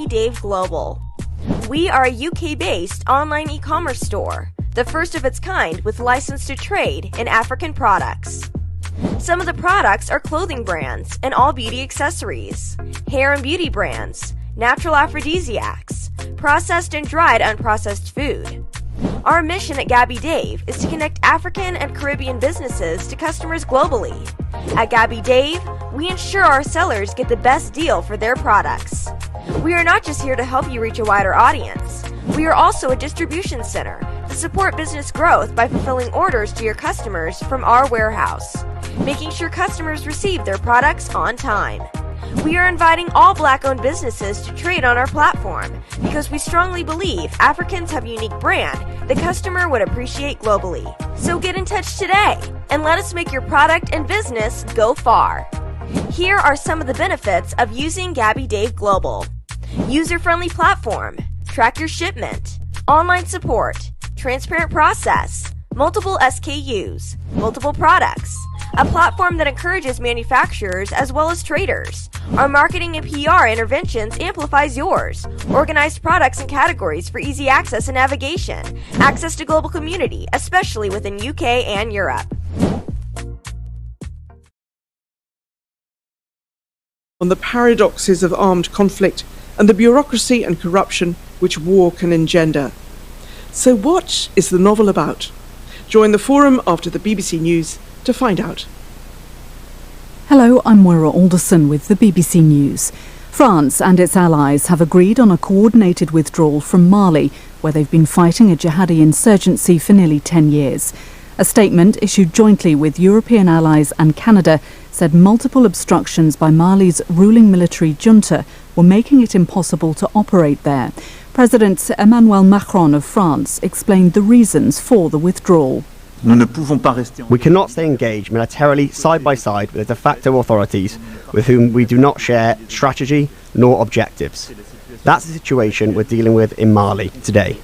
Dave Global. We are a UK-based online e-commerce store, the first of its kind with license to trade in African products. Some of the products are clothing brands and all beauty accessories, hair and beauty brands, natural aphrodisiacs, processed and dried unprocessed food. Our mission at Gabby Dave is to connect African and Caribbean businesses to customers globally. At Gabby Dave, we ensure our sellers get the best deal for their products. We are not just here to help you reach a wider audience. We are also a distribution center to support business growth by fulfilling orders to your customers from our warehouse, making sure customers receive their products on time. We are inviting all Black-owned businesses to trade on our platform because we strongly believe Africans have a unique brand the customer would appreciate globally. So get in touch today and let us make your product and business go far. Here are some of the benefits of using Gabby Dave Global. User-friendly platform, track your shipment, online support, transparent process, multiple SKUs, multiple products, a platform that encourages manufacturers as well as traders. Our marketing and PR interventions amplifies yours. Organized products and categories for easy access and navigation. Access to global community, especially within UK and Europe. On the paradoxes of armed conflict and the bureaucracy and corruption which war can engender. So what is the novel about? Join the forum after the BBC News to find out. Hello, I'm Moira Alderson with the BBC News. France and its allies have agreed on a coordinated withdrawal from Mali, where they've been fighting a jihadi insurgency for nearly 10 years. A statement issued jointly with European allies and Canada said multiple obstructions by Mali's ruling military junta were making it impossible to operate there. President Emmanuel Macron of France explained the reasons for the withdrawal. We cannot stay engaged militarily side by side with the de facto authorities with whom we do not share strategy nor objectives. That's the situation we're dealing with in Mali today.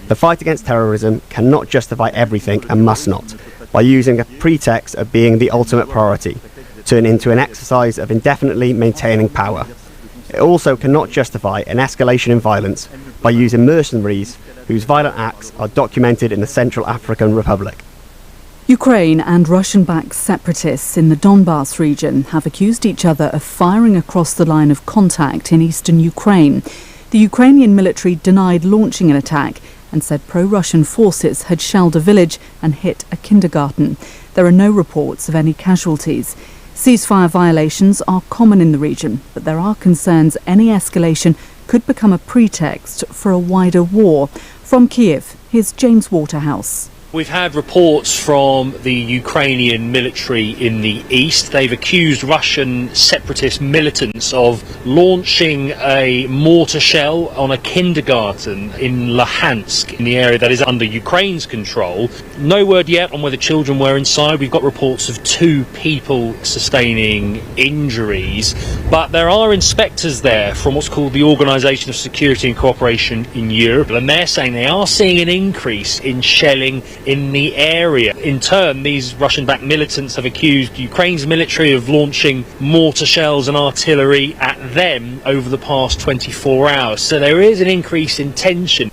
The fight against terrorism cannot justify everything and must not, by using a pretext of being the ultimate priority, turn into an exercise of indefinitely maintaining power. It also cannot justify an escalation in violence by using mercenaries whose violent acts are documented in the Central African Republic. Ukraine and Russian-backed separatists in the Donbas region have accused each other of firing across the line of contact in eastern Ukraine. The Ukrainian military denied launching an attack and said pro-Russian forces had shelled a village and hit a kindergarten. There are no reports of any casualties. Ceasefire violations are common in the region, but there are concerns any escalation could become a pretext for a wider war. From Kiev, here's James Waterhouse. We've had reports from the Ukrainian military in the east. They've accused Russian separatist militants of launching a mortar shell on a kindergarten in Luhansk, in the area that is under Ukraine's control. No word yet on whether children were inside. We've got reports of 2 people sustaining injuries, but there are inspectors there from what's called the Organisation of Security and Cooperation in Europe, and they're saying they are seeing an increase in shelling in the area. In turn, these Russian-backed militants have accused Ukraine's military of launching mortar shells and artillery at them over the past 24 hours. So there is an increase in tension.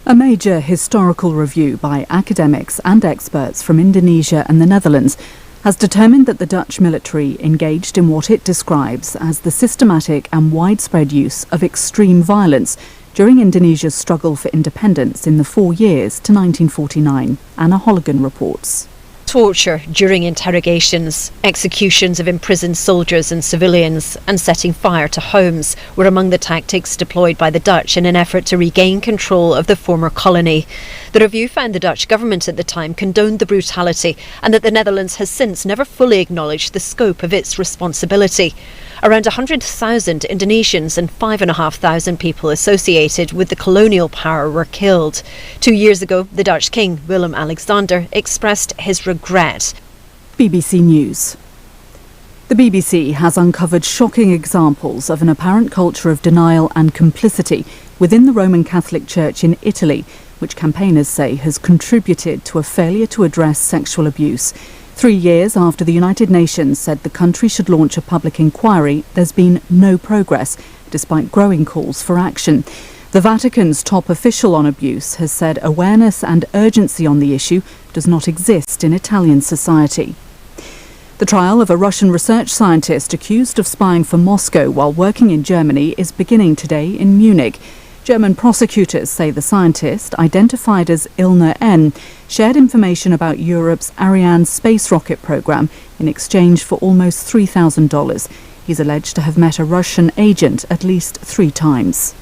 A major historical review by academics and experts from Indonesia and the Netherlands has determined that the Dutch military engaged in what it describes as the systematic and widespread use of extreme violence during Indonesia's struggle for independence in the 4 years to 1949, Anna Holligan reports. Torture during interrogations, executions of imprisoned soldiers and civilians, and setting fire to homes were among the tactics deployed by the Dutch in an effort to regain control of the former colony. The review found the Dutch government at the time condoned the brutality and that the Netherlands has since never fully acknowledged the scope of its responsibility. Around 100,000 Indonesians and 5,500 people associated with the colonial power were killed. 2 years ago, the Dutch king, Willem-Alexander, expressed his regret. BBC News. The BBC has uncovered shocking examples of an apparent culture of denial and complicity within the Roman Catholic Church in Italy, which campaigners say has contributed to a failure to address sexual abuse. 3 years after the United Nations said the country should launch a public inquiry, there's been no progress, despite growing calls for action. The Vatican's top official on abuse has said awareness and urgency on the issue does not exist in Italian society. The trial of a Russian research scientist accused of spying for Moscow while working in Germany is beginning today in Munich. German prosecutors say the scientist, identified as Ilner N., shared information about Europe's Ariane space rocket program in exchange for almost $3,000. He's alleged to have met a Russian agent at least 3 times.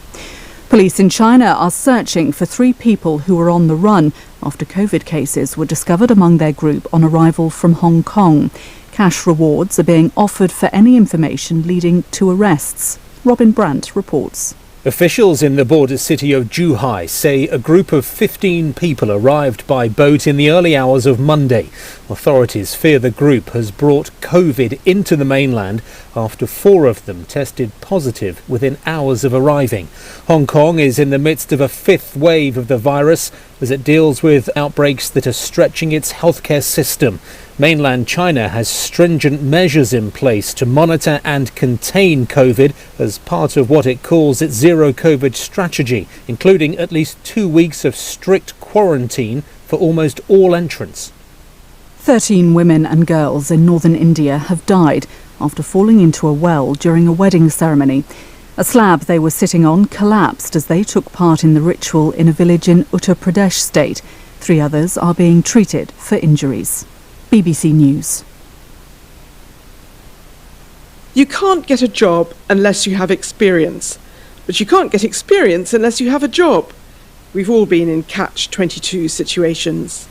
Police in China are searching for 3 people who were on the run after COVID cases were discovered among their group on arrival from Hong Kong. Cash rewards are being offered for any information leading to arrests. Robin Brandt reports. Officials in the border city of Zhuhai say a group of 15 people arrived by boat in the early hours of Monday. Authorities fear the group has brought COVID into the mainland after 4 of them tested positive within hours of arriving. Hong Kong is in the midst of a 5th wave of the virus as it deals with outbreaks that are stretching its healthcare system. Mainland China has stringent measures in place to monitor and contain COVID as part of what it calls its zero COVID strategy, including at least 2 weeks of strict quarantine for almost all entrants. 13 women and girls in northern India have died after falling into a well during a wedding ceremony. A slab they were sitting on collapsed as they took part in the ritual in a village in Uttar Pradesh state. 3 others are being treated for injuries. BBC News. You can't get a job unless you have experience, but you can't get experience unless you have a job. We've all been in catch-22 situations.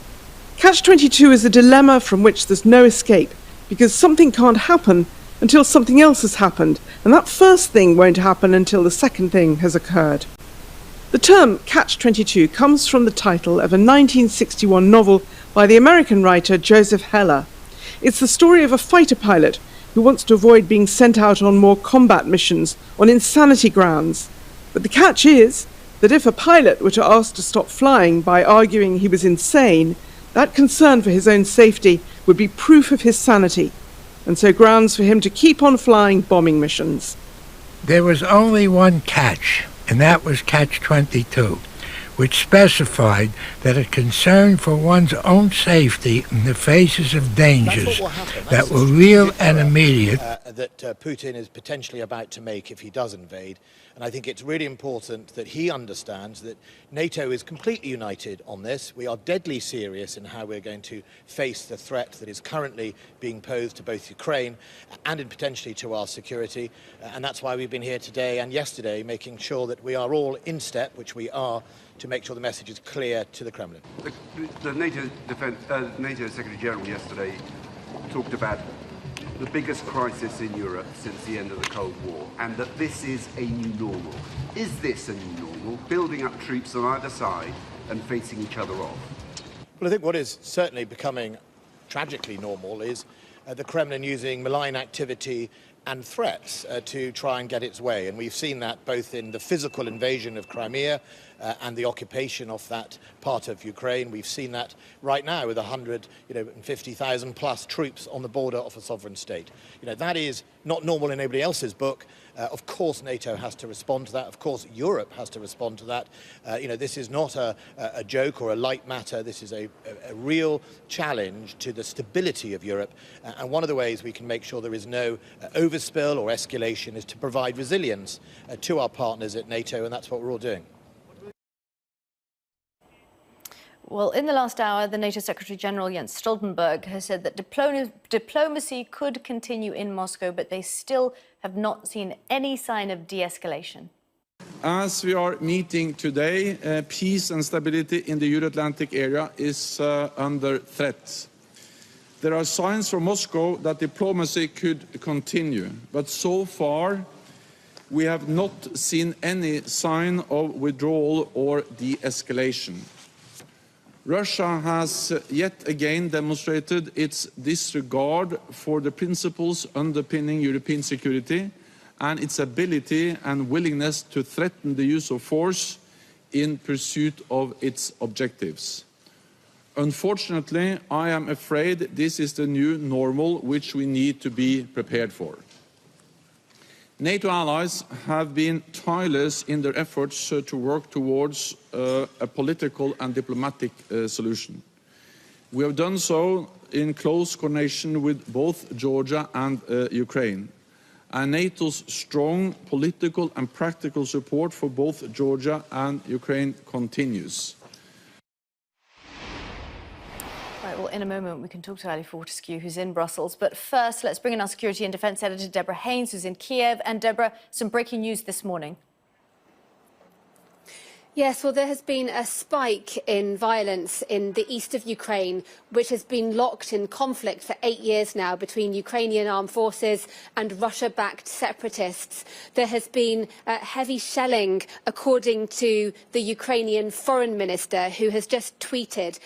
Catch-22 is a dilemma from which there's no escape, because something can't happen until something else has happened, and that first thing won't happen until the second thing has occurred. The term catch-22 comes from the title of a 1961 novel by the American writer Joseph Heller. It's the story of a fighter pilot who wants to avoid being sent out on more combat missions on insanity grounds. But the catch is that if a pilot were to ask to stop flying by arguing he was insane, that concern for his own safety would be proof of his sanity, and so grounds for him to keep on flying bombing missions. There was only one catch, and that was catch-22, which specified that a concern for one's own safety in the faces of dangers that were real and immediate. That Putin is potentially about to make if he does invade. And I think it's really important that he understands that NATO is completely united on this. We are deadly serious in how we're going to face the threat that is currently being posed to both Ukraine and potentially to our security. And that's why we've been here today and yesterday making sure that we are all in step, which we are, to make sure the message is clear to the Kremlin. The NATO Secretary General yesterday talked about the biggest crisis in Europe since the end of the Cold War, and that this is a new normal. Is this a new normal, building up troops on either side and facing each other off? Well, I think what is certainly becoming tragically normal is the Kremlin using malign activity and threats to try and get its way. And we've seen that both in the physical invasion of Crimea and the occupation of that part of Ukraine. We've seen that right now with 150,000 plus troops on the border of a sovereign state. That is not normal in anybody else's book. Of course, NATO has to respond to that. Of course, Europe has to respond to that. This is not a joke or a light matter. This is a real challenge to the stability of Europe. And one of the ways we can make sure there is no overspill or escalation is to provide resilience to our partners at NATO, and that's what we're all doing. Well, in the last hour, the NATO Secretary General Jens Stoltenberg has said that diplomacy could continue in Moscow, but they still have not seen any sign of de-escalation. As we are meeting today, peace and stability in the Euro-Atlantic area is under threat. There are signs from Moscow that diplomacy could continue, but so far we have not seen any sign of withdrawal or de-escalation. Russia has yet again demonstrated its disregard for the principles underpinning European security and its ability and willingness to threaten the use of force in pursuit of its objectives. Unfortunately, I am afraid this is the new normal which we need to be prepared for. NATO allies have been tireless in their efforts to work towards a political and diplomatic solution. We have done so in close coordination with both Georgia and Ukraine. And NATO's strong political and practical support for both Georgia and Ukraine continues. Right, well, in a moment we can talk to Ali Fortescue, who's in Brussels. But first, let's bring in our security and defence editor, Deborah Haynes, who's in Kiev. And Deborah, some breaking news this morning. Yes, well, there has been a spike in violence in the east of Ukraine, which has been locked in conflict for 8 years now between Ukrainian armed forces and Russia-backed separatists. There has been heavy shelling, according to the Ukrainian foreign minister, who has just tweeted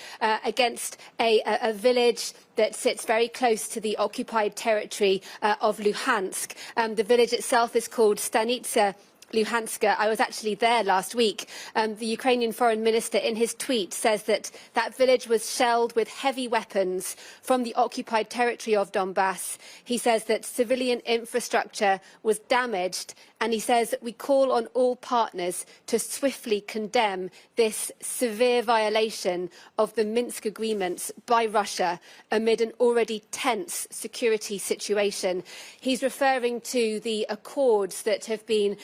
against a village that sits very close to the occupied territory of Luhansk. The village itself is called Stanitsa Luhanska. I was actually there last week. The Ukrainian foreign minister in his tweet says that that village was shelled with heavy weapons from the occupied territory of Donbass. He says that civilian infrastructure was damaged, and he says that we call on all partners to swiftly condemn this severe violation of the Minsk agreements by Russia amid an already tense security situation. He's referring to the accords that have been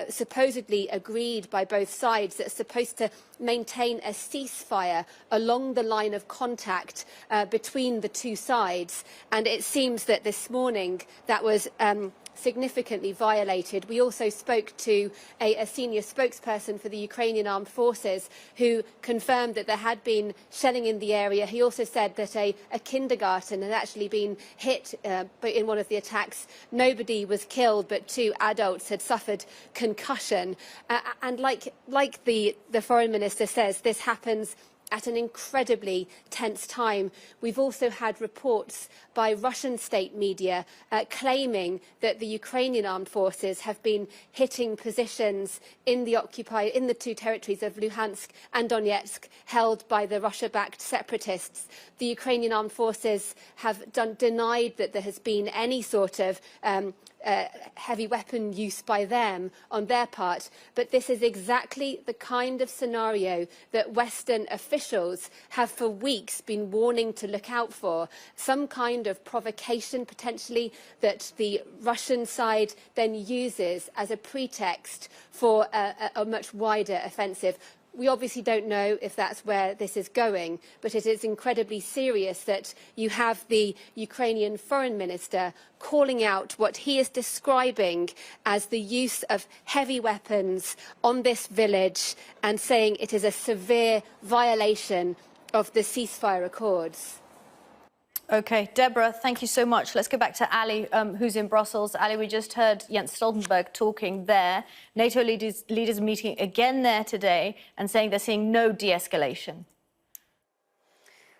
supposedly agreed by both sides that are supposed to maintain a ceasefire along the line of contact between the two sides. And it seems that this morning that was significantly violated. We also spoke to a senior spokesperson for the Ukrainian armed forces who confirmed that there had been shelling in the area. He also said that a kindergarten had actually been hit in one of the attacks. Nobody was killed, but 2 adults had suffered concussion. And like the foreign minister says, this happens at an incredibly tense time. We've also had reports by Russian state media claiming that the Ukrainian armed forces have been hitting positions in the 2 territories of Luhansk and Donetsk held by the Russia-backed separatists. The Ukrainian armed forces have denied that there has been any sort of heavy weapon use by them on their part, but this is exactly the kind of scenario that Western officials have for weeks been warning to look out for. Some kind of provocation, potentially, that the Russian side then uses as a pretext for a much wider offensive. We obviously don't know if that's where this is going, but it is incredibly serious that you have the Ukrainian foreign minister calling out what he is describing as the use of heavy weapons on this village and saying it is a severe violation of the ceasefire accords. OK, Deborah, thank you so much. Let's go back to Ali, who's in Brussels. Ali, we just heard Jens Stoltenberg talking there. NATO leaders meeting again there today and saying they're seeing no de-escalation.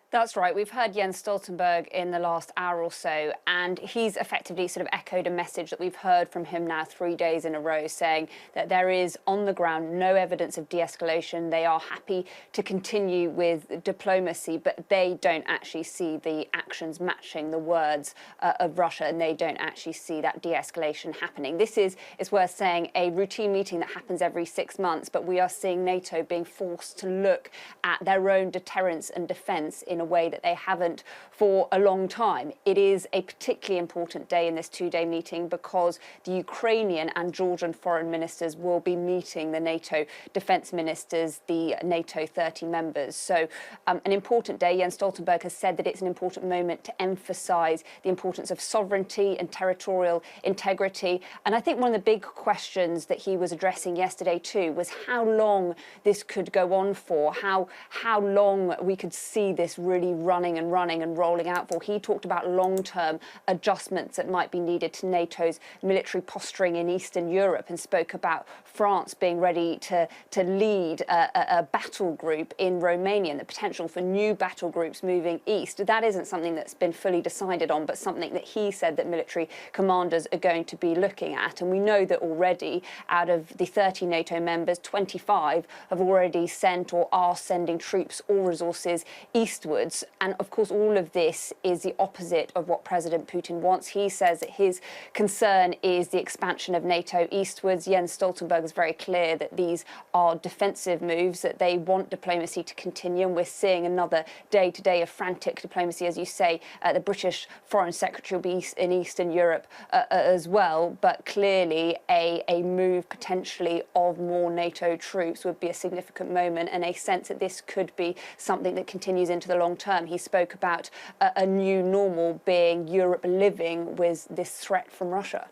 That's right. We've heard Jens Stoltenberg in the last hour or so, and he's effectively sort of echoed a message that we've heard from him now 3 days in a row, saying that there is on the ground no evidence of de-escalation. They are happy to continue with diplomacy, but they don't actually see the actions matching the words of Russia, and they don't actually see that de-escalation happening. This is, it's worth saying, a routine meeting that happens every 6 months, but we are seeing NATO being forced to look at their own deterrence and defence in a way that they haven't for a long time. It is a particularly important day in this 2-day meeting because the Ukrainian and Georgian foreign ministers will be meeting the NATO defence ministers, the NATO 30 members. So an important day. Jens Stoltenberg has said that it's an important moment to emphasise the importance of sovereignty and territorial integrity. And I think one of the big questions that he was addressing yesterday too was how long this could go on for, how long we could see this really running and rolling out for. He talked about long-term adjustments that might be needed to NATO's military posturing in Eastern Europe and spoke about France being ready to lead a battle group in Romania and the potential for new battle groups moving east. That isn't something that's been fully decided on, but something that he said that military commanders are going to be looking at. And we know that already out of the 30 NATO members, 25 have already sent or are sending troops or resources eastward eastwards. And of course, all of this is the opposite of what President Putin wants. He says that his concern is the expansion of NATO eastwards. Jens Stoltenberg is very clear that these are defensive moves, that they want diplomacy to continue. And we're seeing another day-to-day of frantic diplomacy, as you say. The British Foreign Secretary will be in Eastern Europe as well. But clearly, a move potentially of more NATO troops would be a significant moment, and a sense that this could be something that continues into the long term. He spoke about a new normal being Europe living with this threat from Russia.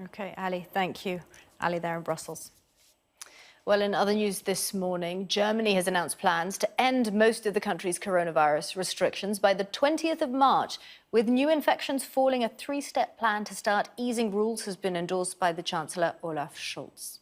OK, Ali, thank you. Ali there in Brussels. Well, in other news this morning, Germany has announced plans to end most of the country's coronavirus restrictions by the 20th of March. With new infections falling, a three-step plan to start easing rules has been endorsed by the Chancellor Olaf Scholz.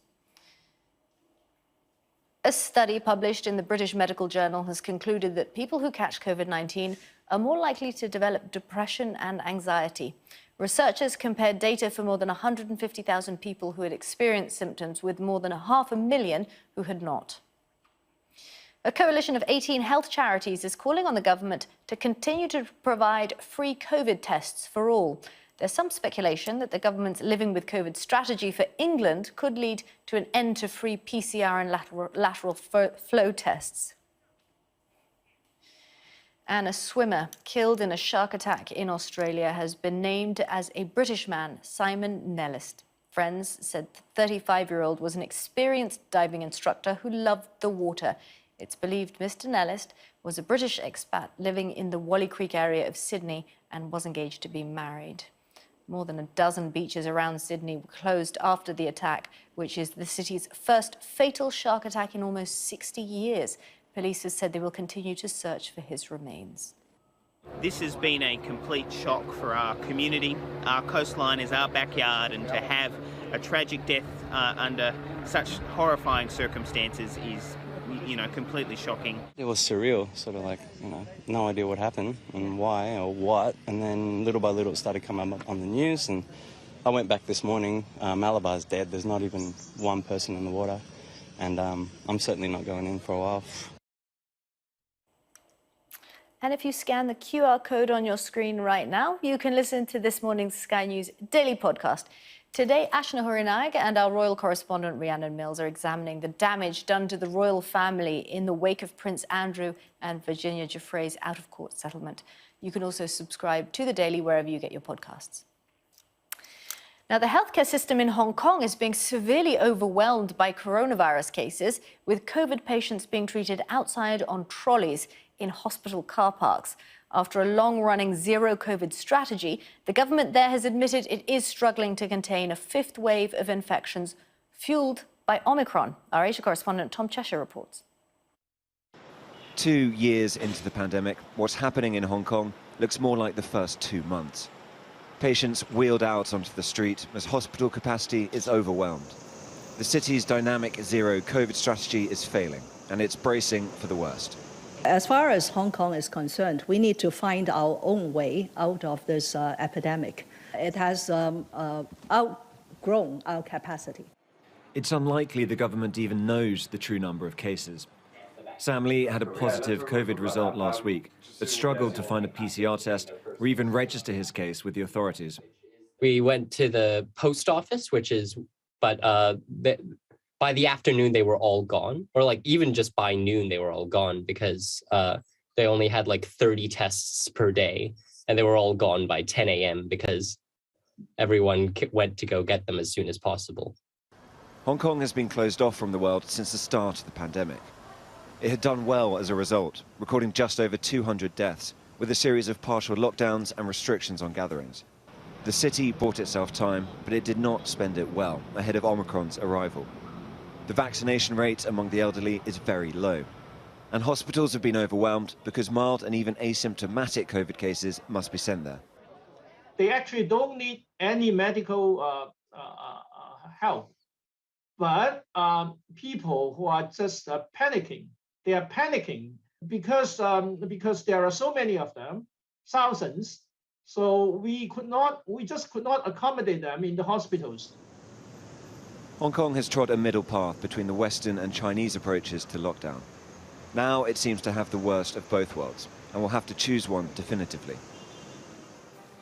A study published in the British Medical Journal has concluded that people who catch COVID-19 are more likely to develop depression and anxiety. Researchers compared data for more than 150,000 people who had experienced symptoms with more than 500,000 who had not. A coalition of 18 health charities is calling on the government to continue to provide free COVID tests for all. There's some speculation that the government's living with COVID strategy for England could lead to an end to free PCR and lateral flow tests. And a swimmer killed in a shark attack in Australia has been named as a British man, Simon Nellist. Friends said the 35-year-old was an experienced diving instructor who loved the water. It's believed Mr. Nellist was a British expat living in the Wally Creek area of Sydney and was engaged to be married. More than a dozen beaches around Sydney were closed after the attack, which is the city's first fatal shark attack in almost 60 years. Police have said they will continue to search for his remains. This has been a complete shock for our community. Our coastline is our backyard, and to have a tragic death under such horrifying circumstances is, completely shocking. It was surreal, sort of like, no idea what happened and why or what. And then little by little it started coming up on the news, and I went back this morning. Malabar's dead. There's not even one person in the water, and I'm certainly not going in for a while. And if you scan the QR code on your screen right now, you can listen to this morning's Sky News Daily Podcast. Today, Ashna Horinag and our royal correspondent Rhiannon Mills are examining the damage done to the royal family in the wake of Prince Andrew and Virginia Giuffre's out-of-court settlement. You can also subscribe to The Daily wherever you get your podcasts. Now, the healthcare system in Hong Kong is being severely overwhelmed by coronavirus cases, with COVID patients being treated outside on trolleys in hospital car parks. After a long-running zero-COVID strategy, the government there has admitted it is struggling to contain a fifth wave of infections fueled by Omicron. Our Asia correspondent Tom Cheshire reports. 2 years into the pandemic, what's happening in Hong Kong looks more like the first 2 months. Patients wheeled out onto the street as hospital capacity is overwhelmed. The city's dynamic zero-COVID strategy is failing, and it's bracing for the worst. As far as Hong Kong is concerned, we need to find our own way out of this epidemic. It has outgrown our capacity. It's unlikely the government even knows the true number of cases. Sam Lee had a positive COVID result last week, but struggled to find a PCR test or even register his case with the authorities. We went to the post office, by the afternoon, they were all gone, or even just by noon, they were all gone because they only had 30 tests per day, and they were all gone by 10 a.m. because everyone went to go get them as soon as possible. Hong Kong has been closed off from the world since the start of the pandemic. It had done well as a result, recording just over 200 deaths, with a series of partial lockdowns and restrictions on gatherings. The city bought itself time, but it did not spend it well ahead of Omicron's arrival. The vaccination rate among the elderly is very low, and hospitals have been overwhelmed because mild and even asymptomatic COVID cases must be sent there. They actually don't need any medical help, but people who are just panicking, they are panicking because there are so many of them, thousands. So we just could not accommodate them in the hospitals. Hong Kong has trod a middle path between the Western and Chinese approaches to lockdown. Now it seems to have the worst of both worlds, and will have to choose one definitively.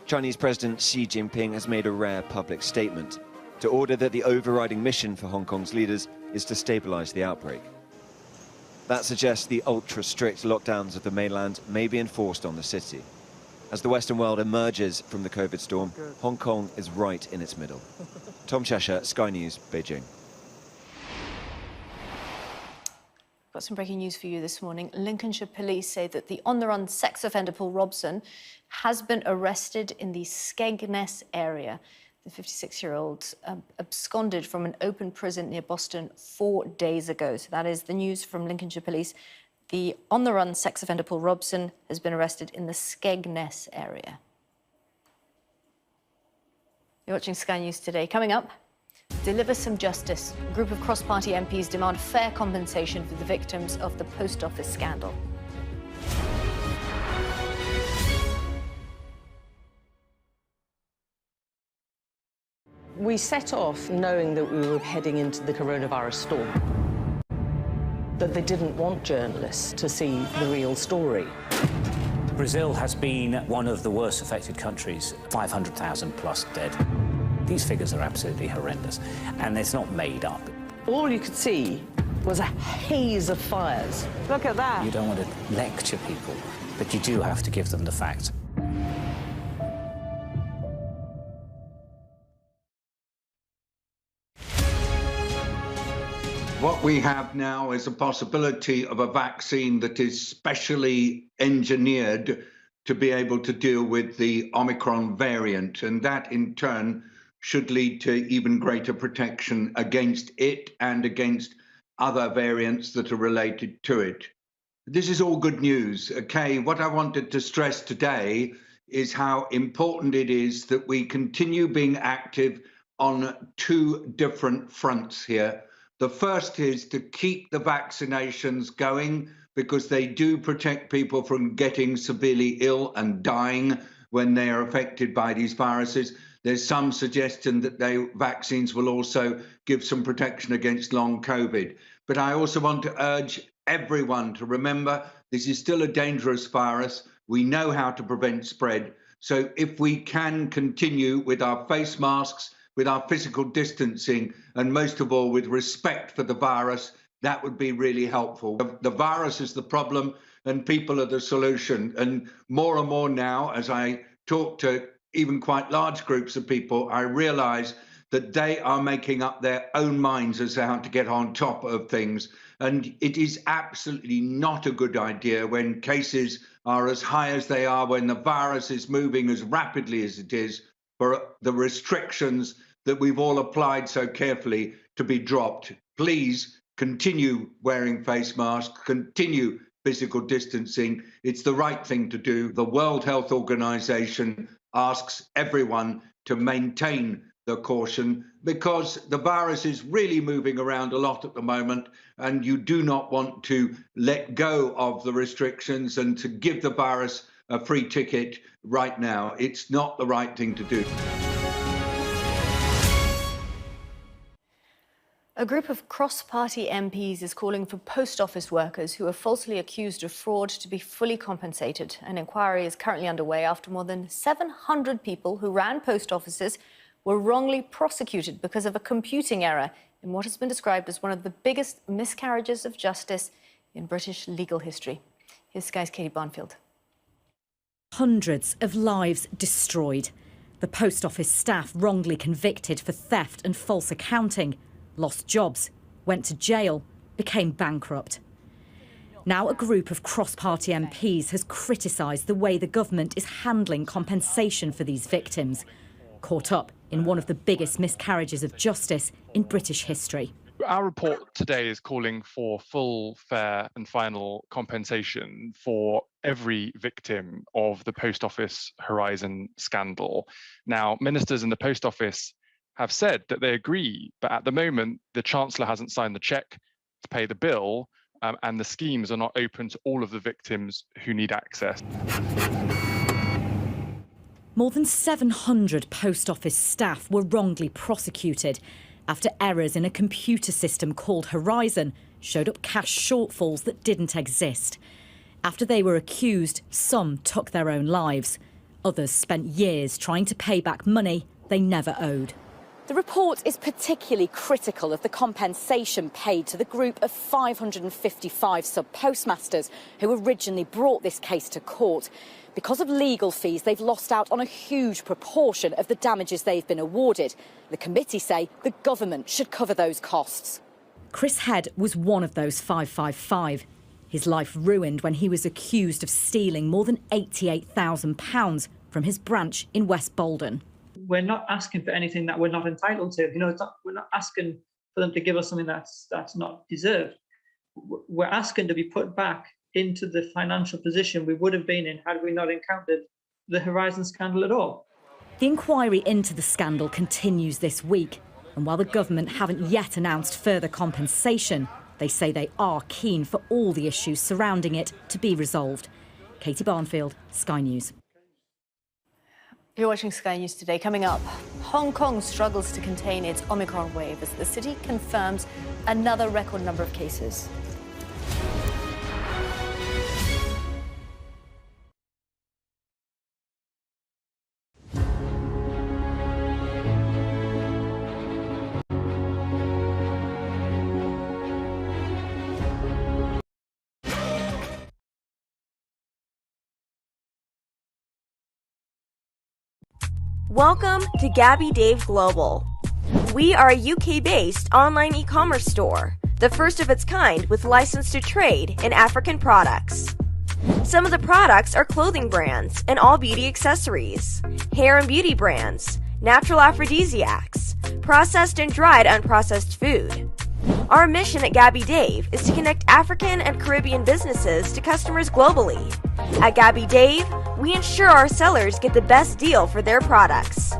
Chinese President Xi Jinping has made a rare public statement to order that the overriding mission for Hong Kong's leaders is to stabilize the outbreak. That suggests the ultra-strict lockdowns of the mainland may be enforced on the city. As the Western world emerges from the COVID storm, Hong Kong is right in its middle. Tom Cheshire, Sky News, Beijing. Got some breaking news for you this morning. Lincolnshire police say that the on-the-run sex offender Paul Robson has been arrested in the Skegness area. The 56-year-old absconded from an open prison near Boston 4 days ago. So that is the news from Lincolnshire police. The on-the-run sex offender Paul Robson has been arrested in the Skegness area. You're watching Sky News Today. Coming up, deliver some justice. A group of cross-party MPs demand fair compensation for the victims of the post office scandal. We set off knowing that we were heading into the coronavirus storm, that they didn't want journalists to see the real story. Brazil has been one of the worst affected countries, 500,000 plus dead. These figures are absolutely horrendous, and it's not made up. All you could see was a haze of fires. Look at that. You don't want to lecture people, but you do have to give them the facts. What we have now is a possibility of a vaccine that is specially engineered to be able to deal with the Omicron variant, and that in turn should lead to even greater protection against it and against other variants that are related to it. This is all good news. Okay, what I wanted to stress today is how important it is that we continue being active on two different fronts here. The first is to keep the vaccinations going, because they do protect people from getting severely ill and dying when they are affected by these viruses. There's some suggestion that vaccines will also give some protection against long COVID. But I also want to urge everyone to remember this is still a dangerous virus. We know how to prevent spread. So if we can continue with our face masks, with our physical distancing, and most of all with respect for the virus, that would be really helpful. The virus is the problem and people are the solution. And more now, as I talk to even quite large groups of people, I realize that they are making up their own minds as to how to get on top of things. And it is absolutely not a good idea when cases are as high as they are, when the virus is moving as rapidly as it is, for the restrictions that we've all applied so carefully to be dropped. Please continue wearing face masks, continue physical distancing. It's the right thing to do. The World Health Organization asks everyone to maintain the caution, because the virus is really moving around a lot at the moment, and you do not want to let go of the restrictions and to give the virus a free ticket right now. It's not the right thing to do. A group of cross-party MPs is calling for post office workers who are falsely accused of fraud to be fully compensated. An inquiry is currently underway after more than 700 people who ran post offices were wrongly prosecuted because of a computing error in what has been described as one of the biggest miscarriages of justice in British legal history. Here's Sky's Katie Barnfield. Hundreds of lives destroyed. The post office staff wrongly convicted for theft and false accounting, lost jobs, went to jail, became bankrupt. Now a group of cross-party MPs has criticised the way the government is handling compensation for these victims, caught up in one of the biggest miscarriages of justice in British history. Our report today is calling for full, fair and final compensation for every victim of the Post Office Horizon scandal. Now, ministers in the Post Office have said that they agree, but at the moment, the Chancellor hasn't signed the cheque to pay the bill, and the schemes are not open to all of the victims who need access. More than 700 post office staff were wrongly prosecuted after errors in a computer system called Horizon showed up cash shortfalls that didn't exist. After they were accused, some took their own lives. Others spent years trying to pay back money they never owed. The report is particularly critical of the compensation paid to the group of 555 sub-postmasters who originally brought this case to court. Because of legal fees, they've lost out on a huge proportion of the damages they've been awarded. The committee say the government should cover those costs. Chris Head was one of those 555. His life ruined when he was accused of stealing more than £88,000 from his branch in West Bolden. We're not asking for anything that we're not entitled to. We're not asking for them to give us something that's not deserved. We're asking to be put back into the financial position we would have been in had we not encountered the Horizon scandal at all. The inquiry into the scandal continues this week, and while the government haven't yet announced further compensation, they say they are keen for all the issues surrounding it to be resolved. Katie Barnfield, Sky News. You're watching Sky News Today. Coming up, Hong Kong struggles to contain its Omicron wave as the city confirms another record number of cases. Welcome to Gabby Dave Global. We are a UK-based online e-commerce store, the first of its kind with license to trade in African products. Some of the products are clothing brands and all beauty accessories, hair and beauty brands, natural aphrodisiacs, processed and dried unprocessed food. Our mission at Gabby Dave is to connect African and Caribbean businesses to customers globally. At Gabby Dave, we ensure our sellers get the best deal for their products.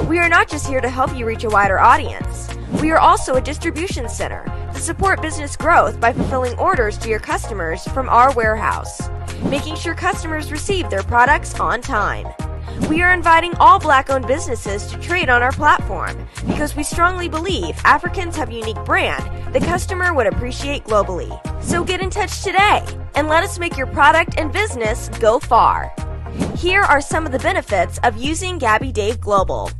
We are not just here to help you reach a wider audience. We are also a distribution center to support business growth by fulfilling orders to your customers from our warehouse, making sure customers receive their products on time. We are inviting all Black-owned businesses to trade on our platform because we strongly believe Africans have a unique brand the customer would appreciate globally. So get in touch today and let us make your product and business go far. Here are some of the benefits of using Gabby Dave Global.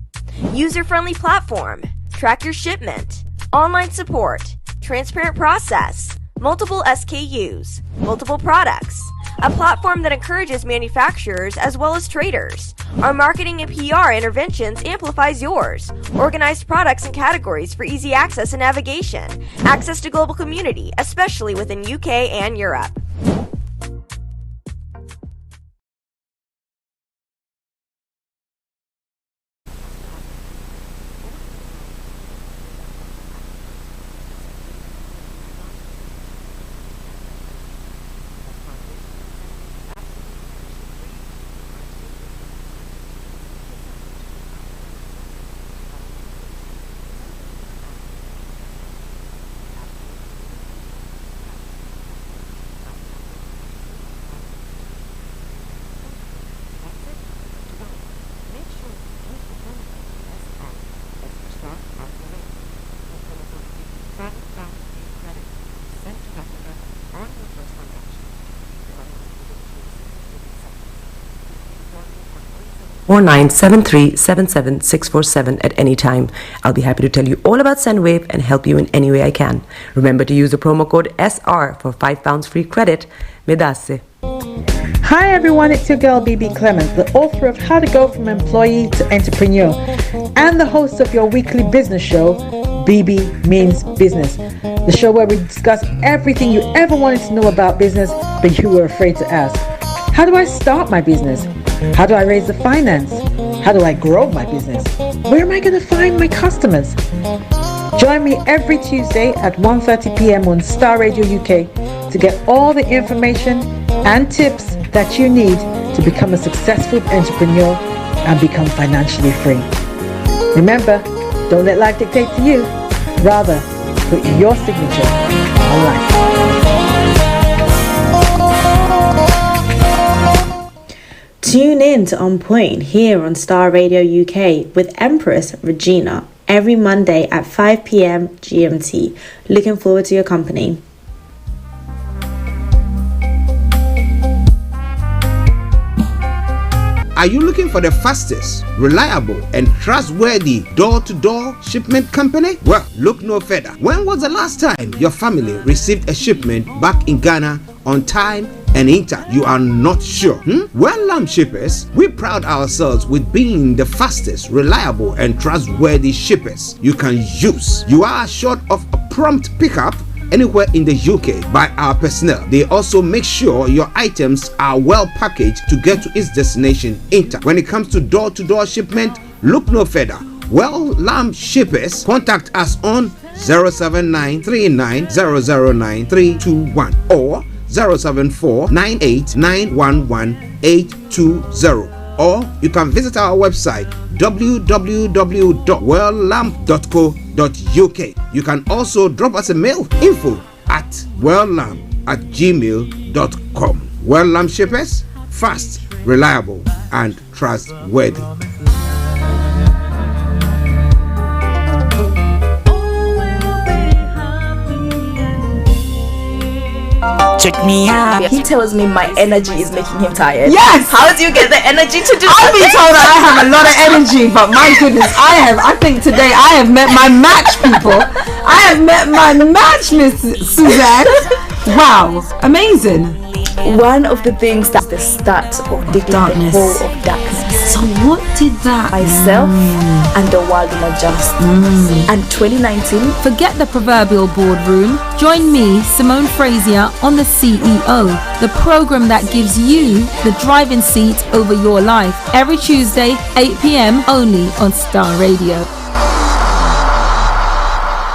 User-friendly platform, track your shipment, online support, transparent process, multiple SKUs, multiple products, a platform that encourages manufacturers as well as traders. Our marketing and PR interventions amplifies yours. Organized products and categories for easy access and navigation. Access to global community, especially within UK and Europe. or 973-77647 at any time. I'll be happy to tell you all about SendWave and help you in any way I can. Remember to use the promo code SR for £5 free credit. Medasse. Hi everyone, it's your girl BB Clemens, the author of How to Go From Employee to Entrepreneur and the host of your weekly business show, BB Means Business, the show where we discuss everything you ever wanted to know about business but you were afraid to ask. How do I start my business? How do I raise the finance? How do I grow my business? Where am I going to find my customers? Join me every Tuesday at 1:30 p.m. on Starr Radio UK to get all the information and tips that you need to become a successful entrepreneur and become financially free. Remember, don't let life dictate to you. Rather, put your signature on life. Tune in to On Point here on Starr Radio UK with Empress Regina every Monday at 5 p.m. GMT. Looking forward to your company. Are you looking for the fastest, reliable, and trustworthy door-to-door shipment company? Well, look no further. When was the last time your family received a shipment back in Ghana on time and intact? You are not sure? Well, Lamb Shippers, we pride ourselves with being the fastest, reliable, and trustworthy shippers you can use. You are assured of a prompt pickup anywhere in the UK by our personnel. They also make sure your items are well packaged to get to its destination intact. When it comes to door-to-door shipment, look no further. Well, Lamb Shippers, contact us on 07939009321 or 07498911820, or you can visit our website www.welllamb.co.uk. You can also drop us a mail, info@welllamb@gmail.com. Well Lamb Shippers, fast, reliable, and trustworthy. Check me out. He tells me my energy is making him tired. Yes! How do you get the energy to do I've been that? told that I have a lot of energy, but my goodness, I think today I have met my match, people. I have met my match, Miss Suzanne. Wow, amazing. One of the things that's the start of digging Darkness. the hole of darkness. So what did that? Myself and the world will adjust. And 2019. Forget the proverbial boardroom. Join me, Simone Frazier, on The CEO, the program that gives you the driving seat over your life. Every Tuesday, 8 p.m. only on Starr Radio.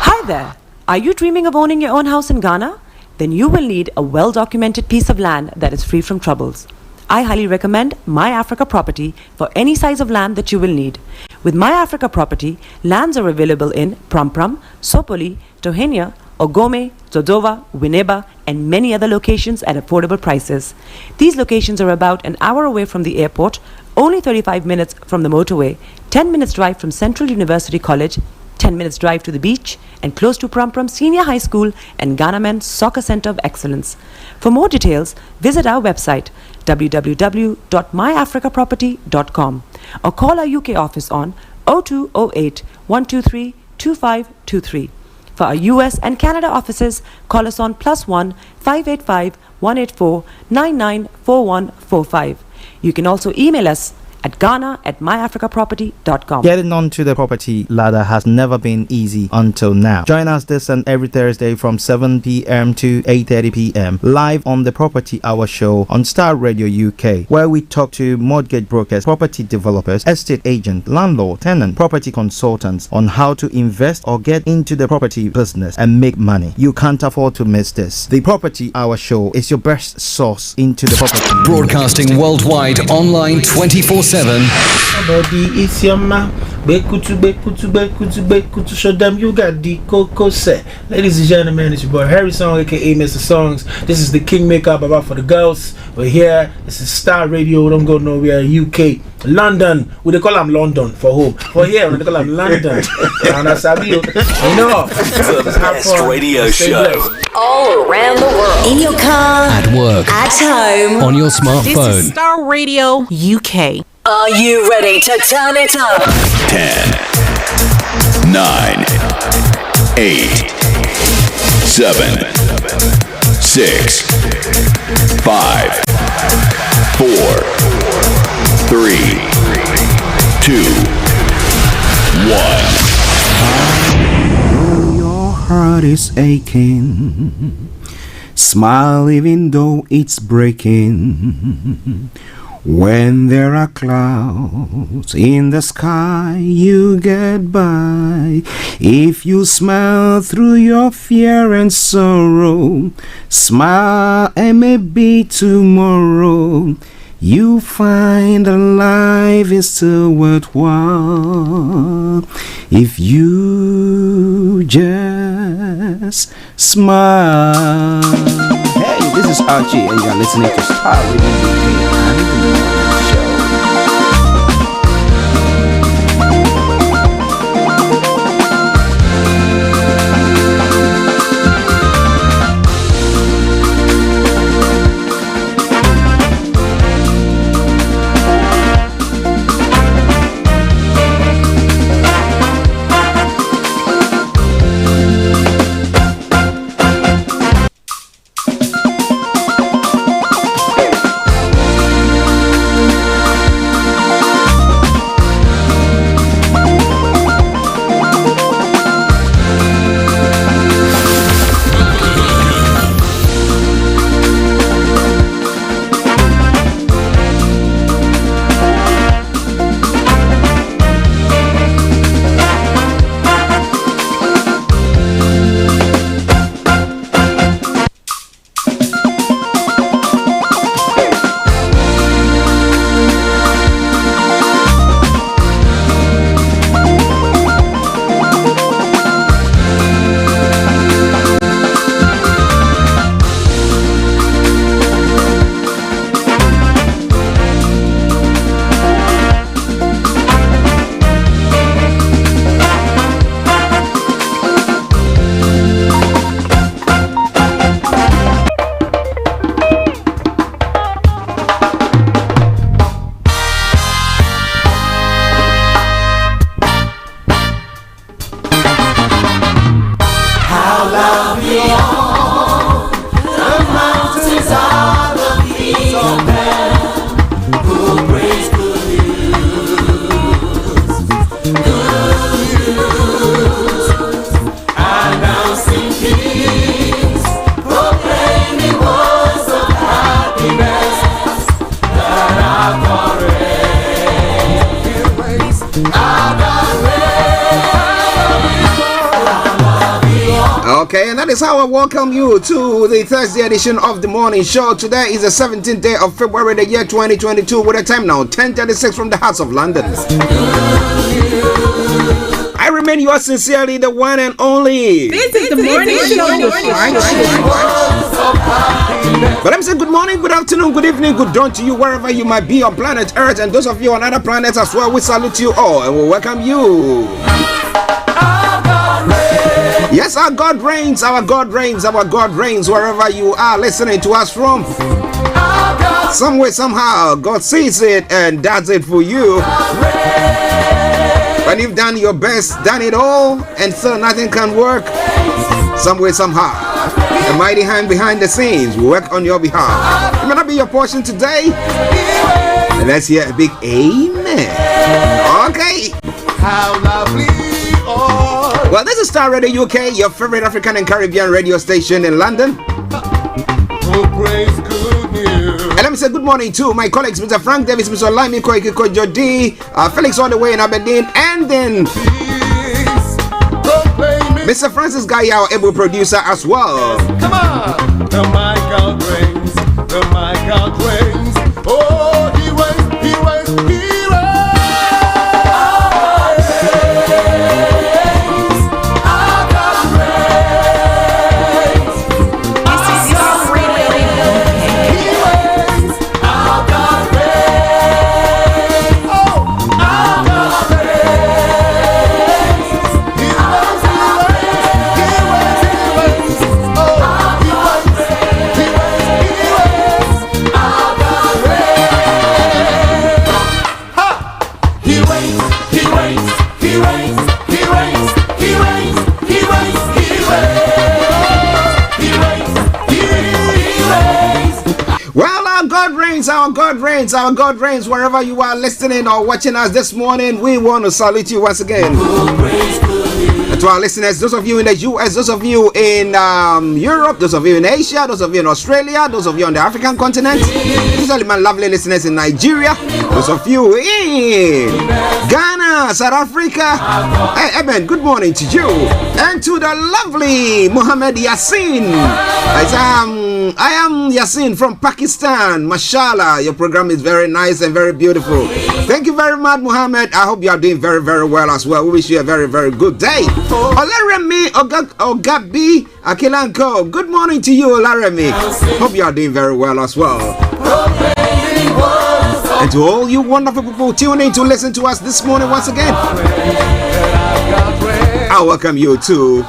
Hi there. Are you dreaming of owning your own house in Ghana? Then you will need a well-documented piece of land that is free from troubles. I highly recommend My Africa Property for any size of land that you will need. With My Africa Property, lands are available in Prampram, Sopoli, Tohenia, Ogome, Dodova, Winneba, and many other locations at affordable prices. These locations are about an hour away from the airport, only 35 minutes from the motorway, 10 minutes drive from Central University College, 10 minutes drive to the beach, and close to Prampram Senior High School and Ghana Men's Soccer Center of Excellence. For more details, visit our website www.myafricaproperty.com or call our UK office on 0208 123 2523. For our US and Canada offices, call us on +1 585 184 994145. You can also email us at ghana@myafricaproperty.com. Getting onto the property ladder has never been easy until now. Join us this and every Thursday from 7 p.m. to 8:30 p.m. live on the Property Hour Show on Starr Radio UK, where we talk to mortgage brokers, property developers, estate agents, landlord, tenant, property consultants on how to invest or get into the property business and make money. You can't afford to miss this. The Property Hour Show is your best source into the property. Broadcasting worldwide, online 24/7. Somebody is your man. Bekutu, show them you got the cocoa set. Ladies and gentlemen, it's your boy Harry Song, aka Mr. Songs. This is the Kingmaker, Baba for the girls. We're here. This is Starr Radio. Don't go nowhere. UK, London. We they call them London for home. For here, we they call them London. And that's how you know. The best radio show. All around the world. In your car. At work. At home. On your smartphone. This is Starr Radio UK. Are you ready to turn it up? 10, 9, 8, 7, 6, 5, 4, 3, 2, 1. Your heart is aching. Smile even though it's breaking. When there are clouds in the sky, you get by. If you smile through your fear and sorrow, smile and maybe tomorrow you find that life is still worthwhile. If you just smile. Hey, this is Archie and you're listening to Starr Radio UK. Okay, and that is how I welcome you to the Thursday edition of the morning show. Today is the 17th day of February, the year 2022, with a time now 10:36 from the hearts of London. I remain yours sincerely, the one and only. This is the morning show. But I'm saying good morning, good afternoon, good evening, good dawn to you wherever you might be on planet Earth, and those of you on other planets as well. We salute you all and we welcome you. Yes, our God reigns, our God reigns, our God reigns wherever you are listening to us from. Some way, somehow, God sees it and does it for you. When you've done your best, done it all, and so nothing can work, some way, somehow, a mighty hand behind the scenes will work on your behalf. It may not be your portion today. And let's hear a big amen. Okay. How lovely. Well, this is Starr Radio UK, your favorite African and Caribbean radio station in London. And let me say good morning to my colleagues, Mr. Frank Davis, Mr. Olayomi, Kojo D, Felix all the way in Aberdeen, and then Mr. Francis Guy, our able producer as well. Come on! The my God reigns, the my God reigns. Oh, he reigns, he reigns, he reigns. Our God reigns, our God reigns wherever you are listening or watching us this morning. We want to salute you once again. And to our listeners, those of you in the US, those of you in Europe, those of you in Asia, those of you in Australia, those of you on the African continent, especially my lovely listeners in Nigeria, those of you in Ghana, South Africa. Hey, Eben, good morning to you. And to the lovely Muhammad Yassin. I am Yassin from Pakistan. Mashallah, your program is very nice and very beautiful. Thank you very much, Muhammad. I hope you are doing very, very well as well. We wish you a very, very good day. Olaremi Ogabi Akilanko. Good morning to you, Olaremi. Hope you are doing very well as well. And to all you wonderful people tuning in to listen to us this morning once again, I welcome you to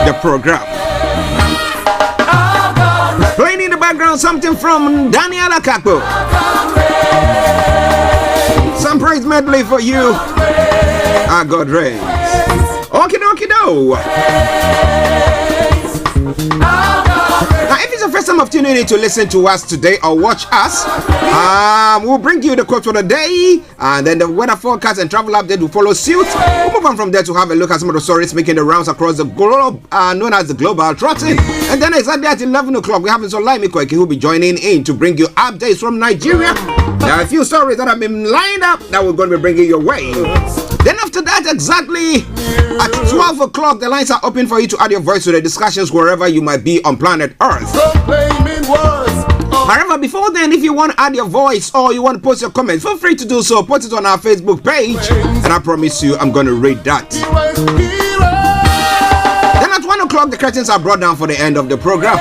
the program. Playing in the background something from Daniel Akakpo. Some praise medley for you. Our God reigns. Okie dokie do. Now, if it's the first time of tuning in to listen to us today or watch us, we'll bring you the quote for the day, and then the weather forecast and travel update will follow suit. We'll move on from there to have a look at some of the stories making the rounds across the globe, known as the Global Trotting. And then exactly at 11 o'clock, we have Olayomi who will be joining in to bring you updates from Nigeria. There are a few stories that have been lined up that we're going to be bringing your way. Then after that, exactly at 12 o'clock, the lines are open for you to add your voice to the discussions wherever you might be on planet Earth. However, before then, if you want to add your voice or you want to post your comments, feel free to do so. Put it on our Facebook page, and I promise you, I'm going to read that. Then at 1 o'clock, the curtains are brought down for the end of the program.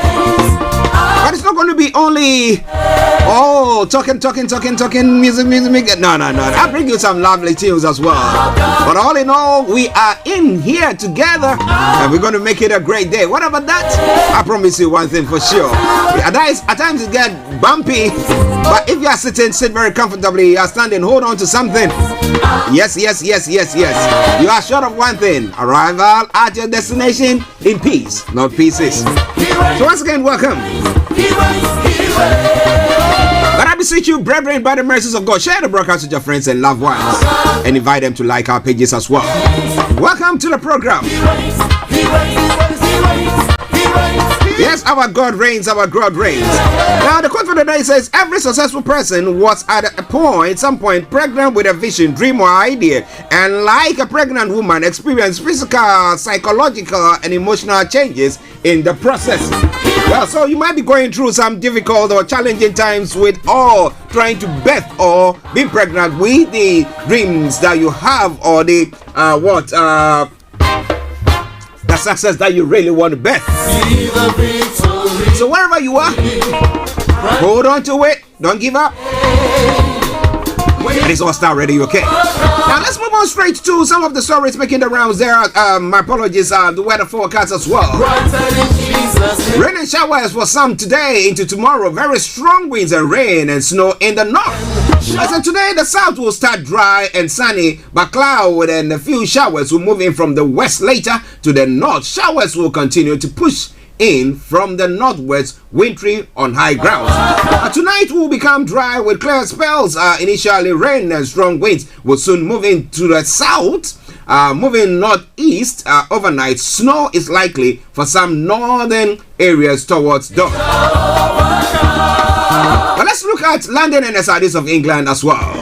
But it's not going to be only talking, music. No. I'll bring you some lovely tunes as well. But all in all, we are in here together, and we're going to make it a great day. What about that? I promise you one thing for sure. At times it gets bumpy, but if you are sitting, sit very comfortably. You are standing, hold on to something. Yes. You are short of one thing: arrival at your destination in peace, not pieces. So once again, welcome. But I beseech you, brethren, by the mercies of God, share the broadcast with your friends and loved ones, and invite them to like our pages as well. Welcome to the program. Yes, our God reigns, our God reigns. Now, the quote for the day says, every successful person was at some point, pregnant with a vision, dream, or idea, and like a pregnant woman, experienced physical, psychological, and emotional changes in the process. Well, so you might be going through some difficult or challenging times with all trying to birth or be pregnant with the dreams that you have or the success that you really want to birth. So wherever you are, hold on to it. Don't give up. And it's all Starr Radio, okay? Now let's move on straight to some of the stories making the rounds there. My apologies, the weather forecast as well. Rain and showers for some today into tomorrow. Very strong winds and rain and snow in the north. As of today, the south will start dry and sunny, but cloud and a few showers will move in from the west later to the north. Showers will continue to push in from the northwest, wintry on high ground. Tonight will become dry with clear spells. Initially rain and strong winds will soon move into the south. Moving northeast overnight, snow is likely for some northern areas towards dawn. But let's look at London and the southeast of England as well.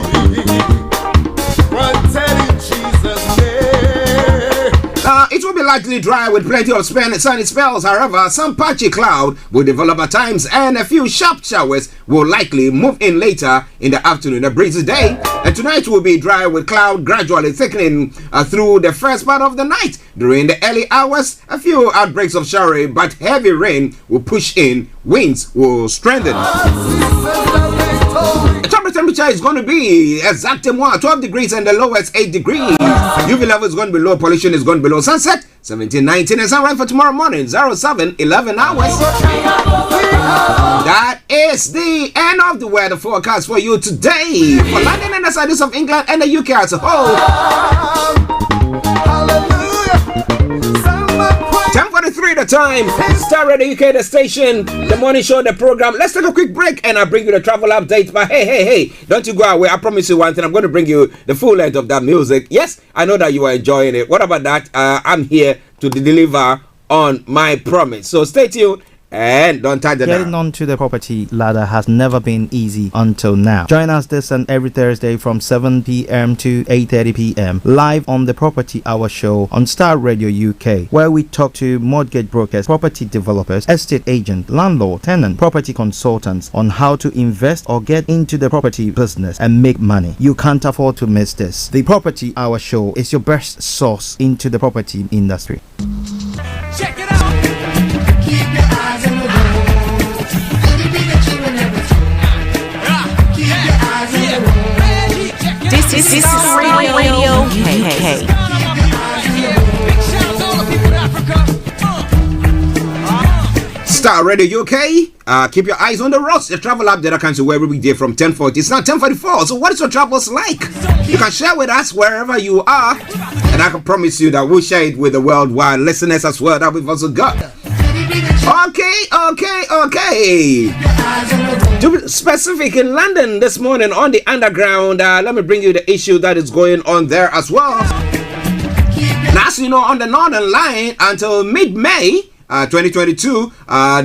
It will be likely dry with plenty of sunny spells. However, some patchy cloud will develop at times and a few sharp showers will likely move in later in the afternoon. A breezy day. And tonight will be dry with cloud gradually thickening through the first part of the night. During the early hours, a few outbreaks of showery but heavy rain will push in. Winds will strengthen. The temperature is going to be exactly 12 degrees and the lowest 8 degrees. UV level is going to be low, pollution is going to be low. Sunset 17-19 and sunrise for tomorrow morning 07-11 hours. That is the end of the weather forecast for you today for London and the southeast of England and the UK as a whole. 10:43 the time. Starr Radio UK, the station, the morning show, the program. Let's take a quick break and I'll bring you the travel update. But hey, don't you go away. I promise you one thing. I'm going to bring you the full length of that music. Yes, I know that you are enjoying it. What about that? I'm here to deliver on my promise. So stay tuned. And don't touch the Getting onto the property ladder has never been easy until now. Join us this and every Thursday from 7 p.m. to 8:30 p.m. live on the Property Hour show on Starr Radio UK, where we talk to mortgage brokers, property developers, estate agents, landlord, tenant, property consultants on how to invest or get into the property business and make money. You can't afford to miss this. The Property Hour show is your best source into the property industry. Check it out. Keep your eyes on the road. This is Starr Radio UK. Starr Radio UK. Keep your eyes on the roads. The travel update that comes to where every day from 10:40. It's now 10:44. So what is your travels like? You can share with us wherever you are, and I can promise you that we'll share it with the worldwide listeners as well that we've also got. Okay. To be specific, in London this morning on the underground, let me bring you the issue that is going on there as well. Now, as you know, on the Northern Line until mid-May 2022,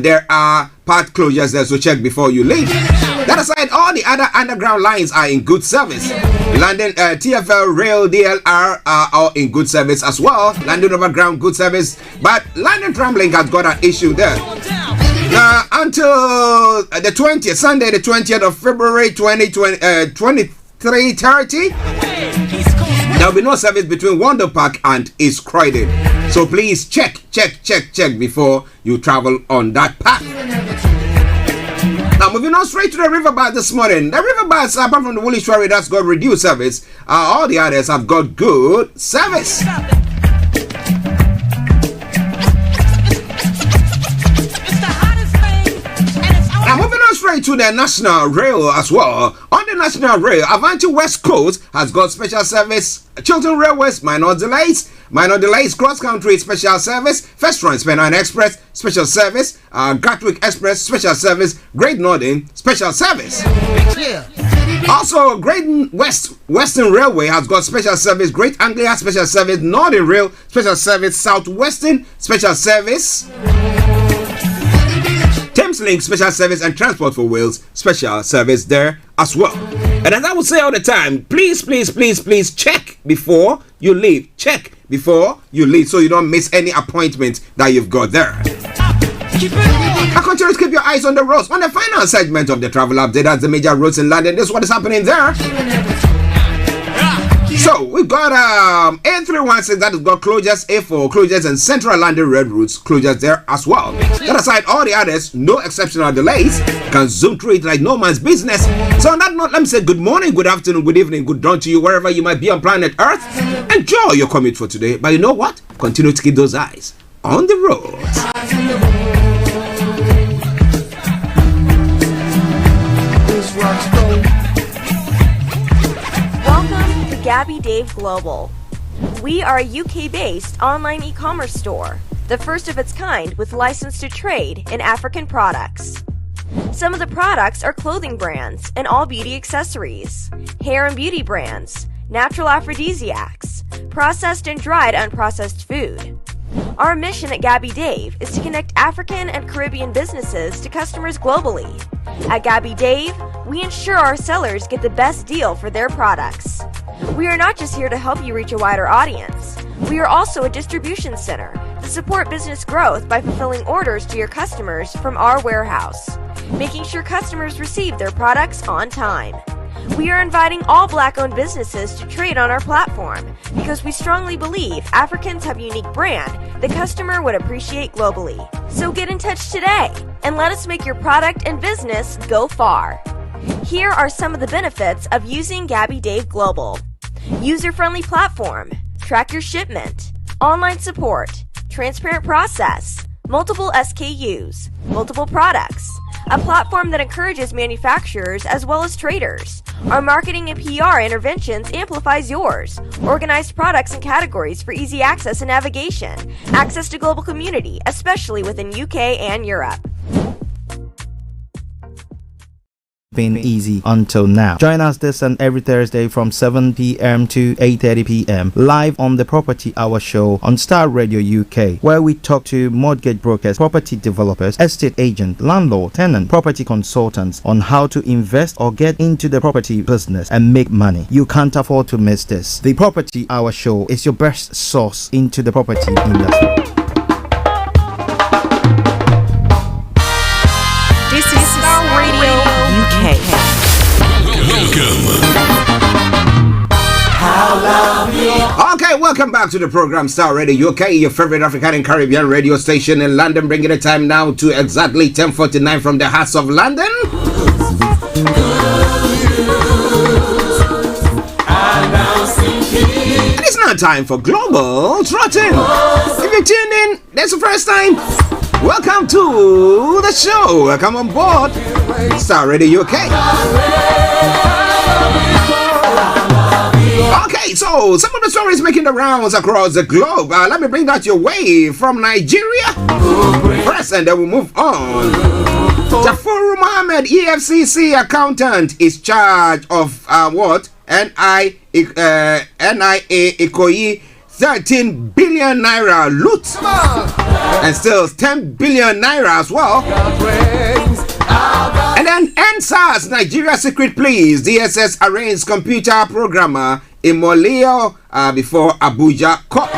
there are part closures there, so check before you leave. That aside, all the other underground lines are in good service. London TfL, Rail, DLR are all in good service as well. London Overground, good service. But London Tramlink has got an issue there. Until the 20th, Sunday the 20th of February 23:30, there will be no service between Wonder Park and East Croydon. So please check before you travel on that path. Now moving on straight to the Riverbad this morning. The Riverbats, apart from the Woolwich Ferry that's got reduced service, all the others have got good service. Now moving on straight to the National Rail as well. On the National Rail, Avanti West Coast has got special service. Chiltern Railways, minor delays, cross country special service, First Trans Pennine Express special service, Gatwick Express special service, Great Northern special service. Also, Great Western Railway has got special service, Great Anglia special service, Northern Rail special service, Southwestern special service. Thameslink special service and Transport for Wales special service there as well. And as I would say all the time, please check before you leave. Check before you leave so you don't miss any appointment that you've got there. I continue to keep your eyes on the roads. On the final segment of the travel update, that's the major roads in London. This is what is happening there. So we've got A316 that has got closures, A4 closures, and Central London Road routes closures there as well. That aside, all the others, no exceptional delays. You can zoom through it like no man's business. So on that note, let me say good morning, good afternoon, good evening, good dawn to you wherever you might be on planet Earth. Enjoy your commute for today. But you know what? Continue to keep those eyes on the road. Welcome to Gabby Dave Global. We are a UK-based online e-commerce store, the first of its kind with license to trade in African products. Some of the products are clothing brands and all beauty accessories, hair and beauty brands, natural aphrodisiacs, processed and dried unprocessed food. Our mission at Gabby Dave is to connect African and Caribbean businesses to customers globally. At Gabby Dave, we ensure our sellers get the best deal for their products. We are not just here to help you reach a wider audience. We are also a distribution center to support business growth by fulfilling orders to your customers from our warehouse, making sure customers receive their products on time. We are inviting all Black-owned businesses to trade on our platform because we strongly believe Africans have a unique brand the customer would appreciate globally. So get in touch today and let us make your product and business go far. Here are some of the benefits of using Gabby Dave Global. User-friendly platform, track your shipment, online support, transparent process, multiple SKUs, multiple products, a platform that encourages manufacturers as well as traders. Our marketing and PR interventions amplifies yours. Organized products and categories for easy access and navigation. Access to global community, especially within UK and Europe. Been easy until now. Join us this and every Thursday from 7 p.m. to 8:30 p.m. live on the Property Hour show on Starr Radio UK, where we talk to mortgage brokers, property developers, estate agents, landlord, tenant, property consultants on how to invest or get into the property business and make money. You can't afford to miss this. The Property Hour show is your best source into the property industry. This is Starr Radio UK. Okay, welcome back to the program Starr Radio UK, your favorite African and Caribbean radio station in London, bringing the time now to exactly 10:49 from the hearts of London. And it's now time for Global Trotting. If you tune in, that's the first time. Welcome to the show. Welcome on board Starr Radio UK. Okay, so some of the stories making the rounds across the globe. Let me bring that your way from Nigeria first, and then we'll move on. Jafuru Mohammed, EFCC accountant, is charged of NIA Ikoyi 13 billion naira loot and still 10 billion naira as well. And then NSAS, Nigeria Secret Police, DSS arraigns computer programmer Imolio before Abuja court.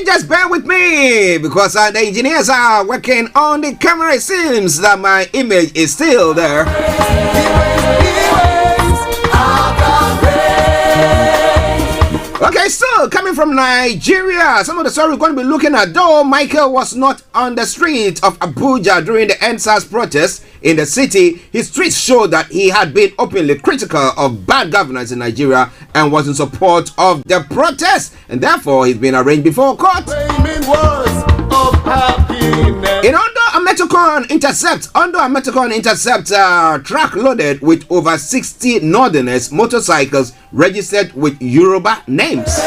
Just bear with me because the engineers are working on the camera. It seems that my image is still there. Okay, so coming from Nigeria, some of the story we're going to be looking at. Though Michael was not on the street of Abuja during the NSAS protest in the city, his tweets showed that he had been openly critical of bad governance in Nigeria and was in support of the protest, and therefore he's been arraigned before court. In Ondo, a Metrocon Intercept truck loaded with over 60 Northerners motorcycles registered with Yoruba names.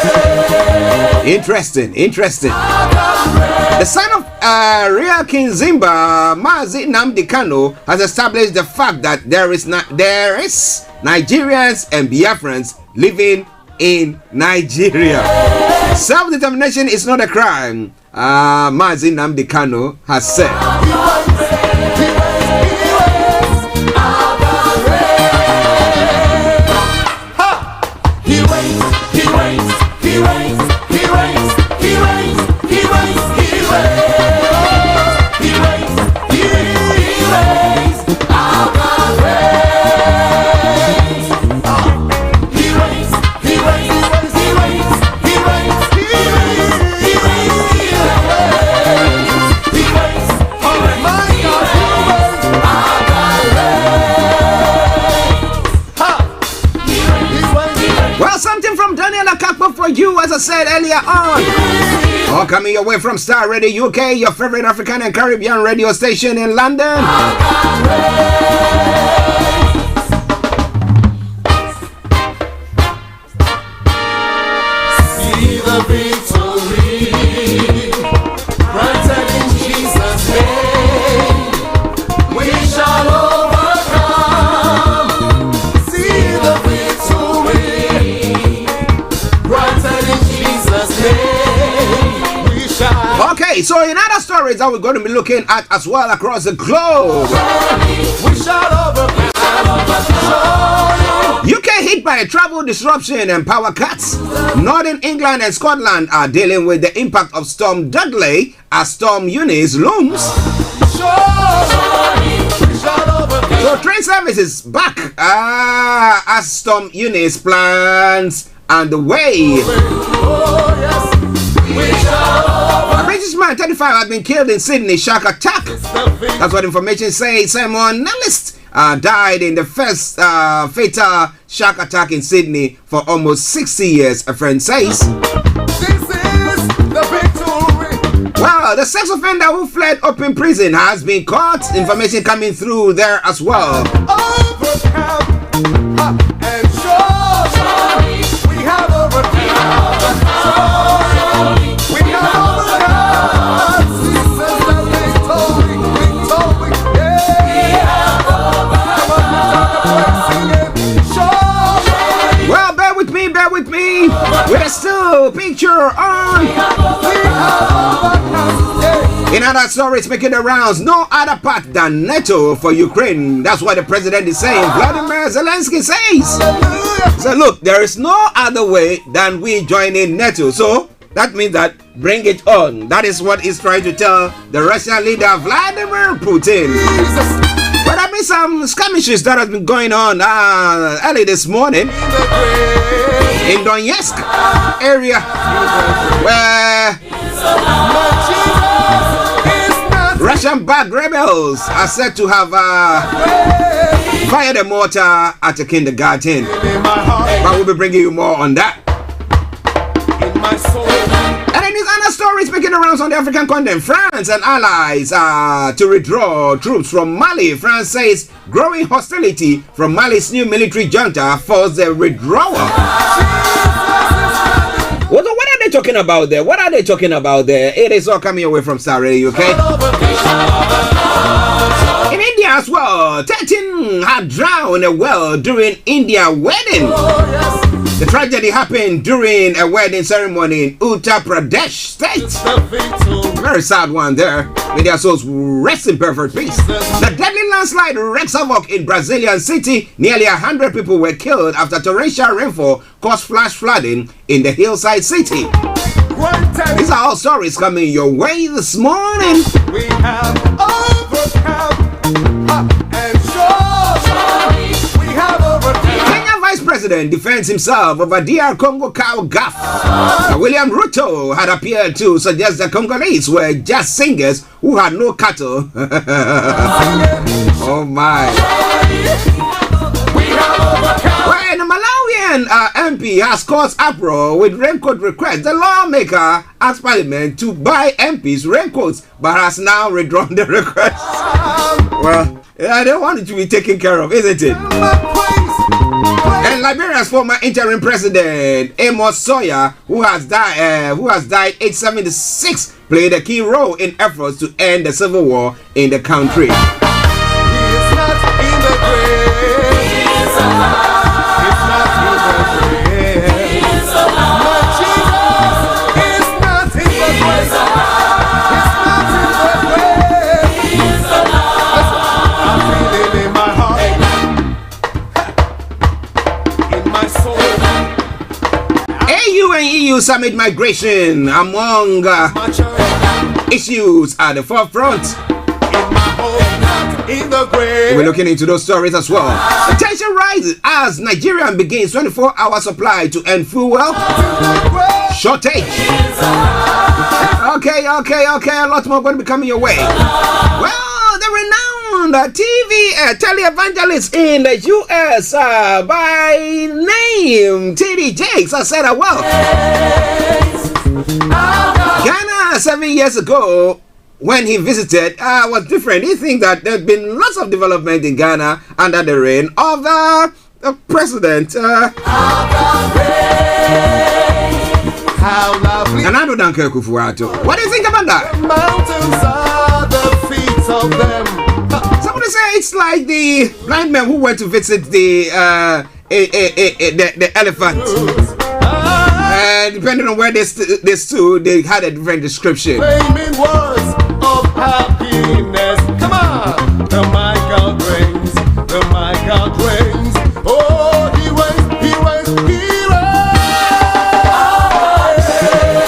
Interesting. The son of Real King Zimba, Mazi Nnamdi Kanu, has established the fact that there is Nigerians and Biafrans living in Nigeria. Self-determination is not a crime, Mazi Nnamdi Kanu has said. For you, as I said earlier on, all coming your way from Starr Radio UK, your favorite African and Caribbean radio station in London. See the victory, granted in Jesus' name, we shall overcome. See the victory. Okay, so in other stories that we're going to be looking at as well across the globe, UK hit by a travel disruption and power cuts. Northern England and Scotland are dealing with the impact of Storm Dudley as Storm Eunice looms. So train service is back as Storm Eunice plans underway. A British man, 35, has been killed in Sydney shark attack. That's what information says. Simon Nellis died in the first fatal shark attack in Sydney for almost 60 years, a friend says. Well, the sex offender who fled open prison has been caught. Information coming through there as well. Well, bear with me. We're still picture on. In other stories making the rounds, no other path than NATO for Ukraine. That's what the president is saying. Vladimir Zelensky says. So look, there is no other way than we joining NATO. So that means that bring it on. That is what he's trying to tell the Russian leader Vladimir Putin. But there have been some skirmishes that have been going on early this morning in Donetsk area, where Russian-backed rebels are said to have fired a mortar at a kindergarten. But we'll be bringing you more on that. And then these other stories making the rounds on the African continent. France and allies to withdraw troops from Mali. France says growing hostility from Mali's new military junta forced their withdrawal. What are they talking about there? What are they talking about there? It is all coming away from Starr Radio, okay? In India as well, 13 had drowned in a well during India wedding. The tragedy happened during a wedding ceremony in Uttar Pradesh state. Very sad one there. May their souls rest in perfect peace. The deadly landslide wreaks havoc in Brazilian city. Nearly 100 people were killed after torrential rainfall caused flash flooding in the hillside city. These are all stories coming your way this morning. We have overcome and we have overcome. Kenya Vice President defends himself over DR Congo cow gaff. William Ruto had appeared to suggest the Congolese were just singers who had no cattle. Oh my. When a Malawian MP has caused uproar with raincoat request, the lawmaker asked Parliament to buy MPs raincoats, but has now withdrawn the request. Well, I don't want it to be taken care of, isn't it? And Liberia's former interim president Amos Sawyer, who has died age 76, played a key role in efforts to end the civil war in the country. He is not in the grave. EU summit migration among issues at the forefront. We're looking into those stories as well. Tension rises as Nigeria begins 24-hour supply to end fuel shortage. Okay. A lot more going to be coming your way. Well, the renowned TV televangelist in the US by name TD Jakes has said, Ghana 7 years ago, when he visited, was different. He thinks that there have been lots of development in Ghana under the reign of the president. Nana Dankwa Akufo-Addo. What do you think about that? Mountains are the feet of them. Somebody say it's like the blind man who went to visit the elephant. Depending on where they stood, they had a different description. Flaming words of happiness. Come on, the Michael reigns, the Michael reigns. Oh, he reigns.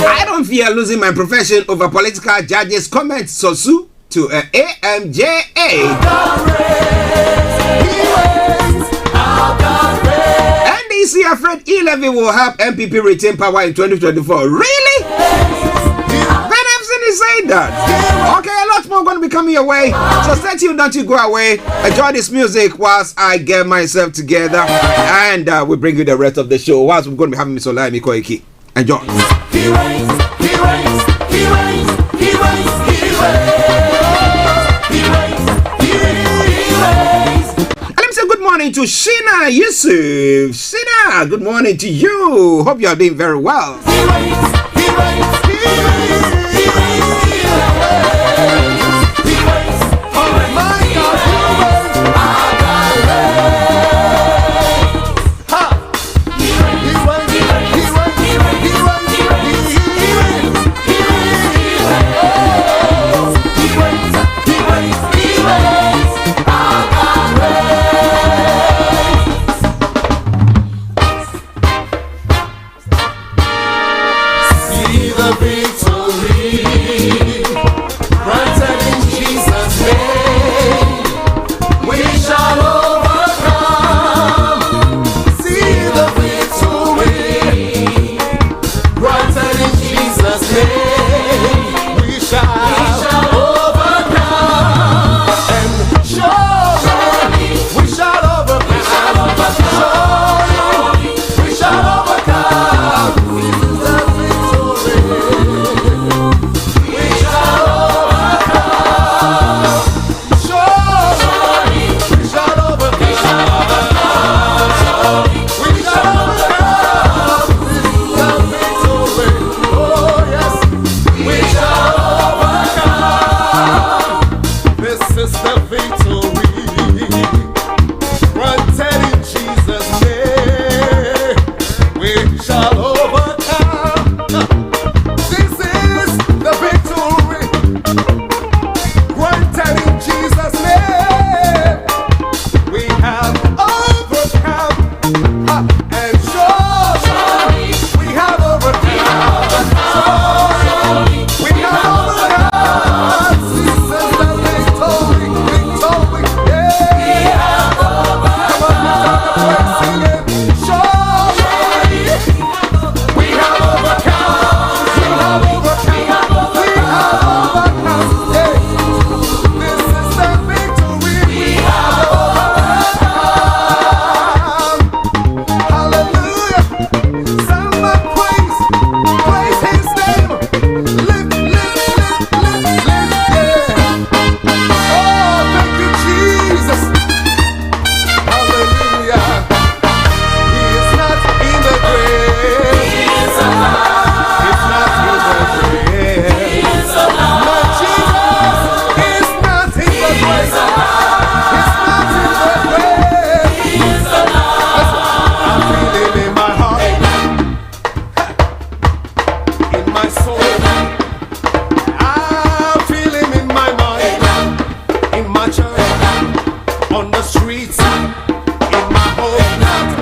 I don't fear losing my profession over political judges' comments. So sue to AMJA. NDC afraid E-levy will help MPP retain power in 2024. Really? Ben Epson is saying that. Okay, a lot more going to be coming your way. So stay tuned, don't you go away. Enjoy this music whilst I get myself together, and we bring you the rest of the show. Whilst we're going to be having Miss Olayomi Koiki. Enjoy. He reigns. Let me say good morning to Sheena Yusuf. Sheena, good morning to you. Hope you are doing very well.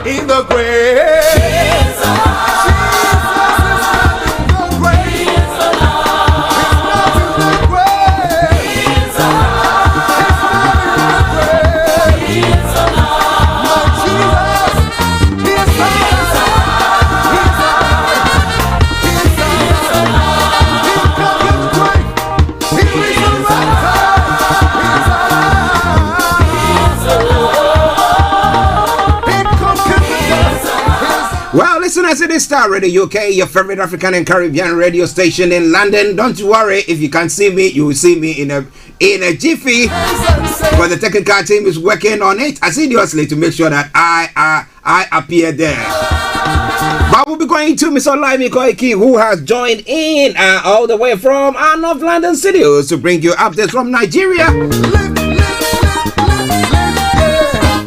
In the grave, Jesus is Yes, it is Star Radio UK, your favorite African and Caribbean radio station in London. Don't you worry, if you can see me, you will see me in a jiffy. But the technical team is working on it assiduously to make sure that I appear there. But we'll be going to Mr. Olayomi Koiki, who has joined in all the way from our North London studios to bring you updates from Nigeria.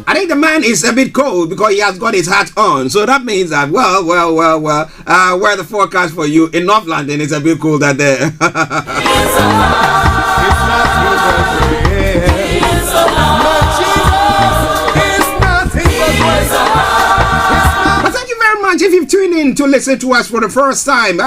I think the man is a bit cold because he has got his hat on. So that means that, where the forecast for you in North London is a bit colder there. If you've tuned in to listen to us for the first time,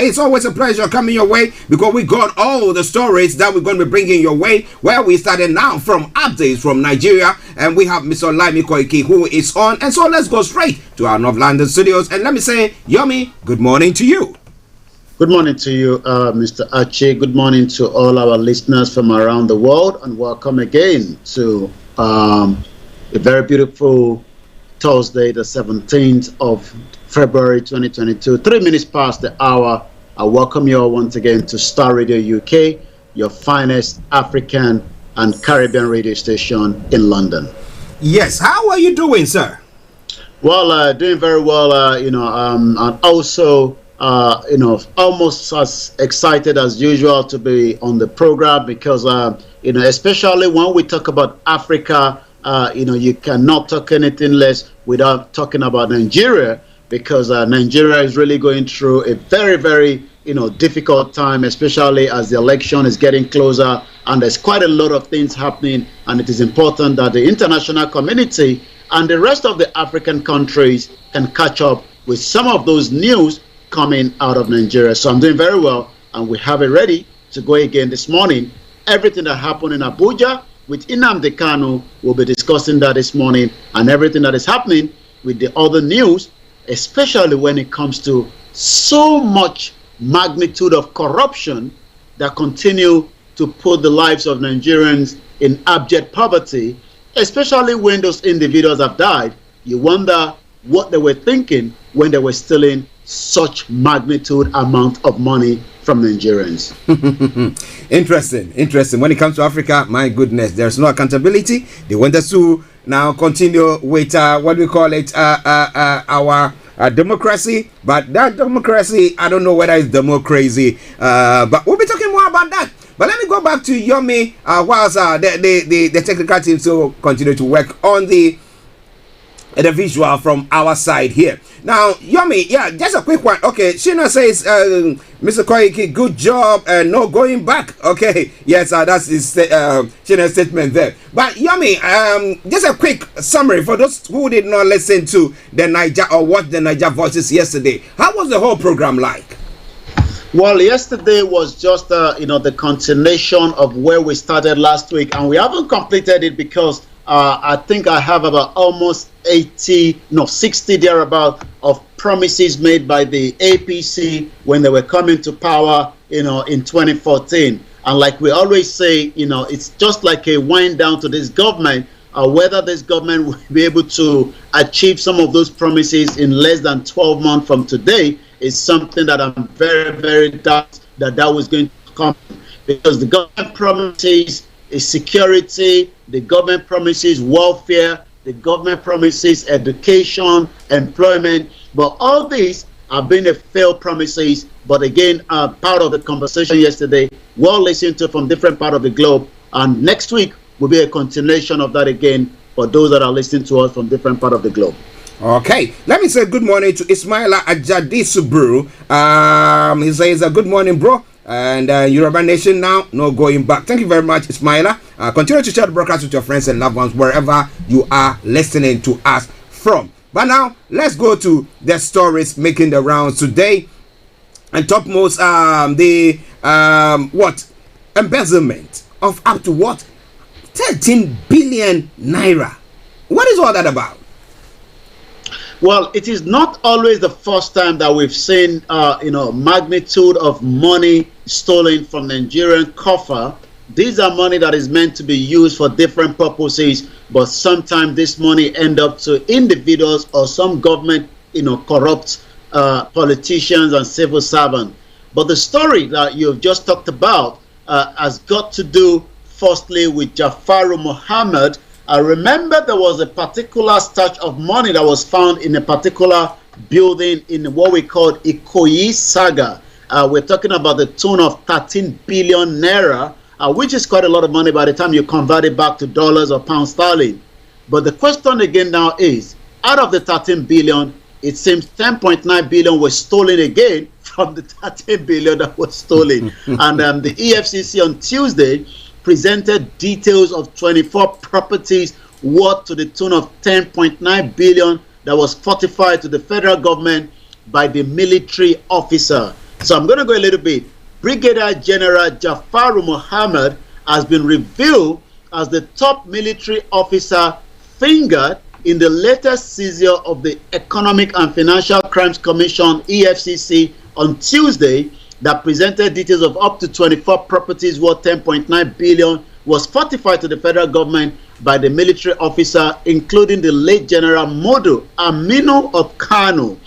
it's always a pleasure coming your way because we got all the stories that we're going to be bringing your way. Where we started now from updates from Nigeria, and we have Mr. Olayomi Koiki who is on. And so let's go straight to our North London studios. And let me say, Yomi, good morning to you. Good morning to you, Mr. Archie. Good morning to all our listeners from around the world, and welcome again to a very beautiful Thursday, the 17th of February 2022, 3 minutes past the hour. I welcome you all once again to Starr Radio UK, your finest African and Caribbean radio station in London. Yes, how are you doing, sir? Well, doing very well, and also, almost as excited as usual to be on the program because, especially when we talk about Africa, you cannot talk anything less without talking about Nigeria, because Nigeria is really going through a very, very, difficult time, especially as the election is getting closer, and there's quite a lot of things happening, and it is important that the international community and the rest of the African countries can catch up with some of those news coming out of Nigeria. So I'm doing very well, and we have it ready to go again this morning. Everything that happened in Abuja with Nnamdi Kanu, we'll be discussing that this morning, and everything that is happening with the other news, especially when it comes to so much magnitude of corruption that continue to put the lives of Nigerians in abject poverty, especially when those individuals have died. You wonder what they were thinking when they were stealing such magnitude amount of money from Nigerians. Interesting. When it comes to Africa, my goodness, there's no accountability. They want us to now continue with what we call it, our democracy. But that democracy, I don't know whether it's democracy. But we'll be talking more about that. But let me go back to Yomi whilst the technical team still continue to work on the visual from our side here. Now, Yomi, just a quick one. Okay, Shina says, Mr. Koiki, good job, no going back. Okay, yes, that's his Shina's statement there. But Yomi, just a quick summary for those who did not listen to the Niger or watch the Niger Voices yesterday. How was the whole program like? Well, yesterday was just the continuation of where we started last week, and we haven't completed it because I think I have about almost 60 thereabout of promises made by the APC when they were coming to power, in 2014. And like we always say, it's just like a wind down to this government. Whether this government will be able to achieve some of those promises in less than 12 months from today is something that I'm very, very doubt that was going to come, because the government promises is security, the government promises welfare, the government promises education, employment, but all these have been a failed promises. But again, part of the conversation yesterday, well listened to from different parts of the globe, and next week will be a continuation of that again for those that are listening to us from different parts of the globe. Okay, let me say good morning to Ismaila Ajadisubru. He says, good morning, bro. And Yoruba Nation now, no going back. Thank you very much, Ismaila. Continue to share the broadcast with your friends and loved ones wherever you are listening to us from. But now, let's go to the stories making the rounds today. And topmost, embezzlement of up to 13 billion naira. What is all that about? Well, it is not always the first time that we've seen, magnitude of money stolen from Nigerian coffer. These are money that is meant to be used for different purposes, but sometimes this money end up to individuals or some government, corrupt politicians and civil servants. But the story that you've just talked about has got to do firstly with Jafaru Mohammed. I remember there was a particular stash of money that was found in a particular building in what we call Ikoyi Saga. We're talking about the tune of 13 billion naira, which is quite a lot of money by the time you convert it back to dollars or pounds sterling. But the question again now is, out of the 13 billion, it seems 10.9 billion was stolen again from the 13 billion that was stolen. And the EFCC on Tuesday presented details of 24 properties worth to the tune of 10.9 billion that was fortified to the federal government by the military officer. So I'm going to go a little bit. Brigadier General Jafaru Mohammed has been revealed as the top military officer fingered in the latest seizure of the Economic and Financial Crimes Commission, EFCC, on Tuesday, that presented details of up to 24 properties worth 10.9 billion was fortified to the federal government by the military officer, including the late General Modu Aminu of Kano.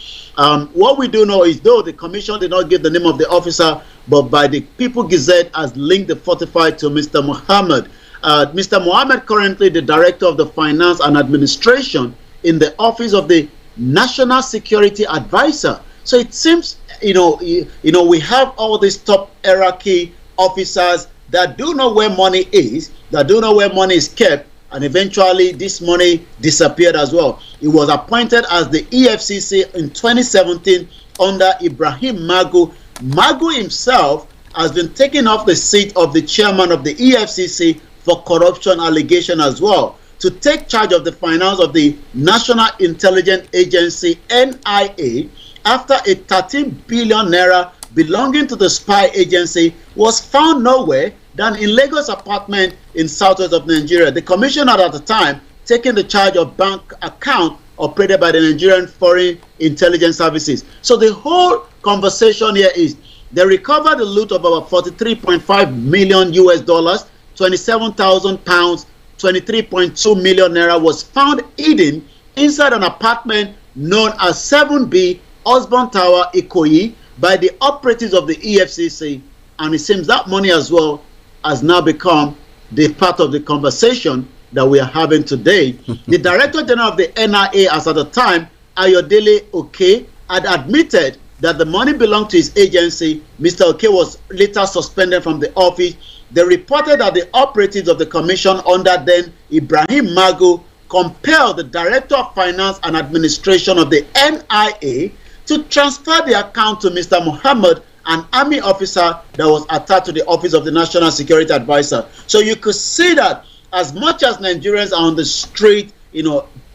What we do know is, though the commission did not give the name of the officer, but by the People Gazette has linked the fortified to Mr. Mohammed. Mr. Mohammed, currently the Director of the Finance and Administration in the Office of the National Security Advisor. So it seems, we have all these top hierarchy officers that do know where money is, that do know where money is kept, and eventually this money disappeared as well. He was appointed as the EFCC in 2017 under Ibrahim Magu. Magu himself has been taken off the seat of the chairman of the EFCC for corruption allegation as well, to take charge of the finance of the National Intelligence Agency, NIA, after a 13 billion naira belonging to the spy agency was found nowhere than in Lagos apartment in southwest of Nigeria. The commissioner at the time taking the charge of bank account operated by the Nigerian Foreign Intelligence Services. So the whole conversation here is they recovered the loot of about 43.5 million US dollars, 27,000 pounds, 23.2 million naira was found hidden inside an apartment known as 7B Osborne Tower, Ikoyi, by the operatives of the EFCC. And it seems that money as well has now become the part of the conversation that we are having today. The Director General of the NIA, as at the time, Ayodele Oke, had admitted that the money belonged to his agency. Mr. Oke was later suspended from the office. They reported that the operatives of the commission under then Ibrahim Magu compelled the Director of Finance and Administration of the NIA to transfer the account to Mr. Mohammed, an army officer that was attached to the Office of the National Security Advisor. So you could see that as much as Nigerians are on the street,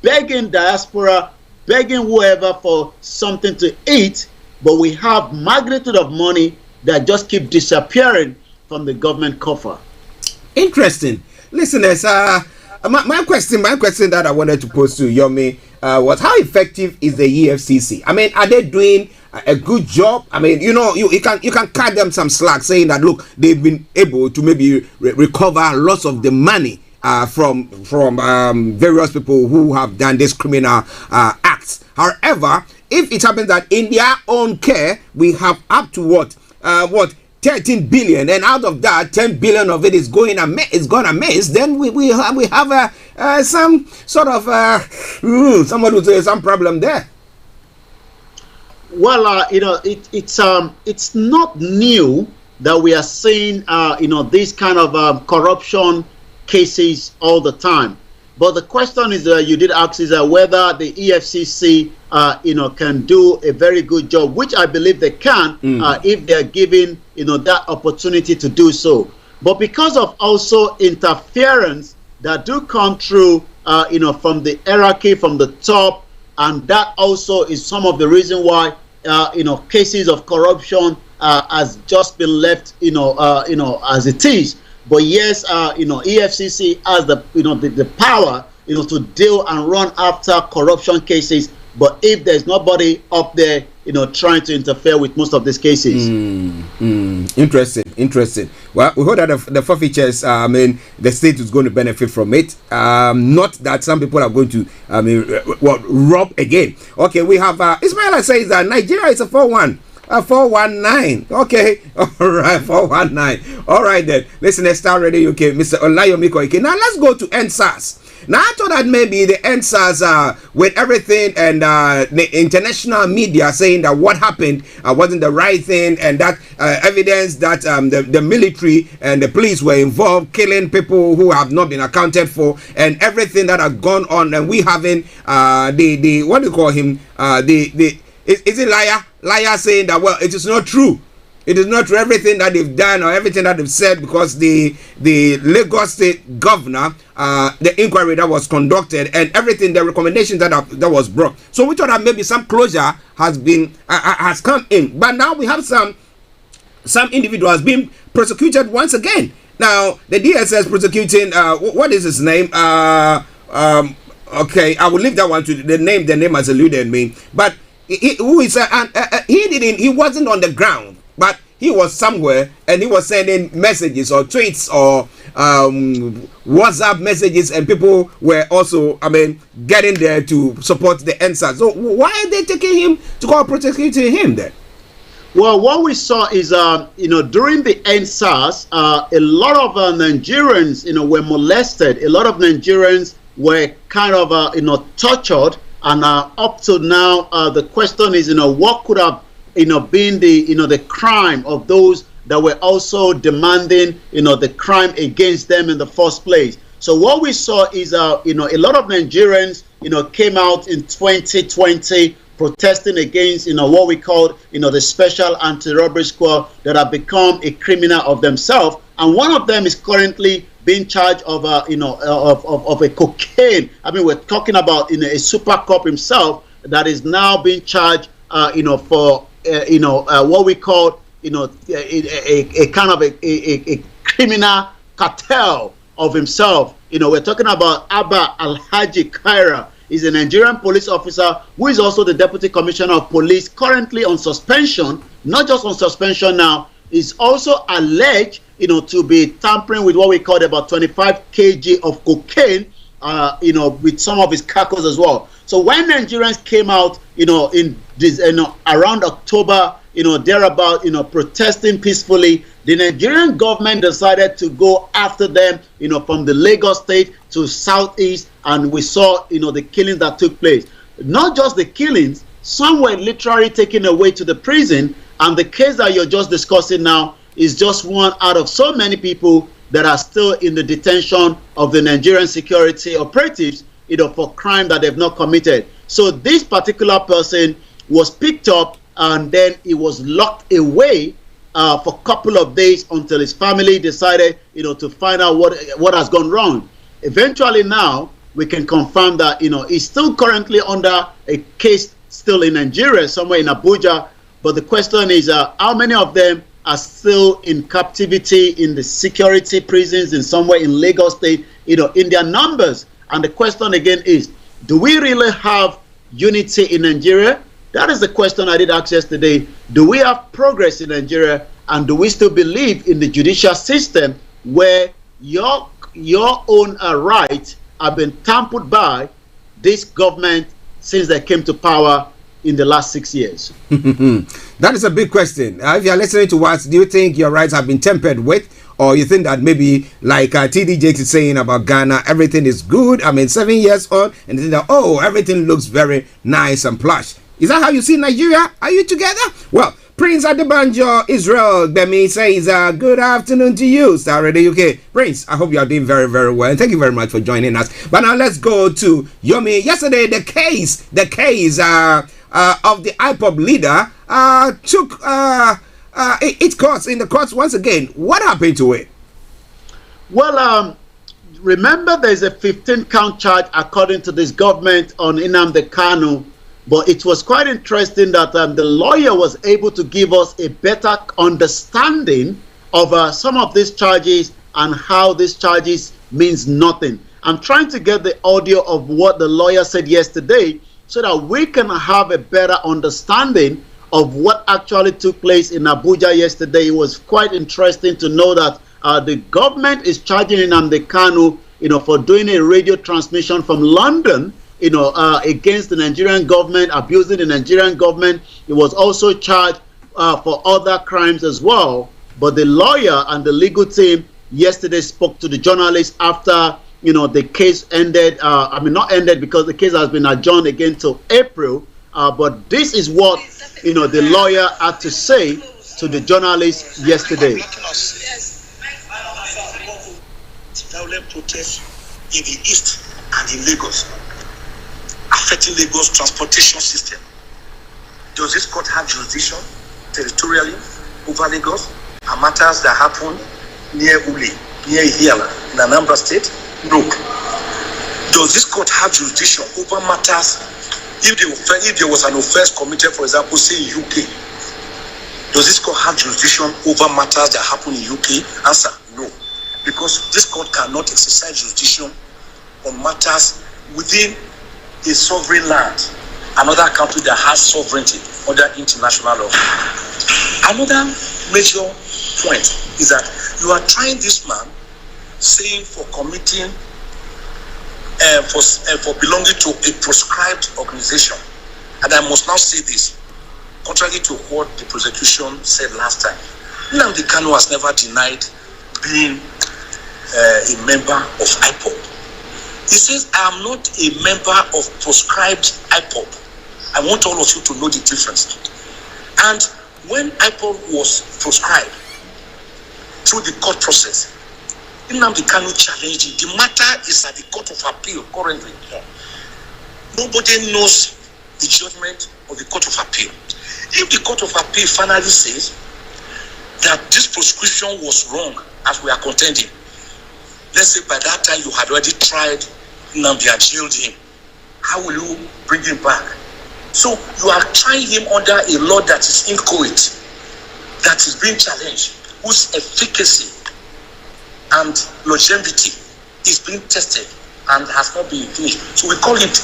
begging diaspora, begging whoever for something to eat, but we have magnitude of money that just keep disappearing from the government coffer. Interesting. Listeners, my question that I wanted to pose to Yomi was, how effective is the EFCC? I mean, are they doing a good job? I mean, you can cut them some slack, saying that, look, they've been able to maybe recover lots of the money from various people who have done these criminal acts. However, if it happens that in their own care we have up to 13 billion, and out of that 10 billion of it is gone amiss, then we have some sort of someone would say some problem there. Well, it's not new that we are seeing these kind of corruption cases all the time. But the question is, you did ask, is whether the EFCC can do a very good job, which I believe they can if they are given that opportunity to do so. But because of also interference that do come through from the hierarchy, from the top, and that also is some of the reason why cases of corruption has just been left as it is. But yes, EFCC has the power to deal and run after corruption cases. But if there's nobody up there trying to interfere with most of these cases. Interesting. Well, we hope that the forfeitures, the state is going to benefit from it. Not that some people are going to, rob again. Okay, we have Ismaila says that Nigeria is a 419. Okay, all right, 419. All right then. Listen, let's start ready. Okay, Mr. Olayomi. Okay, now let's go to NSAS. Now I thought that maybe the NSAS with everything and the international media saying that what happened wasn't the right thing, and that evidence that the military and the police were involved, killing people who have not been accounted for, and everything that has gone on, and we having the what do you call him, is it liar saying that, well, it is not true. It is not true, everything that they've done or everything that they've said, because the Lagos State governor, the inquiry that was conducted and everything, the recommendations that was brought. So we thought that maybe some closure has come in, but now we have some individuals being prosecuted once again. Now the DSS prosecuting what is his name? Okay, I will leave that one to the name. The name has eluded me, but he wasn't on the ground. But he was somewhere and he was sending messages or tweets or WhatsApp messages, and people were also, getting there to support the NSAS. So why are they taking him to go prosecuting him then? Well, what we saw is, during the NSAS, a lot of Nigerians, were molested. A lot of Nigerians were kind of, tortured. And up to now, the question is, what could have being the crime of those that were also demanding the crime against them in the first place. So what we saw is a lot of Nigerians came out in 2020 protesting against what we called the special anti-robbery squad that have become a criminal of themselves, and one of them is currently being charged of a cocaine. We're talking about a super cop himself that is now being charged for what we call a kind of a criminal cartel of himself. We're talking about Abba Alhaji Kaira. He's a Nigerian police officer who is also the Deputy Commissioner of Police, currently on suspension. Not just on suspension now, is also alleged to be tampering with what we call about 25 kg of cocaine, with some of his cargoes as well. So when Nigerians came out, in this, around October, thereabout, protesting peacefully, the Nigerian government decided to go after them, from the Lagos State to Southeast, and we saw, the killings that took place. Not just the killings, some were literally taken away to the prison, and the case that you're just discussing now is just one out of so many people that are still in the detention of the Nigerian security operatives, for crime that they've not committed. So this particular person was picked up, and then he was locked away for a couple of days until his family decided, to find out what has gone wrong. Eventually now, we can confirm that, he's still currently under a case still in Nigeria, somewhere in Abuja. But the question is, how many of them are still in captivity in the security prisons in somewhere in Lagos State, in their numbers? And the question again is, do we really have unity in Nigeria? That is the question I did ask yesterday. Do we have progress in Nigeria? And do we still believe in the judicial system where your own rights have been tampered by this government since they came to power in the last 6 years? That is a big question. If you are listening to us, do you think your rights have been tampered with? Or you think that maybe, like TD Jakes is saying about Ghana, everything is good? 7 years on, and you think that, everything looks very nice and plush. Is that how you see Nigeria? Are you together? Well, Prince Adebanjo Israel Bemi says, good afternoon to you, Starr Radio UK. Prince, I hope you are doing very, very well. And thank you very much for joining us. But now let's go to Yomi. Yesterday, the case of the IPOB leader took its course in the courts once again. What happened to it? Well, remember there's a 15-count charge according to this government on Nnamdi Kanu. But it was quite interesting that the lawyer was able to give us a better understanding of some of these charges and how these charges means nothing. I'm trying to get the audio of what the lawyer said yesterday so that we can have a better understanding of what actually took place in Abuja yesterday. It was quite interesting to know that the government is charging Nnamdi Kanu, for doing a radio transmission from London, against the Nigerian government, abusing the Nigerian government. He was also charged for other crimes as well. But the lawyer and the legal team yesterday spoke to the journalists after, the case ended. Not ended because the case has been adjourned again till April. But this is what, the lawyer had to say to the journalists yesterday. Violent protests in the east and in Lagos, affecting Lagos transportation system. Does this court have jurisdiction territorially over Lagos and matters that happen near Uli, near Ihiala, in Anambra State? No. Does this court have jurisdiction over matters if there was an offense committed, for example, say in UK? Does this court have jurisdiction over matters that happen in UK? Answer, no. Because this court cannot exercise jurisdiction on matters within a sovereign land, another country that has sovereignty under international law. Another major point is that you are trying this man, saying for committing, for belonging to a proscribed organization. And I must now say this, contrary to what the prosecution said last time, Nnamdi Kanu has never denied being a member of IPOB. He says, I am not a member of proscribed IPOB. I want all of you to know the difference. And when IPOB was proscribed through the court process, Nnamdi Kanu challenged it. The matter is at the Court of Appeal currently. Nobody knows the judgment of the Court of Appeal. If the Court of Appeal finally says that this proscription was wrong, as we are contending, let's say by that time you had already tried Nnamdi and jailed him, how will you bring him back? So you are trying him under a law that is inchoate, that is being challenged, whose efficacy and longevity is being tested and has not been finished. So we call it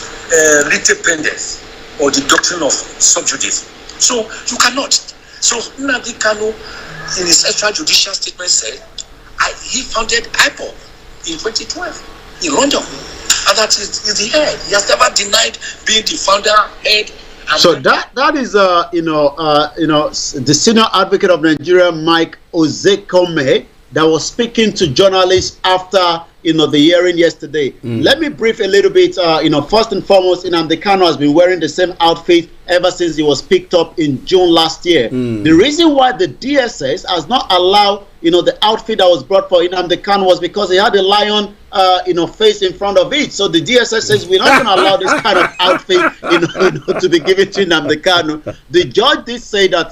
lite pendens, or the doctrine of sub judice. So you cannot. So Nnamdi Kanu, in his extrajudicial statement, said he founded IPOB in 2012 in London, and that is the head. He has never denied being the founder, head. So that is the senior advocate of Nigeria, Mike Ozekome, that was speaking to journalists after the hearing yesterday. Let me brief a little bit. First and foremost, Nnamdi Kanu has been wearing the same outfit ever since he was picked up in June last year. The reason why the DSS has not allowed the outfit that was brought for Nnamdi Kanu was because he had a lion face in front of it. So the DSS says we're not going to allow this kind of outfit to be given to Nnamdi Kanu. The judge did say that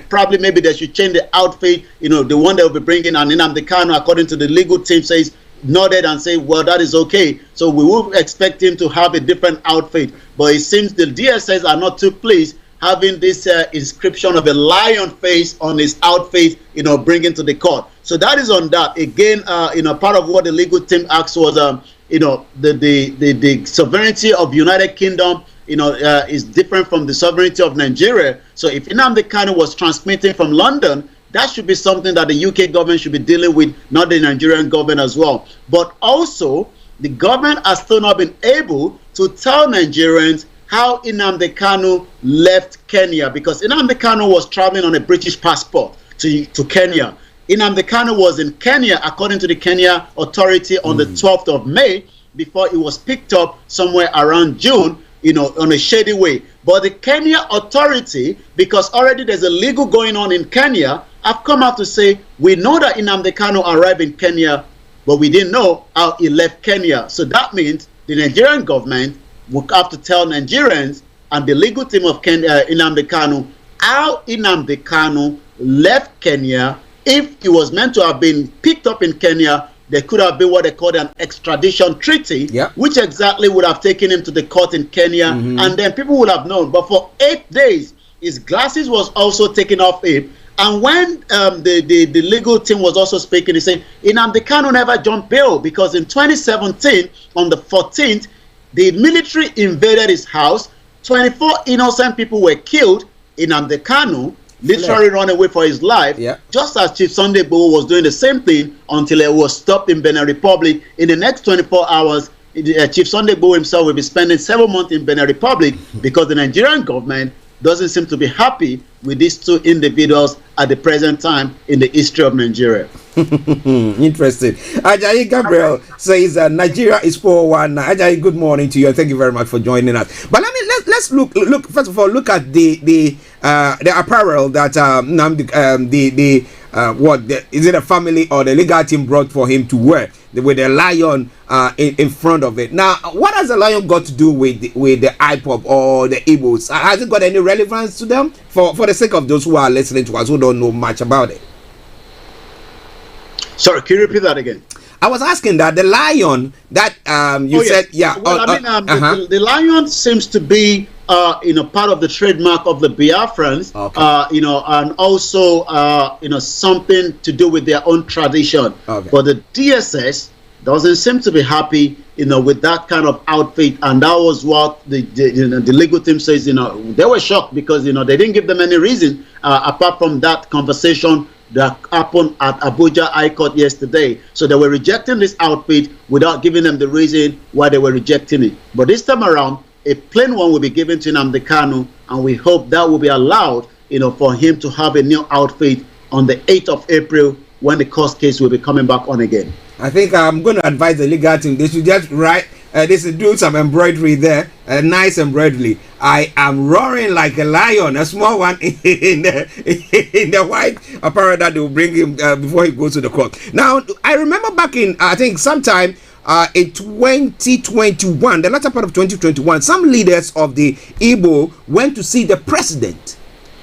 probably maybe they should change the outfit, the one they will be bringing, and Nnamdi Kanu, according to the legal team, says nodded and say, well, that is okay. So we will expect him to have a different outfit. But it seems the DSS are not too pleased having this inscription of a lion face on his outfit, bringing to the court. So that is on that. Again, part of what the legal team asked was, the sovereignty of United Kingdom, is different from the sovereignty of Nigeria. So if Nnamdi Kanu was transmitting from London, that should be something that the UK government should be dealing with, not the Nigerian government as well. But also, the government has still not been able to tell Nigerians how Nnamdi Kanu left Kenya, because Nnamdi Kanu was traveling on a British passport to Kenya. Nnamdi Kanu was in Kenya, according to the Kenya authority, on the 12th of May, before he was picked up somewhere around June, on a shady way. But the Kenya authority, because already there's a legal going on in Kenya, have come out to say, we know that Nnamdi Kanu arrived in Kenya, but we didn't know how he left Kenya. So that means the Nigerian government will have to tell Nigerians and the legal team of Nnamdi Kanu how Nnamdi Kanu left Kenya. If he was meant to have been picked up in Kenya, there could have been what they call an extradition treaty, which exactly would have taken him to the court in Kenya, and then people would have known. But for 8 days, his glasses was also taken off him. And when the legal team was also speaking, he said, Nnamdi Kanu never jumped bail, because in 2017, on the 14th, the military invaded his house, 24 innocent people were killed, Nnamdi Kanu literally run away for his life, just as Chief Sunday Igboho was doing the same thing until he was stopped in Benin Republic. In the next 24 hours, Chief Sunday Igboho himself will be spending 7 months in Benin Republic because the Nigerian government doesn't seem to be happy with these two individuals at the present time in the history of Nigeria. Interesting. Ajayi Gabriel says Nigeria is 4-1. Ajayi, good morning to you, and thank you very much for joining us. But let's look first of all, look at the apparel that is it a family or the legal team brought for him to wear with the lion in front of it. Now, what has the lion got to do with the IPOB or the Igbos? Has it got any relevance to them? For the sake of those who are listening to us who don't know much about it. Sorry, can you repeat that again? I was asking that the lion that you said, Well, the lion seems to be part of the trademark of the Biafrans, and also something to do with their own tradition. But the DSS doesn't seem to be happy, with that kind of outfit, and that was what the legal team says. They were shocked because they didn't give them any reason apart from that conversation that happened at Abuja High Court yesterday. So they were rejecting this outfit without giving them the reason why they were rejecting it. But this time around, a plain one will be given to Nnamdi Kanu, and we hope that will be allowed, for him to have a new outfit on the 8th of April when the court case will be coming back on again. I think I'm going to advise the legal team. They should just they should do some embroidery there, a nice embroidery. I am roaring like a lion, a small one in the white apparel that they will bring him before he goes to the court. Now, I remember back in, I think sometime in 2021, the latter part of 2021, some leaders of the Igbo went to see the president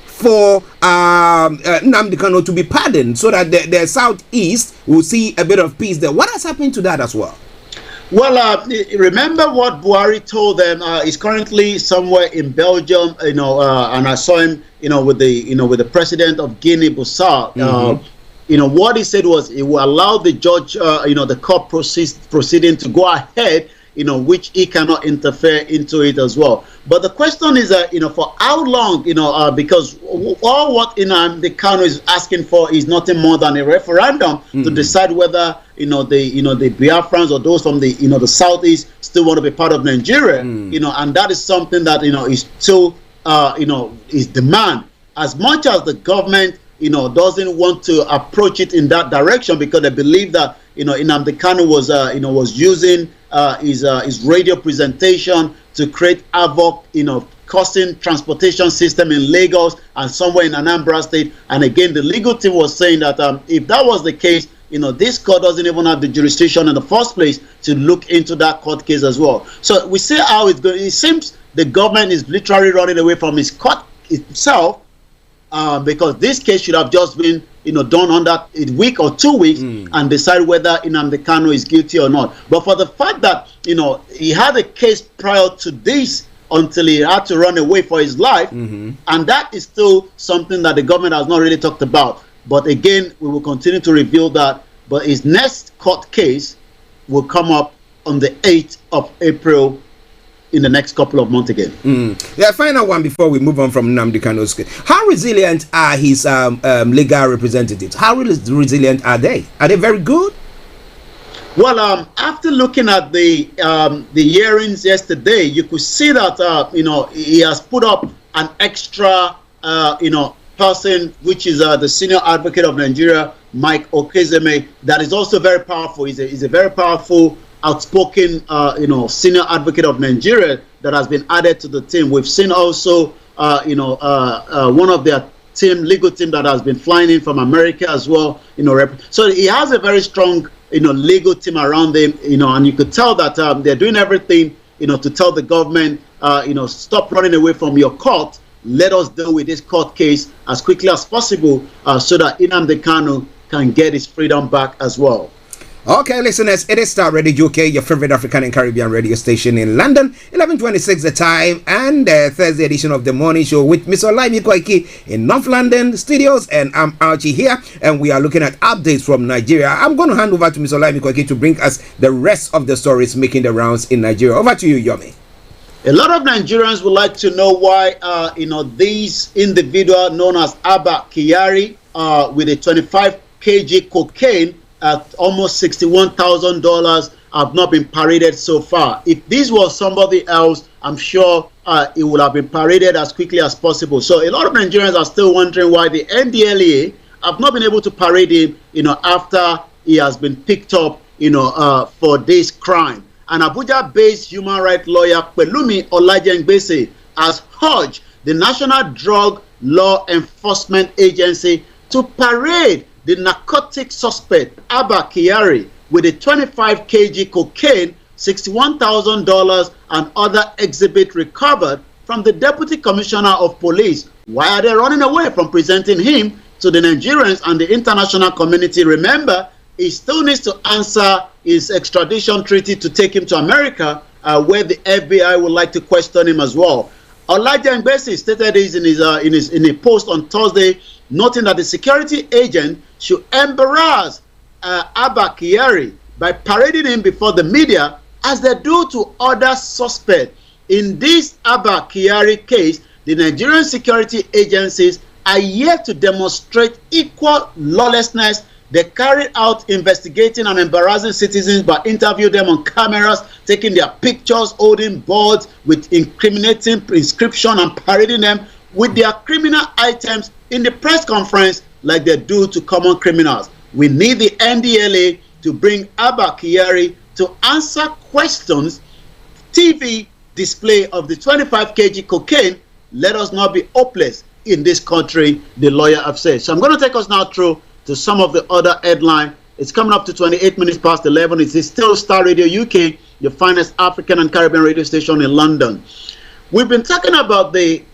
for Nnamdi Kanu to be pardoned so that the southeast will see a bit of peace there. What has happened to that as well? Well, remember what Buhari told them. He's currently somewhere in Belgium, and I saw him, with the president of Guinea-Bissau. What he said was he will allow the judge, the court proceeding to go ahead, which he cannot interfere into it as well. But the question is that, for how long, because all what the Kanu is asking for is nothing more than a referendum to decide whether, the Biafrans or those from the, the southeast still want to be part of Nigeria, and that is something that, is still, is demand. As much as the government, doesn't want to approach it in that direction because they believe that, Nnamdi Kanu was, was using his radio presentation to create havoc, causing transportation system in Lagos and somewhere in Anambra State. And again, the legal team was saying that if that was the case, this court doesn't even have the jurisdiction in the first place to look into that court case as well. So we see how it's going. It seems the government is literally running away from its court itself, because this case should have just been done under a week or 2 weeks and decide whether Nnamdi Kanu is guilty or not. But for the fact that he had a case prior to this until he had to run away for his life, and that is still something that the government has not really talked about. But again, we will continue to reveal that. But his next court case will come up on the 8th of April in the next couple of months again. The final one before we move on from Nnamdi Kanu's case. How resilient are his legal representatives? How resilient are they? Are they very good? Well, after looking at the hearings yesterday, you could see that he has put up an extra person, which is the senior advocate of Nigeria, Mike Okezeme, that is also very powerful. He's a very powerful, outspoken, senior advocate of Nigeria that has been added to the team. We've seen also, one of their legal team that has been flying in from America as well. So he has a very strong, legal team around him. And you could tell that they're doing everything, to tell the government, stop running away from your court. Let us deal with this court case as quickly as possible, so that Nnamdi Kanu can get his freedom back as well. Okay, listeners, it is Starr Radio UK, your favorite African and Caribbean radio station in London. 11:26 the time, and Thursday edition of the morning show with Miss Olayomi Koiki in North London studios, and I'm Archie here, and we are looking at updates from Nigeria. I'm going to hand over to Miss Olayomi Koiki to bring us the rest of the stories making the rounds in Nigeria. Over to you, Yomi. A lot of Nigerians would like to know why, these individual known as Abba Kyari, with a 25 kg cocaine at almost $61,000, have not been paraded so far. If this was somebody else, I'm sure it would have been paraded as quickly as possible. So a lot of Nigerians are still wondering why the NDLEA have not been able to parade him, after he has been picked up, for this crime. An Abuja-based human rights lawyer, Pelumi Olajengbese, has urged the National Drug Law Enforcement Agency to parade the narcotic suspect, Abba Kyari, with a 25 kg cocaine, $61,000, and other exhibits recovered from the Deputy Commissioner of Police. Why are they running away from presenting him to the Nigerians and the international community? Remember, he still needs to answer his extradition treaty to take him to America, where the FBI would like to question him as well. Olajengbese stated this in a post on Thursday, noting that the security agent should embarrass Abba Kyari by parading him before the media, as they do to other suspects. In this Abba Kyari case, the Nigerian security agencies are yet to demonstrate equal lawlessness. They carried out investigating and embarrassing citizens by interviewing them on cameras, taking their pictures, holding boards with incriminating inscription, and parading them with their criminal items in the press conference like they do to common criminals. We need the NDLA to bring Abba Kyari to answer questions. TV display of the 25 kg cocaine, let us not be hopeless in this country, the lawyer have said. So I'm going to take us now through to some of the other headlines. It's coming up to 28 minutes past 11. It is still Star Radio UK, your finest African and Caribbean radio station in London. We've been talking about the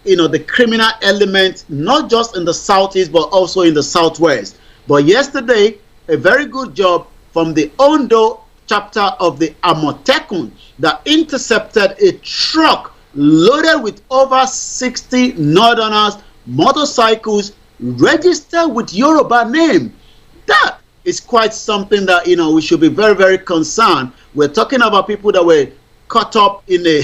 criminal element, not just in the southeast, but also in the southwest. But yesterday, a very good job from the Ondo chapter of the Amotekun that intercepted a truck loaded with over 60 northerners, motorcycles, registered with Yoruba name. That is quite something that we should be very, very concerned. We're talking about people that were caught up in a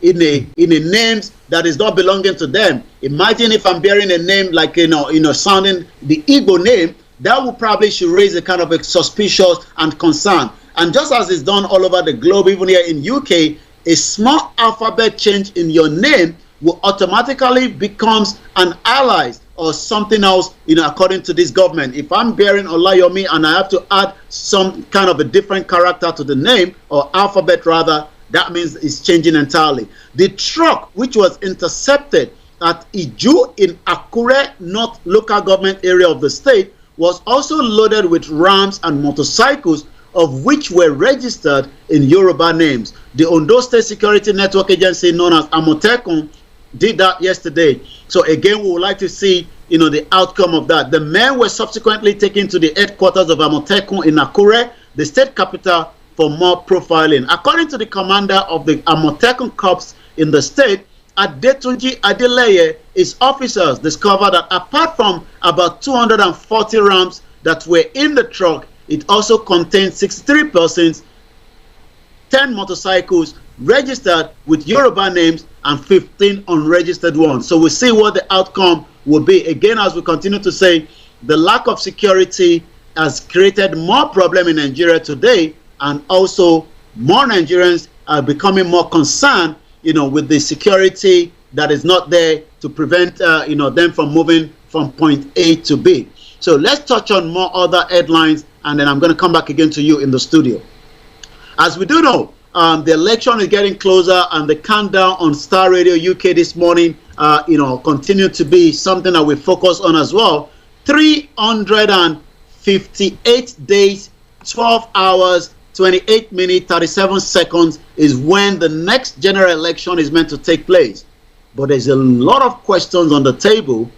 names that is not belonging to them. Imagine if I'm bearing a name like sounding the Igbo name, that would probably should raise a kind of a suspicious and concern. And just as it's done all over the globe, even here in UK, a small alphabet change in your name will automatically becomes an ally or something else, according to this government. If I'm bearing Olayomi and I have to add some kind of a different character to the name, or alphabet rather, that means it's changing entirely. The truck, which was intercepted at Iju in Akure North local government area of the state, was also loaded with rams and motorcycles, of which were registered in Yoruba names. The Ondo State Security Network Agency, known as Amotekun, did that yesterday. So again, we would like to see the outcome of that. The men were subsequently taken to the headquarters of Amotekun in Akure, the state capital, for more profiling. According to the commander of the Amotekun Corps in the state, Adetunji Adeleye, his officers discovered that apart from about 240 rams that were in the truck, it also contained 63 persons, 10 motorcycles registered with Yoruba names, and 15 unregistered ones. So we'll see what the outcome will be. Again, as we continue to say, the lack of security has created more problem in Nigeria today, and also more Nigerians are becoming more concerned, with the security that is not there to prevent, them from moving from point A to B. So let's touch on more other headlines, and then I'm going to come back again to you in the studio. As we do know, the election is getting closer, and the countdown on Star Radio UK this morning, continue to be something that we focus on as well. 358 days, 12 hours, 28 minutes, 37 seconds is when the next general election is meant to take place. But there's a lot of questions on the table.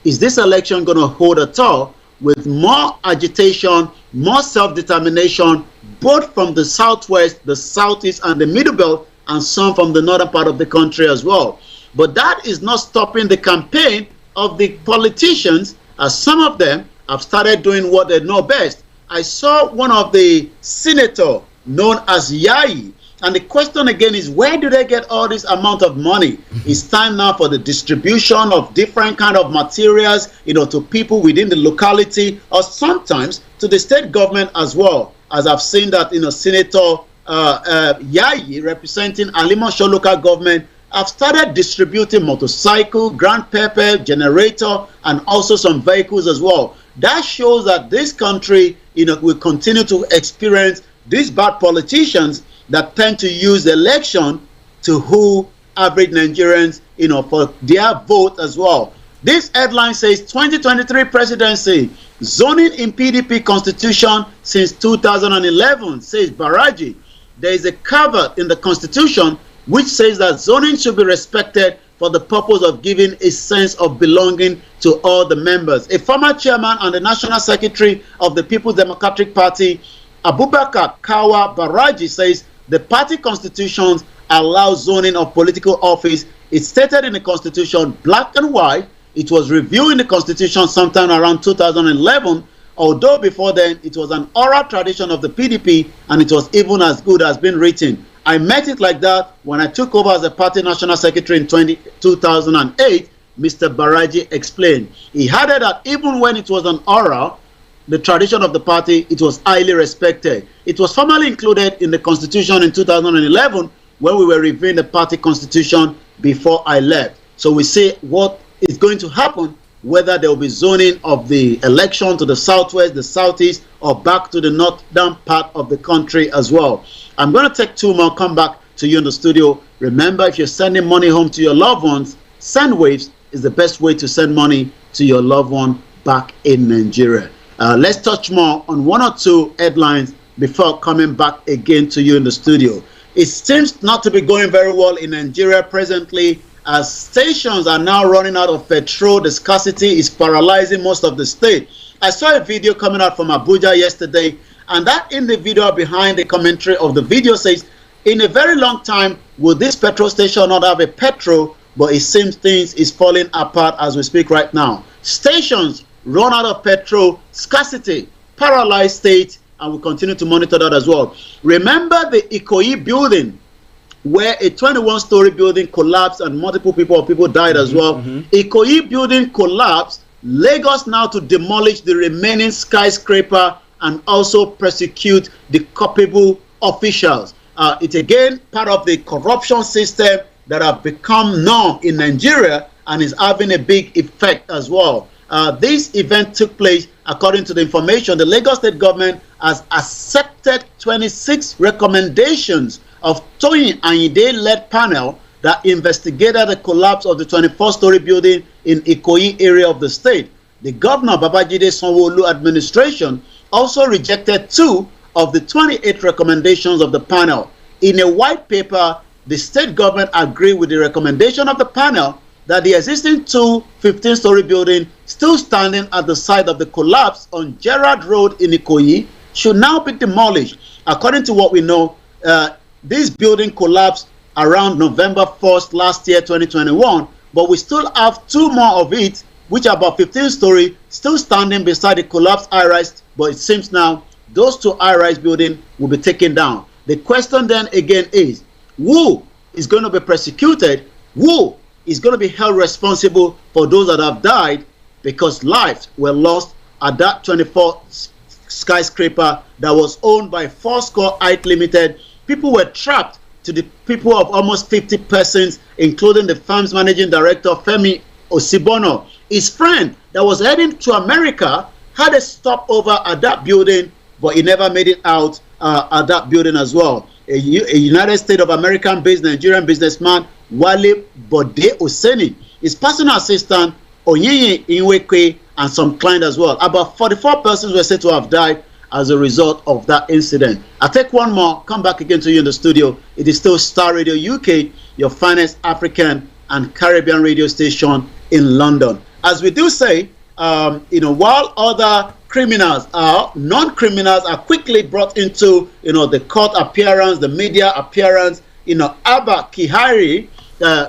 Is this election going to hold at all, with more agitation, more self-determination, both from the southwest, the southeast, and the middle belt, and some from the northern part of the country as well? But that is not stopping the campaign of the politicians, as some of them have started doing what they know best. I saw one of the senators known as Yayi And the question again is, where do they get all this amount of money? It's time now for the distribution of different kind of materials, to people within the locality, or sometimes to the state government as well. As I've seen that, Senator Yayi, representing Alimosho local government, have started distributing motorcycle, ground pepper, generator, and also some vehicles as well. That shows that this country, will continue to experience these bad politicians that tend to use election to who average Nigerians, for their vote as well. This headline says 2023 presidency, zoning in PDP constitution since 2011, says Baraji. There is a caveat in the constitution which says that zoning should be respected for the purpose of giving a sense of belonging to all the members. A former chairman and the national secretary of the People's Democratic Party, Abubakar Kawa Baraji, says the party constitutions allow zoning of political office. It's stated in the constitution, black and white. It was reviewed in the constitution sometime around 2011, although before then it was an oral tradition of the PDP, and it was even as good as being written. I met it like that when I took over as a party national secretary in 2008. Mr. Baraji explained. He added that even when it was an oral, the tradition of the party, it was highly respected. It was formally included in the constitution in 2011 when we were reviewing the party constitution before I left. So we see what is going to happen, whether there will be zoning of the election to the southwest, the southeast, or back to the northern part of the country as well. I'm going to take two more, come back to you in the studio. Remember, if you're sending money home to your loved ones, SendWaves is the best way to send money to your loved one back in Nigeria. Let's touch more on one or two headlines before coming back again to you in the studio. It seems not to be going very well in Nigeria presently, as stations are now running out of petrol. The scarcity is paralyzing most of the state. I saw a video coming out from Abuja yesterday, and that individual behind the commentary of the video says, in a very long time, will this petrol station not have a petrol? But it seems things is falling apart as we speak right now. Stations run out of petrol, scarcity, paralyzed state, and we continue to monitor that as well. Remember the Ikoyi building, where a 21-story building collapsed and multiple people died as well. Ikoyi building collapsed. Lagos now to demolish the remaining skyscraper and also prosecute the culpable officials. It's again part of the corruption system that have become known in Nigeria and is having a big effect as well. This event took place, according to the information, the Lagos state government has accepted 26 recommendations of Toyin Ayinde-led panel that investigated the collapse of the 24-story building in Ikoyi area of the state. The governor Babajide Sanwo-Olu administration also rejected 2 of the 28 recommendations of the panel. In a white paper, the state government agreed with the recommendation of the panel that the existing 2 15-story buildings still standing at the site of the collapse on Gerard Road in Ikoyi should now be demolished. According to what we know, this building collapsed around November 1st last year, 2021, but we still have 2 more of it, which are about 15-story, still standing beside the collapsed high-rise, but it seems now those 2 high-rise buildings will be taken down. The question then again is, who is going to be prosecuted? Who is going to be held responsible for those that have died because lives were lost at that 24 skyscraper that was owned by Fourscore Height Limited? People were trapped to the people of almost 50 persons, including the firm's managing director, Femi Osibono. His friend that was heading to America had a stopover at that building, but he never made it out at that building as well. A United States of American-based Nigerian businessman, Wale Bode Oseni, his personal assistant, Onyinye Inwekwe, and some client as well. About 44 persons were said to have died as a result of that incident. I'll take one more, come back again to you in the studio. It is still Star Radio UK, your finest African and Caribbean radio station in London. As we do say, while other criminals non-criminals are quickly brought into, the court appearance, the media appearance, Abba Kihari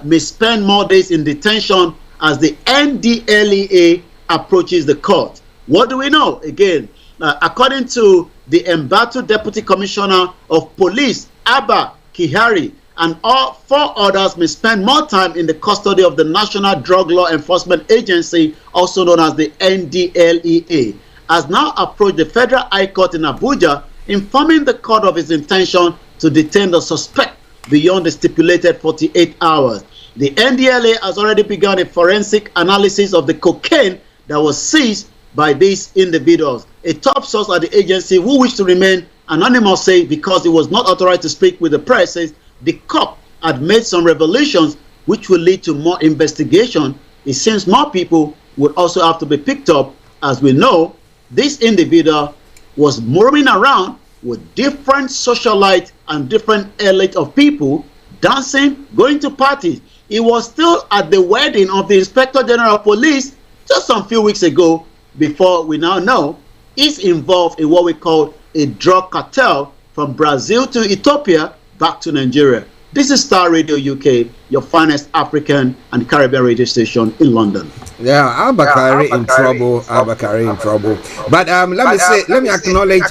may spend more days in detention as the NDLEA approaches the court. What do we know? Again, according to the embattled Deputy Commissioner of Police, Abba Kihari, and all 4 others may spend more time in the custody of the National Drug Law Enforcement Agency, also known as the NDLEA, has now approached the Federal High Court in Abuja, informing the court of its intention to detain the suspect beyond the stipulated 48 hours. The NDLEA has already begun a forensic analysis of the cocaine that was seized by these individuals. A top source at the agency, who wished to remain anonymous, said because he was not authorized to speak with the press, says the cop had made some revelations which will lead to more investigation. It seems more people would also have to be picked up. As we know, this individual was moving around with different socialites and different elite of people, dancing, going to parties. He was still at the wedding of the Inspector General of Police just some few weeks ago, before we now know he's involved in what we call a drug cartel from Brazil to Ethiopia back to Nigeria. This is Star Radio UK, your finest African and Caribbean radio station in London. Yeah, Abakari in trouble. Abakari in trouble. But let me acknowledge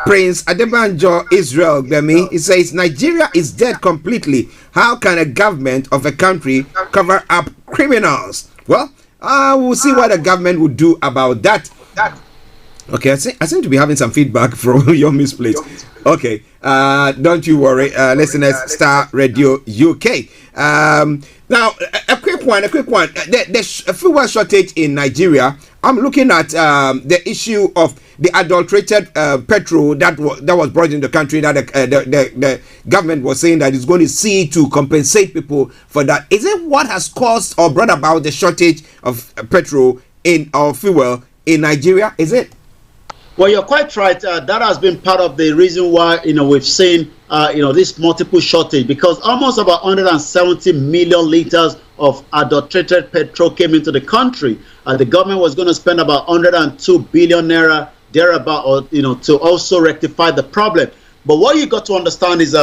Prince Adebanjo Israel Gbemi. He says Nigeria is dead completely. How can a government of a country cover up criminals? Well, we'll see what the government would do about that. Okay, I seem to be having some feedback from your misplaced. Okay, don't you worry, listeners. Star Radio UK. Now, a quick one. There's a fuel shortage in Nigeria. I'm looking at the issue of the adulterated petrol that was brought in the country. That the government was saying that it's going to see to compensate people for that. Is it what has caused or brought about the shortage of petrol in or fuel in Nigeria? Is it? Well, you're quite right. That has been part of the reason why we've seen this multiple shortage, because almost about 170 million liters of adulterated petrol came into the country. The government was going to spend about 102 billion naira thereabout, to also rectify the problem. But what you got to understand is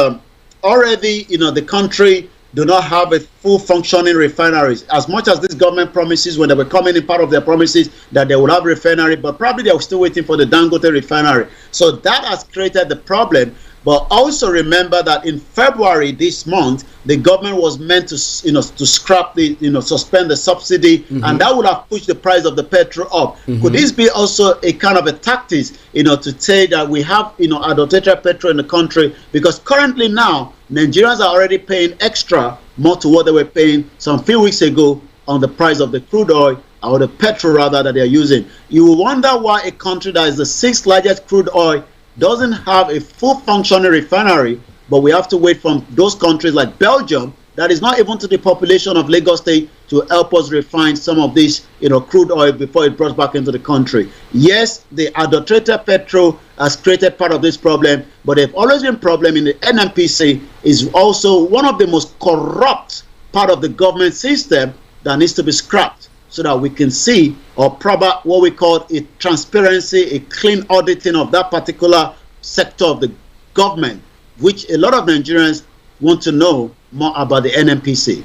already, the country do not have a full functioning refineries. As much as this government promises, when they were coming in, part of their promises that they will have refinery, but probably they're still waiting for the Dangote refinery. So that has created the problem. But also remember that in February this month, the government was meant to, to scrap the, suspend the subsidy, and that would have pushed the price of the petrol up. Could this be also a kind of a tactic, to say that we have, adulterated petrol in the country? Because currently now, Nigerians are already paying extra more to what they were paying some few weeks ago on the price of the crude oil, or the petrol rather, that they are using. You will wonder why a country that is the 6th largest crude oil doesn't have a full functioning refinery, but we have to wait from those countries like Belgium, that is not even to the population of Lagos State, to help us refine some of this, crude oil before it brought back into the country. Yes, the adulterated petrol has created part of this problem, but there's always been problem in the NNPC. Is also one of the most corrupt part of the government system that needs to be scrapped, so that we can see or proper what we call a transparency, a clean auditing of that particular sector of the government, which a lot of Nigerians want to know more about the NNPC.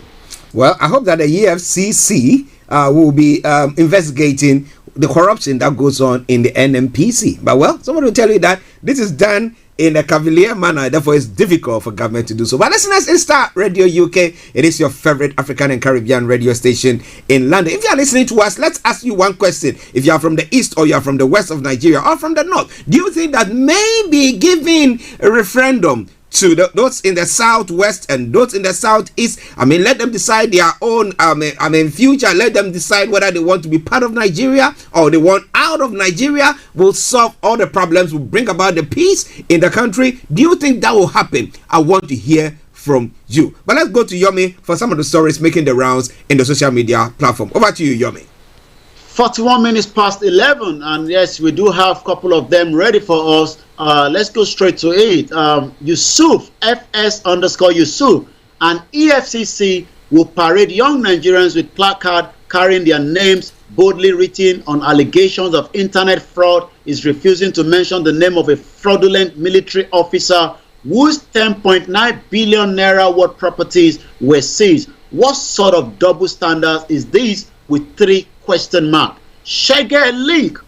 Well, I hope that the EFCC will be investigating the corruption that goes on in the NNPC. But well, someone will tell you that this is done in a cavalier manner, therefore it's difficult for government to do so. But listeners, in Star Radio UK, it is your favorite African and Caribbean radio station in London. If you are listening to us, let's ask you one question. If you are from the east, or you are from the west of Nigeria, or from the north, do you think that maybe giving a referendum to those in the southwest and those in the southeast, let them decide their own future, let them decide whether they want to be part of Nigeria or they want out of Nigeria, will solve all the problems, will bring about the peace in the country? Do you think that will happen? I want to hear from you. But let's go to Yomi for some of the stories making the rounds in the social media platform. Over to you, Yomi. 41 minutes past 11, and yes, we do have a couple of them ready for us. Let's go straight to it. Yusuf, FS_Yusuf, and EFCC will parade young Nigerians with placards carrying their names boldly written on allegations of internet fraud. Is refusing to mention the name of a fraudulent military officer whose 10.9 billion naira worth properties were seized. What sort of double standards is this, with 3 question marks? Shege Link,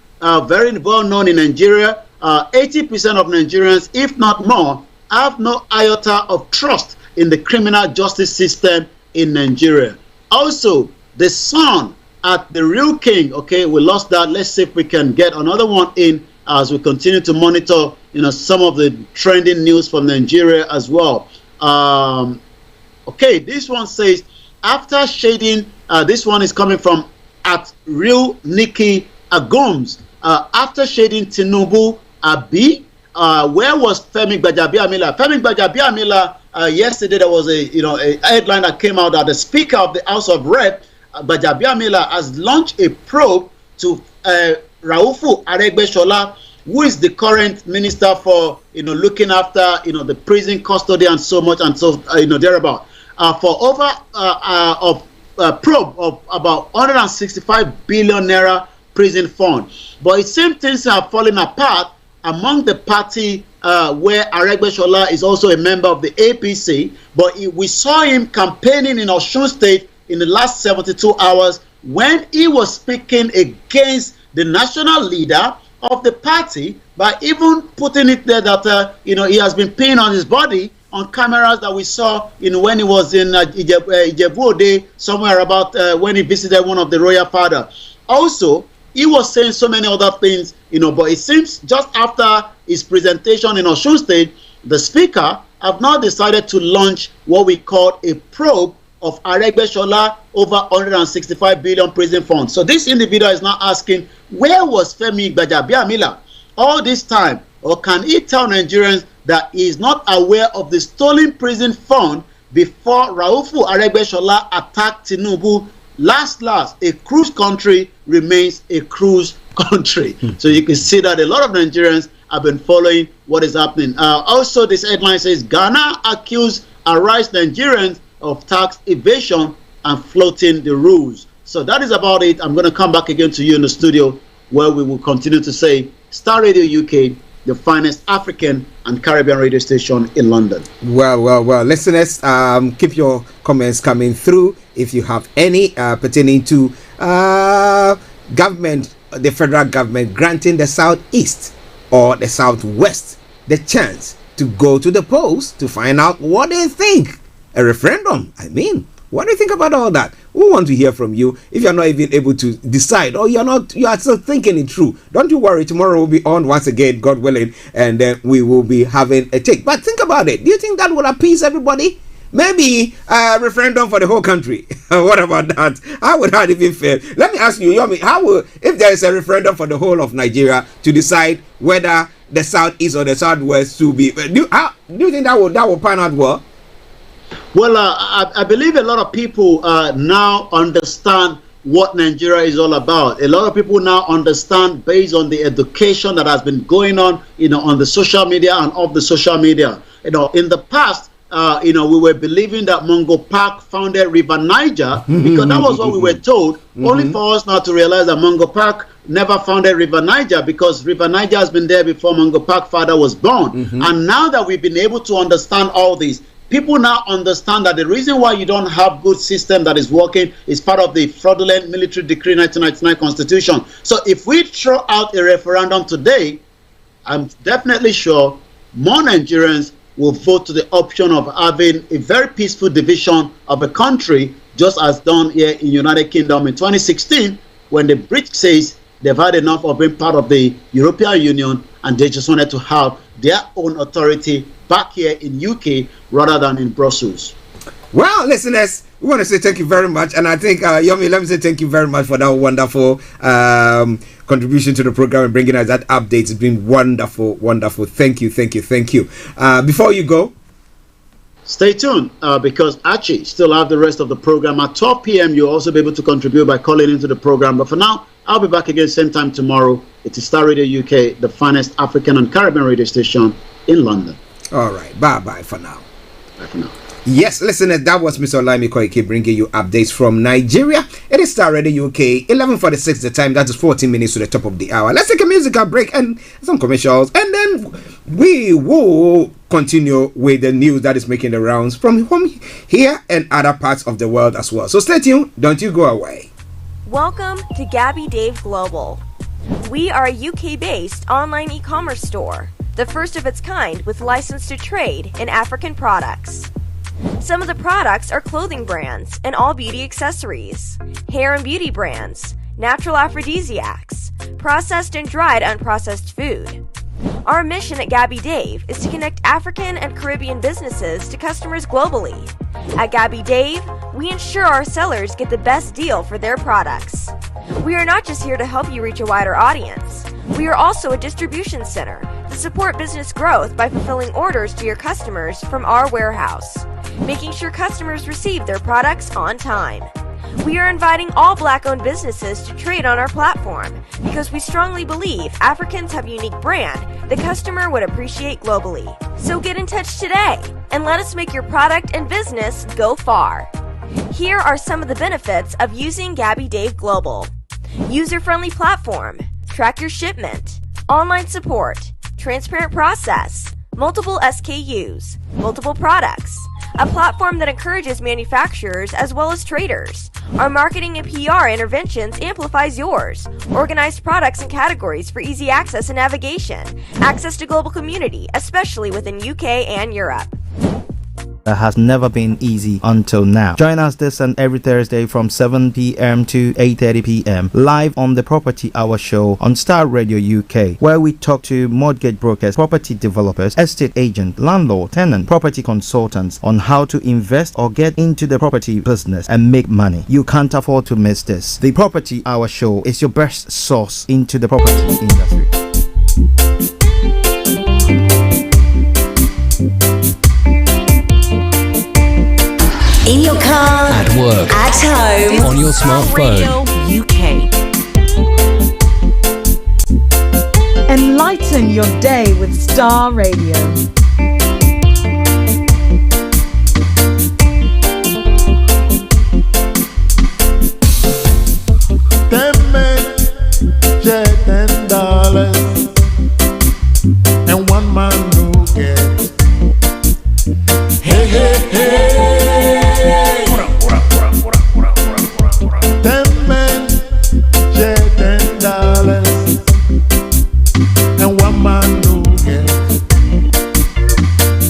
very well known in Nigeria. 80% of Nigerians, if not more, have no iota of trust in the criminal justice system in Nigeria. Also, the son at the real king, okay, we lost that. Let's see if we can get another one in as we continue to monitor, some of the trending news from Nigeria as well. Okay, this one says, after shading, this one is coming from at real Nikki Agoms. After shading Tinubu Abi, where was Femi Gbajabiamila? Femi Gbajabiamila, yesterday there was a headline that came out that the Speaker of the House of Rep, Gbajabiamila, has launched a probe to Raufu Aregbesola, who is the current minister for looking after the prison custody and so much and so thereabout, for over a probe of about 165 billion naira prison fund. But it seems things are falling apart among the party where Aregbesola is also a member of the APC. But we saw him campaigning in Osun State in the last 72 hours when he was speaking against the national leader of the party by even putting it there that he has been peeing on his body on cameras that we saw when he was in Ijebu-Ode, somewhere about when he visited one of the royal father. Also, he was saying so many other things, but it seems just after his presentation in Osun State, the speaker have now decided to launch what we call a probe of Aregbesola over 165 billion prison funds. So this individual is now asking, where was Femi Gbajabiamila all this time? Or can he tell Nigerians that he is not aware of the stolen prison fund before Raufu Aregbesola attacked Tinubu? Last, a cruise country remains a cruise country. So you can see that a lot of Nigerians have been following what is happening. Also, this headline says, Ghana accused Arise Nigerians of tax evasion and floating the rules. So that is about it. I'm going to come back again to you in the studio where we will continue to say Star Radio UK, the finest African and Caribbean radio station in London. Well, listeners, keep your comments coming through if you have any pertaining to government, the federal government granting the Southeast or the Southwest the chance to go to the polls to find out what they think. A referendum, what do you think about all that? We want to hear from you. If you're not even able to decide, or you are still thinking it through, don't you worry. Tomorrow we'll be on once again, God willing, and then we will be having a take. But think about it. Do you think that would appease everybody? Maybe a referendum for the whole country. What about that? How would that even feel? Let me ask you, Yomi, if there is a referendum for the whole of Nigeria to decide whether the Southeast or the Southwest to be, do you think that will pan out well? Well, I believe a lot of people now understand what Nigeria is all about. A lot of people now understand based on the education that has been going on, on the social media and off the social media. In the past, we were believing that Mungo Park founded River Niger because that was what we were told. Only for us now to realize that Mungo Park never founded River Niger because River Niger has been there before Mungo Park father was born. And now that we've been able to understand all this, people now understand that the reason why you don't have good system that is working is part of the fraudulent military decree 1999 constitution. So if we throw out a referendum today, I'm definitely sure more Nigerians will vote to the option of having a very peaceful division of a country, just as done here in United Kingdom in 2016, when the British says they've had enough of being part of the European Union and they just wanted to have their own authority back here in UK rather than in Brussels. Well, listeners, we want to say thank you very much, and I think Yomi, let me say thank you very much for that wonderful contribution to the program and bringing us that update. It's been wonderful. Thank you. Before you go, stay tuned because Archie still have the rest of the program at 12 p.m. You'll also be able to contribute by calling into the program. But for now, I'll be back again same time tomorrow. It is Star Radio UK, the finest African and Caribbean radio station in London. All right, bye for now. Bye for now. Yes, listeners, that was Mr. Olayomi Koike bringing you updates from Nigeria. It is Star Radio UK, 11:46 the time. That is 14 minutes to the top of the hour. Let's take a musical break and some commercials, and then we will continue with the news that is making the rounds from home here and other parts of the world as well. So stay tuned, don't you go away. Welcome to Gabby Dave Global. We are a UK-based online e-commerce store, the first of its kind with license to trade in African products. Some of the products are clothing brands and all beauty accessories, hair and beauty brands, natural aphrodisiacs, processed and dried unprocessed food. Our mission at Gabby Dave is to connect African and Caribbean businesses to customers globally. At Gabby Dave, we ensure our sellers get the best deal for their products. We are not just here to help you reach a wider audience. We are also a distribution center to support business growth by fulfilling orders to your customers from our warehouse, making sure customers receive their products on time. We are inviting all Black-owned businesses to trade on our platform because we strongly believe Africans have a unique brand the customer would appreciate globally. So get in touch today and let us make your product and business go far. Here are some of the benefits of using Gabby Dave Global. User-friendly platform, track your shipment, online support, transparent process, multiple SKUs, multiple products, a platform that encourages manufacturers as well as traders. Our marketing and PR interventions amplifies yours. Organized products and categories for easy access and navigation. Access to global community, especially within UK and Europe. That has never been easy until now. Join us this and every Thursday from 7 p.m. to 8:30 p.m. live on the Property Hour show on Starr Radio UK, where we talk to mortgage brokers, property developers, estate agents, landlord, tenant, property consultants on how to invest or get into the property business and make money. You can't afford to miss this. The Property Hour show is your best source into the property industry. In your car, at work, at home, on your smartphone. UK. Enlighten your day with Starr Radio. $10 and one man who gets. Hey, hey, hey. 10 men share $10 and one man who gets.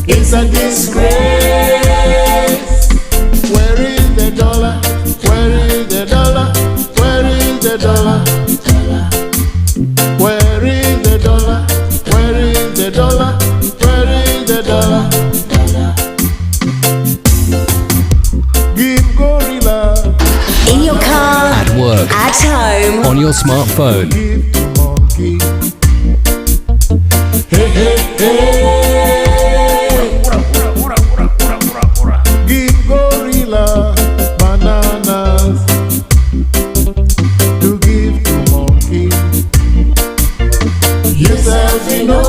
It's a disgrace. Where is the dollar? Where is the dollar? Where is the dollar? Where is the dollar? Where is the dollar? Where is the dollar? Give gorilla. In your car, at work, at home, on your smartphone. Give to monkey. Hey, hey, hey. Give gorilla bananas to give to monkey. Yourself, you know.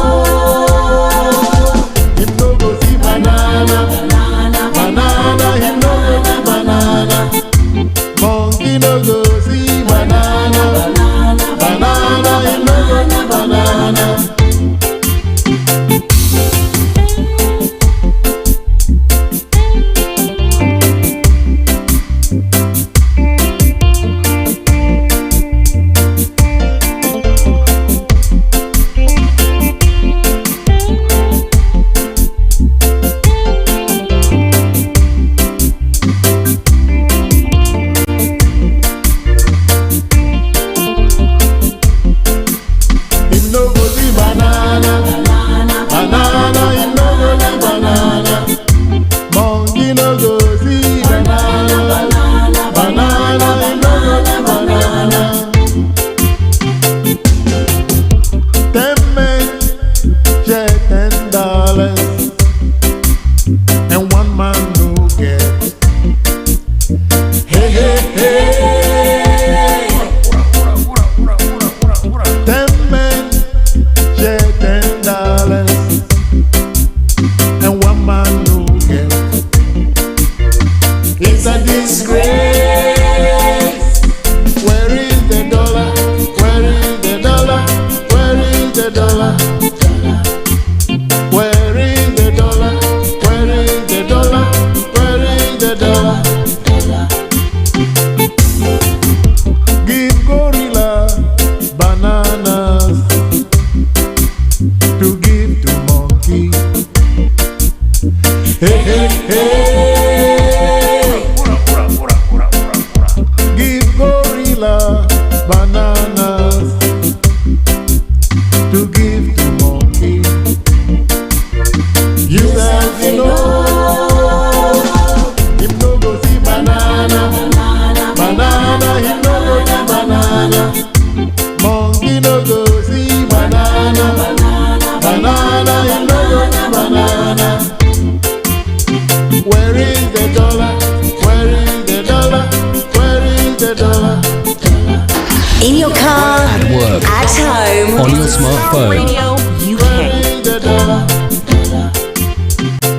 Him no go see banana, banana. Him no go see banana. Monkey no go see banana, banana. Him no go see banana. To give to work, at home, on your smartphone. Radio UK.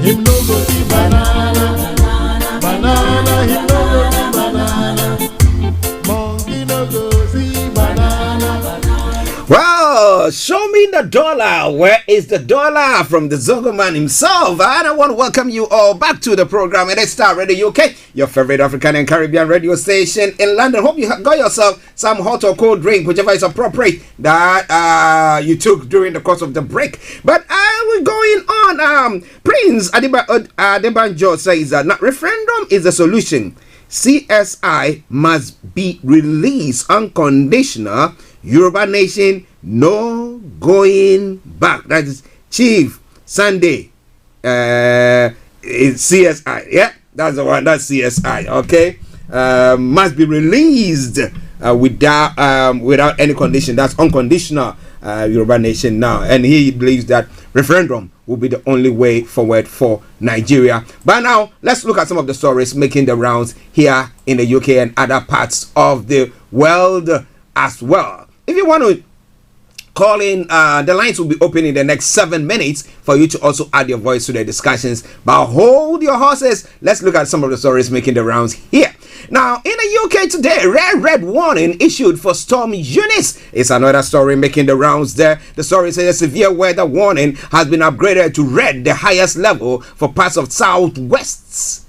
Him no go see banana, banana. Him no go see banana. Monkey no go see banana. Well, show me the dollar. Where is the dollar from the Zogo man himself? And I want to welcome you all back to the program at Starr Radio UK, your favorite African and Caribbean radio station in London. Hope you got yourself some hot or cold drink, whichever is appropriate that you took during the course of the break. But we're going on. Prince Adebanjo says that referendum is the solution. CSI must be released unconditional. Yoruba Nation, no going back. That is Chief Sunday. It's CSI. Yeah, that's the one. That's CSI. Okay. Must be released without any condition. That's unconditional. Yoruba Nation now, and he believes that referendum will be the only way forward for Nigeria. But now let's look at some of the stories making the rounds here in the UK and other parts of the world as well. If you want to call in, the lines will be open in the next 7 minutes for you to also add your voice to the discussions. But hold your horses. Let's look at some of the stories making the rounds here. Now, in the UK today, red warning issued for Storm Eunice. It's another story making the rounds there. The story says a severe weather warning has been upgraded to red, the highest level for parts of southwest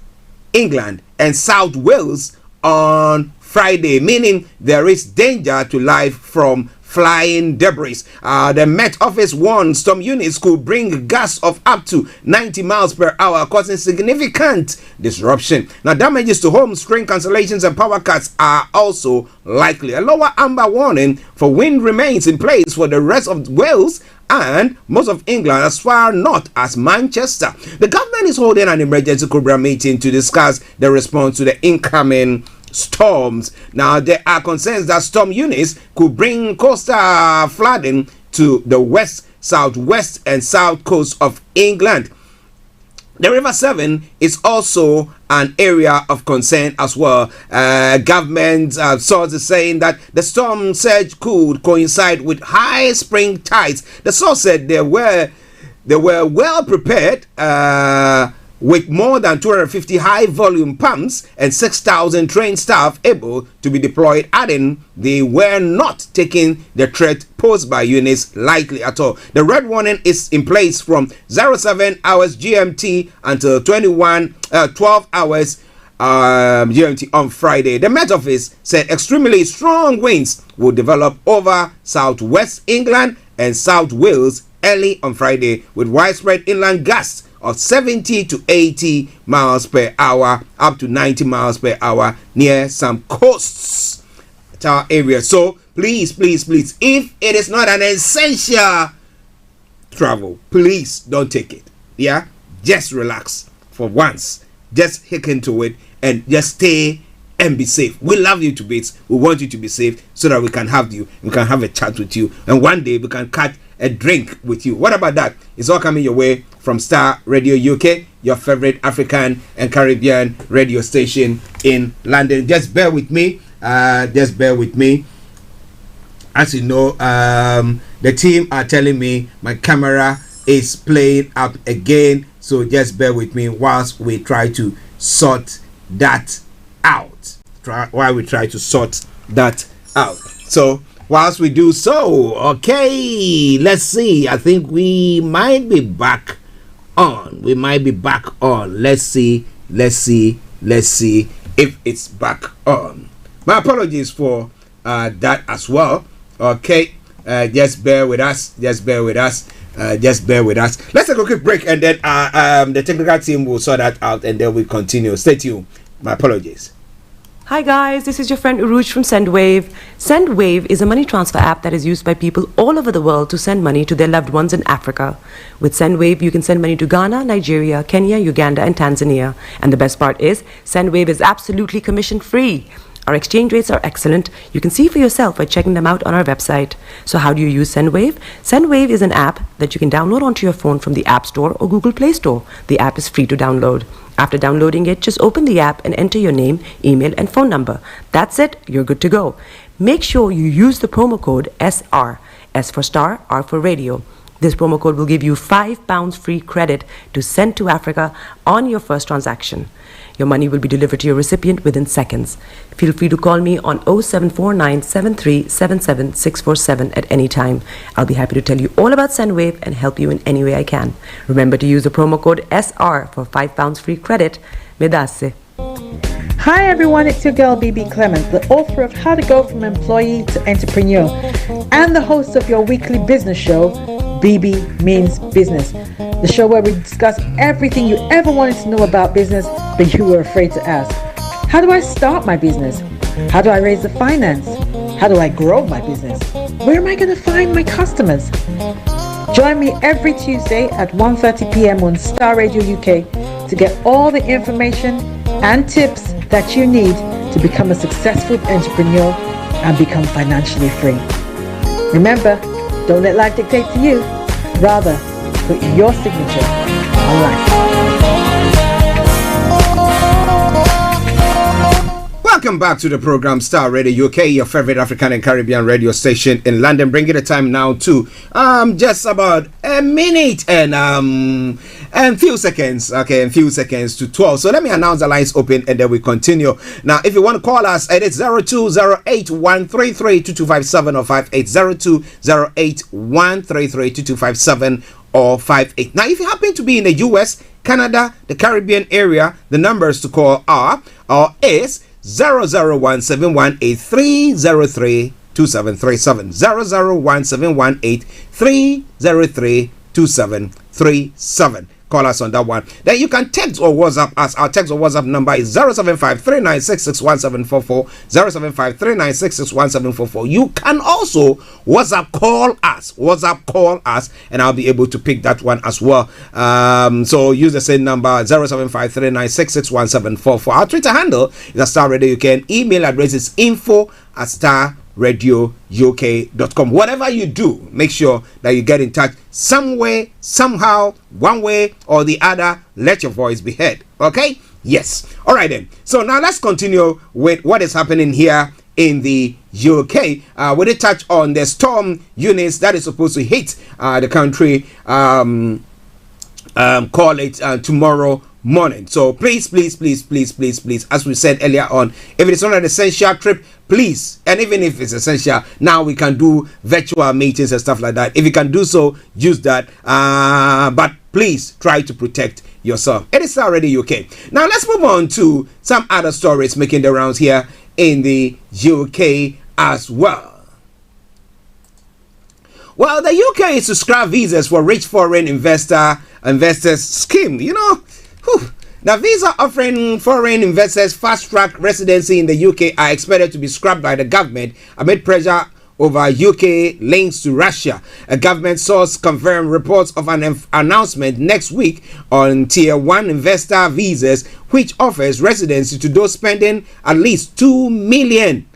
England and South Wales on Friday, meaning there is danger to life from flying debris. The Met Office warned Storm Eunice could bring gusts of up to 90 miles per hour, causing significant disruption. Now, damages to homes, train cancellations, and power cuts are also likely. A lower amber warning for wind remains in place for the rest of Wales and most of England as far north as Manchester. The government is holding an emergency Cobra meeting to discuss the response to the incoming storms. Now, there are concerns that Storm Eunice could bring coastal flooding to the west, southwest, and south coast of England. The River Severn is also an area of concern as well. Government sources saying that the storm surge could coincide with high spring tides. The source said they were well prepared with more than 250 high-volume pumps and 6,000 trained staff able to be deployed, adding they were not taking the threat posed by Eunice lightly at all. The red warning is in place from 07 hours GMT until 12 hours GMT on Friday. The Met Office said extremely strong winds will develop over southwest England and South Wales early on Friday, with widespread inland gusts of 70 to 80 miles per hour, up to 90 miles per hour near some coasts areas. So please, if it is not an essential travel, please don't take it. Yeah, just relax for once. Just hook into it and just stay and be safe. We love you to bits. We want you to be safe so that we can have you. We can have a chat with you, and one day we can cut a drink with you. What about that? It's all coming your way from Starr Radio UK, your favorite African and Caribbean radio station in London. Just bear with me. Just bear with me. As you know, the team are telling me my camera is playing up again. So just bear with me whilst we try to sort that out. So whilst we do so, okay, let's see. I think we might be back on. Let's see if it's back on. My apologies for that as well. Okay, just bear with us. Let's take a quick break, and then the technical team will sort that out, and then we continue. Stay tuned. My apologies. Hi guys, this is your friend Uruj from SendWave. SendWave is a money transfer app that is used by people all over the world to send money to their loved ones in Africa. With SendWave, you can send money to Ghana, Nigeria, Kenya, Uganda, and Tanzania. And the best part is, SendWave is absolutely commission-free. Our exchange rates are excellent. You can see for yourself by checking them out on our website. So how do you use SendWave? SendWave is an app that you can download onto your phone from the App Store or Google Play Store. The app is free to download. After downloading it, just open the app and enter your name, email, and phone number. That's it, you're good to go. Make sure you use the promo code SR, S for Star, R for Radio. This promo code will give you £5 free credit to send to Africa on your first transaction. Your money will be delivered to your recipient within seconds. Feel free to call me on 0749 7377 647 at any time. I'll be happy to tell you all about Sendwave and help you in any way I can. Remember to use the promo code SR for £5 free credit. Medasse. Hi everyone, it's your girl BB Clement, the author of How to Go from Employee to Entrepreneur and the host of your weekly business show, BB Means Business, the show where we discuss everything you ever wanted to know about business but you were afraid to ask. How do I start my business? How do I raise the finance? How do I grow my business? Where am I going to find my customers? Join me every Tuesday at 1:30 p.m. on Starr Radio UK to get all the information and tips that you need to become a successful entrepreneur and become financially free. Remember, don't let life dictate to you. Rather, put your signature on life. Welcome back to the program Starr Radio UK, your favorite African and Caribbean radio station in London. Bringing the time now to just about a minute and few seconds. Okay, and few seconds to 12. So let me announce the lines open and then we continue. Now, if you want to call us, it's 0208-133-2257 or 580208-133-2257 or 58. Now, if you happen to be in the US, Canada, the Caribbean area, the numbers to call are or is 0017183032737 0017183032737. Call us on that one. Then you can text or WhatsApp us. Our text or WhatsApp number is 07539661744 07539661744. You can also WhatsApp call us, and I'll be able to pick that one as well. So use the same number 07539661744. Our Twitter handle is Starr Radio UK, and email address is info@starradiouk.com. Whatever you do, make sure that you get in touch some way, somehow, one way or the other. Let your voice be heard. Okay? Yes. All right then. So now let's continue with what is happening here in the UK. We did touch on the storm units that is supposed to hit the country. Call it tomorrow morning. So please, as we said earlier on, if it is not an essential trip, please, and even if it's essential, now we can do virtual meetings and stuff like that. If you can do so, use that. But please try to protect yourself. It is already UK. Now let's move on to some other stories making the rounds here in the UK as well. Well, the UK is to scrap visas for rich foreign investors scheme. You know, the visa offering foreign investors fast-track residency in the UK are expected to be scrapped by the government amid pressure over UK links to Russia. A government source confirmed reports of an announcement next week on Tier 1 investor visas, which offers residency to those spending at least £2 million.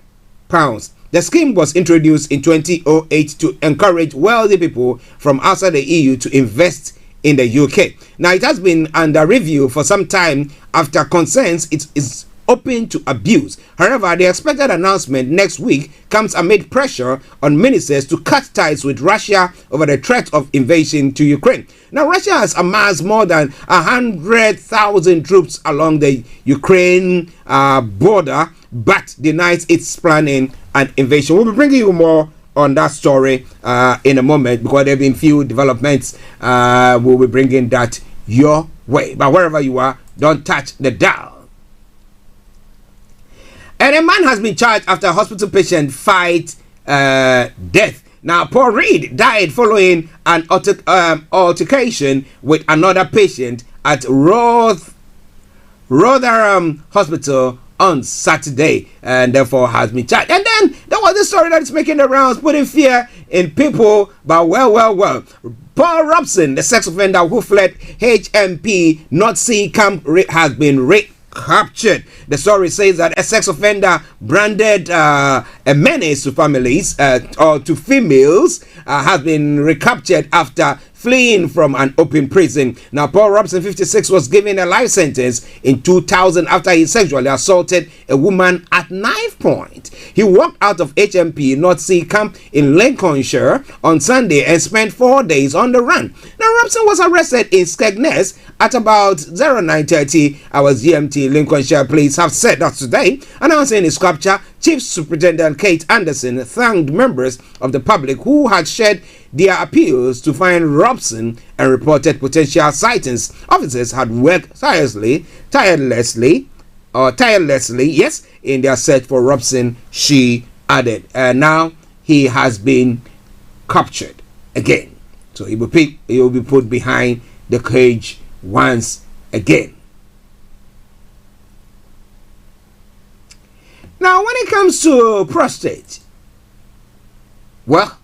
The scheme was introduced in 2008 to encourage wealthy people from outside the EU to invest in the UK. Now, it has been under review for some time after concerns it is open to abuse. However, the expected announcement next week comes amid pressure on ministers to cut ties with Russia over the threat of invasion to Ukraine. Now, Russia has amassed more than 100,000 troops along the Ukraine border, but denies its planning an invasion. We'll be bringing you more on that story in a moment, because there have been few developments. We'll be bringing that your way. But wherever you are, don't touch the dial. And a man has been charged after a hospital patient fight death. Now, Paul Reed died following an altercation with another patient at Rotherham Hospital on Saturday, and therefore has been charged. And then there was this story that is making the rounds, putting fear in people. But well, Paul Robson, the sex offender who fled HMP North Sea camp, has been captured. The story says that a sex offender branded a menace to families or to females has been recaptured after fleeing from an open prison. Now, Paul Robson, 56, was given a life sentence in 2000 after he sexually assaulted a woman at knife point. He walked out of HMP North Sea Camp in Lincolnshire on Sunday and spent 4 days on the run. Now, Robson was arrested in Skegness at about 09:30 hours GMT. Lincolnshire police have said that today, announcing his capture. Chief Superintendent Kate Anderson thanked members of the public who had shared their appeals to find Robson and reported potential sightings. Officers had worked tirelessly, yes, in their search for Robson, she added. And now he has been captured again. So he will be put behind the cage once again. Now, when it comes to prostate, well,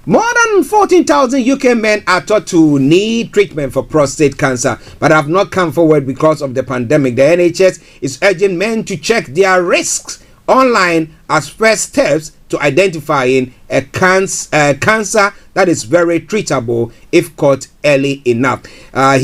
more than 14,000 UK men are thought to need treatment for prostate cancer, but have not come forward because of the pandemic. The NHS is urging men to check their risks online as first steps to identifying a cancer that is very treatable if caught early enough. A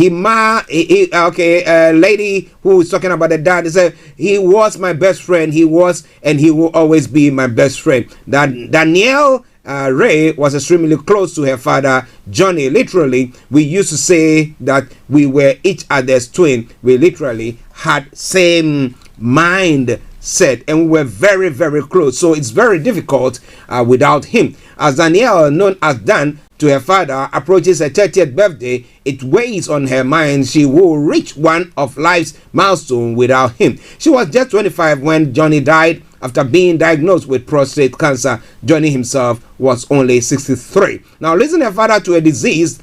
lady who is talking about the dad said, he was my best friend. He was and he will always be my best friend. That Danielle Ray was extremely close to her father, Johnny. Literally, we used to say that we were each other's twin. We literally had same mind set, and we were very, very close. So it's very difficult without him. As Danielle, known as Dan, to her father, approaches her 30th birthday, it weighs on her mind she will reach one of life's milestones without him. She was just 25 when Johnny died after being diagnosed with prostate cancer. Johnny himself was only 63. Now, losing her father to a disease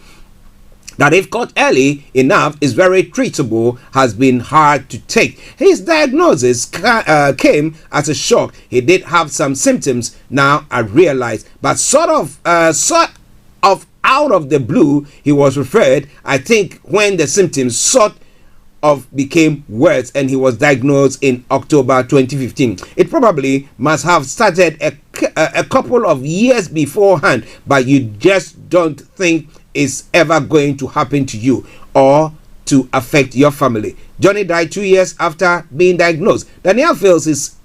that if caught early enough is very treatable has been hard to take. His diagnosis came as a shock. He did have some symptoms, now I realize, but sort of out of the blue, he was referred, I think, when the symptoms sort of became worse, and he was diagnosed in October 2015. It probably must have started a couple of years beforehand, but you just don't think is ever going to happen to you or to affect your family. Johnny died 2 years after being diagnosed. Danielle feels his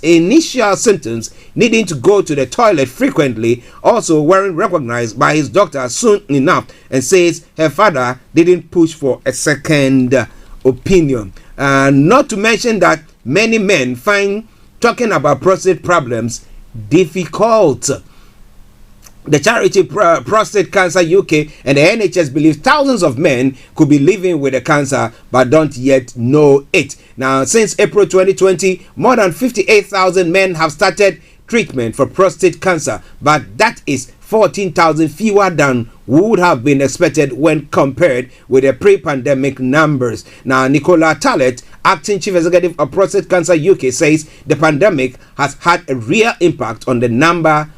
initial symptoms, needing to go to the toilet frequently, also weren't recognized by his doctor soon enough, and says her father didn't push for a second opinion. Not to mention that many men find talking about prostate problems difficult. The charity Prostate Cancer UK and the NHS believe thousands of men could be living with the cancer but don't yet know it. Now, since April 2020, more than 58,000 men have started treatment for prostate cancer, but that is 14,000 fewer than would have been expected when compared with the pre-pandemic numbers. Now, Nicola Tallet, acting chief executive of Prostate Cancer UK, says the pandemic has had a real impact on the numbers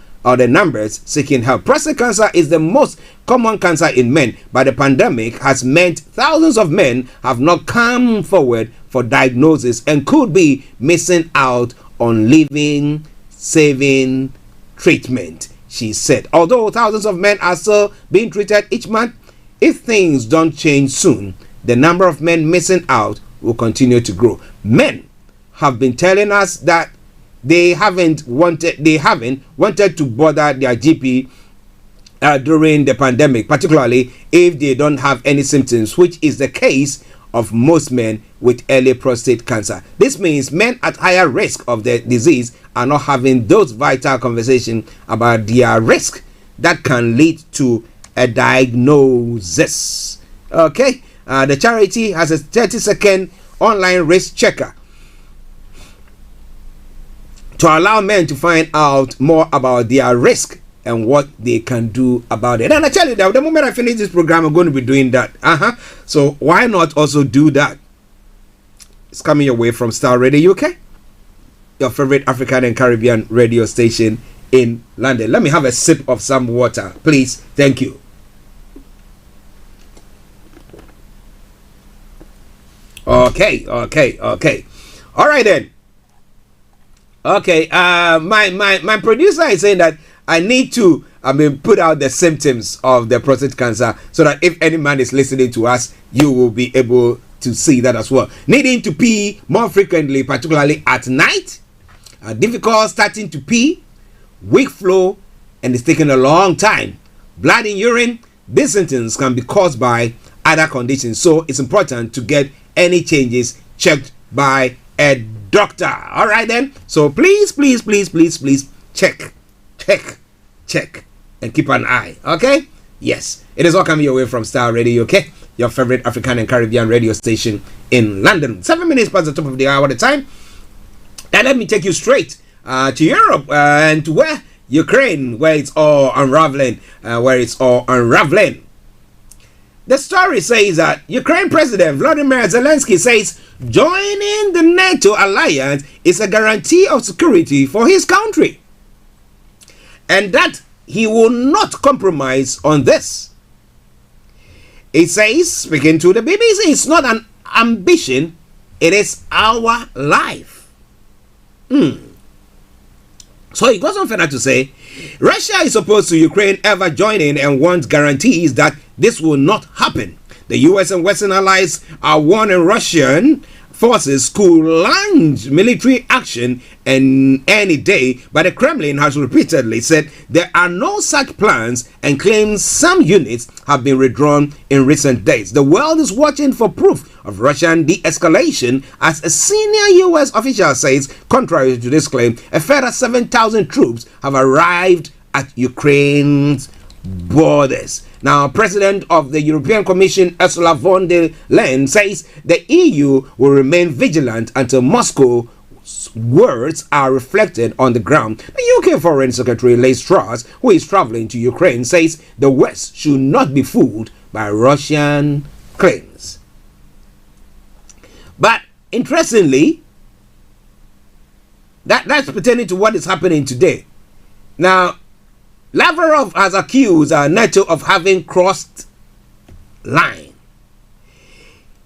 seeking help. Prostate cancer is the most common cancer in men, but the pandemic has meant thousands of men have not come forward for diagnosis and could be missing out on living-saving treatment, she said. Although thousands of men are still being treated each month, if things don't change soon, the number of men missing out will continue to grow. Men have been telling us that they haven't wanted to bother their GP during the pandemic, particularly if they don't have any symptoms, which is the case of most men with early prostate cancer. This means men at higher risk of the disease are not having those vital conversations about their risk that can lead to a diagnosis. Okay, the charity has a 30-second online risk checker to allow men to find out more about their risk and what they can do about it. And I tell you that the moment I finish this program, I'm going to be doing that. So why not also do that? It's coming your way from Starr Radio UK, your favorite African and Caribbean radio station in London. Let me have a sip of some water, please. Thank you. Okay. All right then. Okay. My producer is saying that I need to put out the symptoms of the prostate cancer so that if any man is listening to us, you will be able to see that as well. Needing to pee more frequently, particularly at night. Difficult starting to pee. Weak flow, and it's taking a long time. Blood in urine. These symptoms can be caused by other conditions, so it's important to get any changes checked by a doctor. All right then. So please check, and keep an eye. Okay. Yes, it is all coming your way from Starr Radio UK, your favorite African and Caribbean radio station in London. 7 minutes past the top of the hour at the time. Now let me take you straight to Europe and to where Ukraine, where it's all unraveling. The story says that Ukraine President Volodymyr Zelensky says joining the NATO alliance is a guarantee of security for his country, and that he will not compromise on this. He says, speaking to the BBC, it's not an ambition, it is our life. So he goes on further to say, Russia is opposed to Ukraine ever joining and wants guarantees that this will not happen. The US and Western allies are warning Russian forces could launch military action any day, but the Kremlin has repeatedly said there are no such plans and claims some units have been withdrawn in recent days. The world is watching for proof of Russian de-escalation, as a senior US official says. Contrary to this claim, a further 7,000 troops have arrived at Ukraine's borders. Now, President of the European Commission, Ursula von der Leyen, says the EU will remain vigilant until Moscow's words are reflected on the ground. The UK Foreign Secretary Liz Truss, who is traveling to Ukraine, says the West should not be fooled by Russian claims. But interestingly, that's pertaining to what is happening today. Now, Lavrov has accused NATO of having crossed line.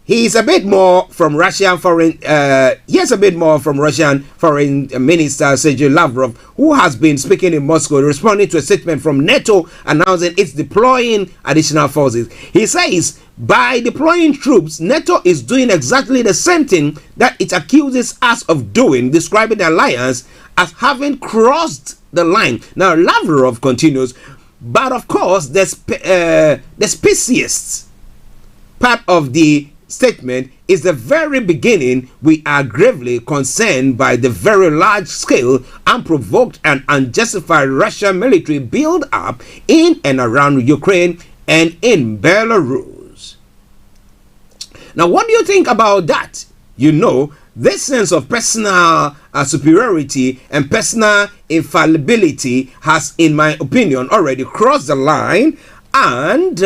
He's a bit more from Russian foreign. Russian Foreign Minister Sergei Lavrov, who has been speaking in Moscow, responding to a statement from NATO announcing it's deploying additional forces. He says, by deploying troops, NATO is doing exactly the same thing that it accuses us of doing, describing the alliance as having crossed the line. Now, Lavrov continues, but of course, the speciest part of the statement is the very beginning. We are gravely concerned by the very large scale, unprovoked and unjustified Russian military build-up in and around Ukraine and in Belarus. Now, what do you think about that? You know, this sense of personal superiority and personal infallibility has, in my opinion, already crossed the line, and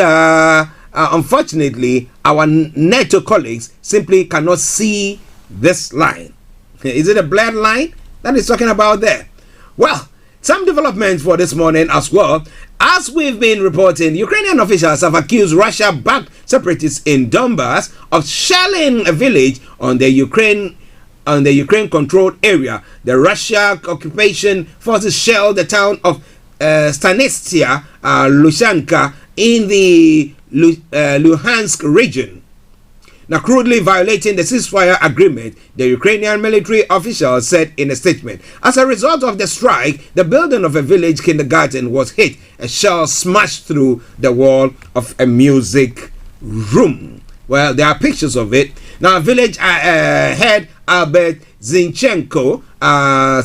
unfortunately, our NATO colleagues simply cannot see this line. Is it a blurred line that is talking about there? Well, some developments for this morning as well. As we've been reporting, Ukrainian officials have accused Russia-backed separatists in Donbass of shelling a village on the Ukraine-controlled area. The Russia occupation forces shelled the town of Stanitsia Lushanka in the Luhansk region. Now, crudely violating the ceasefire agreement, the Ukrainian military officials said in a statement. As a result of the strike, the building of a village kindergarten was hit. A shell smashed through the wall of a music room. Well, there are pictures of it. Now, village head Albert Zinchenko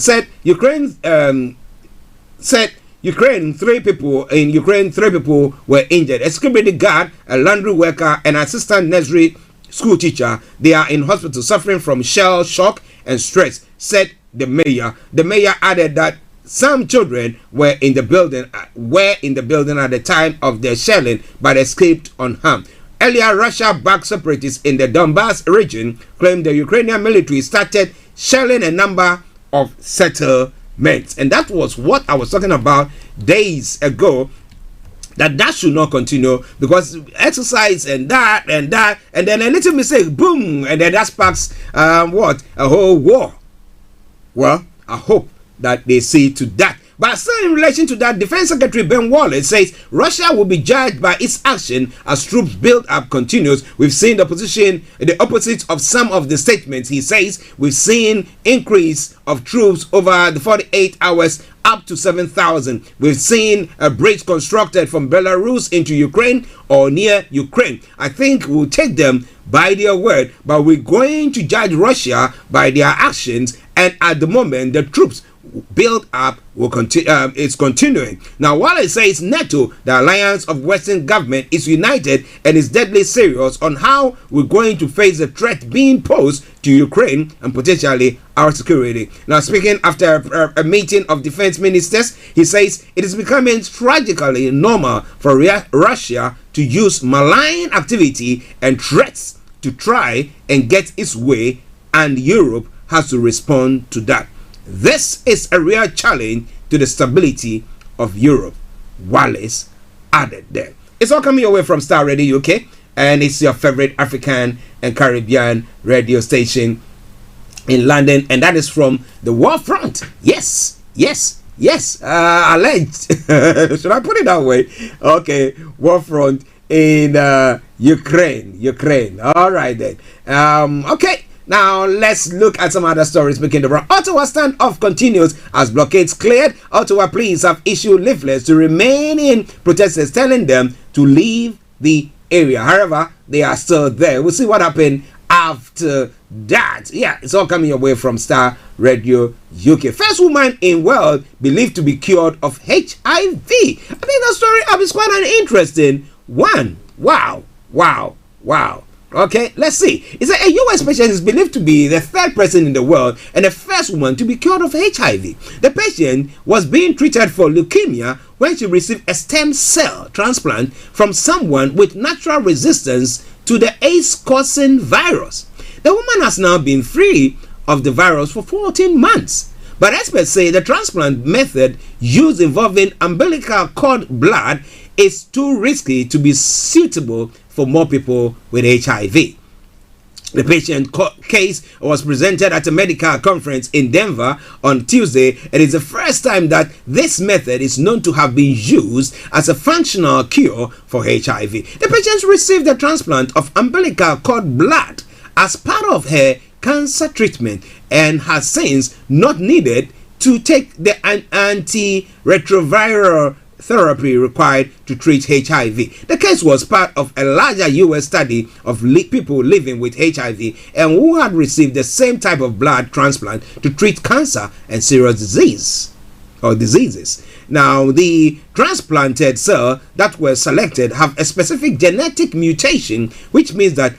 said three people were injured. A security guard, a laundry worker, an assistant nursery school teacher. They are in hospital suffering from shell shock and stress, said the mayor. The mayor added that some children were in the building at the time of the shelling but escaped unharmed. Earlier, Russia-backed separatists in the Donbass region claimed the Ukrainian military started shelling a number of settlements. And that was what I was talking about days ago. that should not continue, because exercise and that, and then a little mistake, boom, and then that sparks a whole war. Well, I hope that they see to that. But still, in relation to that, Defense Secretary Ben Wallace says Russia will be judged by its action as troops build-up continues. We've seen the opposite of some of the statements. He says we've seen increase of troops over the 48 hours up to 7,000. We've seen a bridge constructed from Belarus into Ukraine or near Ukraine. I think we'll take them by their word, but we're going to judge Russia by their actions. And at the moment, the troops build up will continue. It's continuing now. While it says NATO, the alliance of Western government, is united and is deadly serious on how we're going to face the threat being posed to Ukraine and potentially our security. Now, speaking after a meeting of defense ministers, he says it is becoming tragically normal for Russia to use malign activity and threats to try and get its way, and Europe has to respond to that. This is a real challenge to the stability of Europe, Wallace added there. It's all coming your way from Starr Radio UK, and it's your favorite African and Caribbean radio station in London, and that is from the war front. Yes, alleged. Should I put it that way? Okay, war front in Ukraine. All right then. Okay. Now, let's look at some other stories making the round. Ottawa standoff continues as blockades cleared. Ottawa police have issued leaflets to remaining protesters, telling them to leave the area. However, they are still there. We'll see what happened after that. Yeah, it's all coming your way from Starr Radio UK. First woman in world believed to be cured of HIV. I think that story is quite an interesting one. Wow. Okay, let's see. It's a U.S. patient is believed to be the third person in the world and the first woman to be cured of HIV. The patient was being treated for leukemia when she received a stem cell transplant from someone with natural resistance to the AIDS-causing virus. The woman has now been free of the virus for 14 months. But experts say the transplant method used involving umbilical cord blood is too risky to be suitable for more people with HIV. The patient case was presented at a medical conference in Denver on Tuesday. It is the first time that this method is known to have been used as a functional cure for HIV. The patient received a transplant of umbilical cord blood as part of her cancer treatment and has since not needed to take the antiretroviral therapy required to treat HIV. The case was part of a larger U.S. study of people living with HIV and who had received the same type of blood transplant to treat cancer and serious diseases. Now, the transplanted cells that were selected have a specific genetic mutation, which means that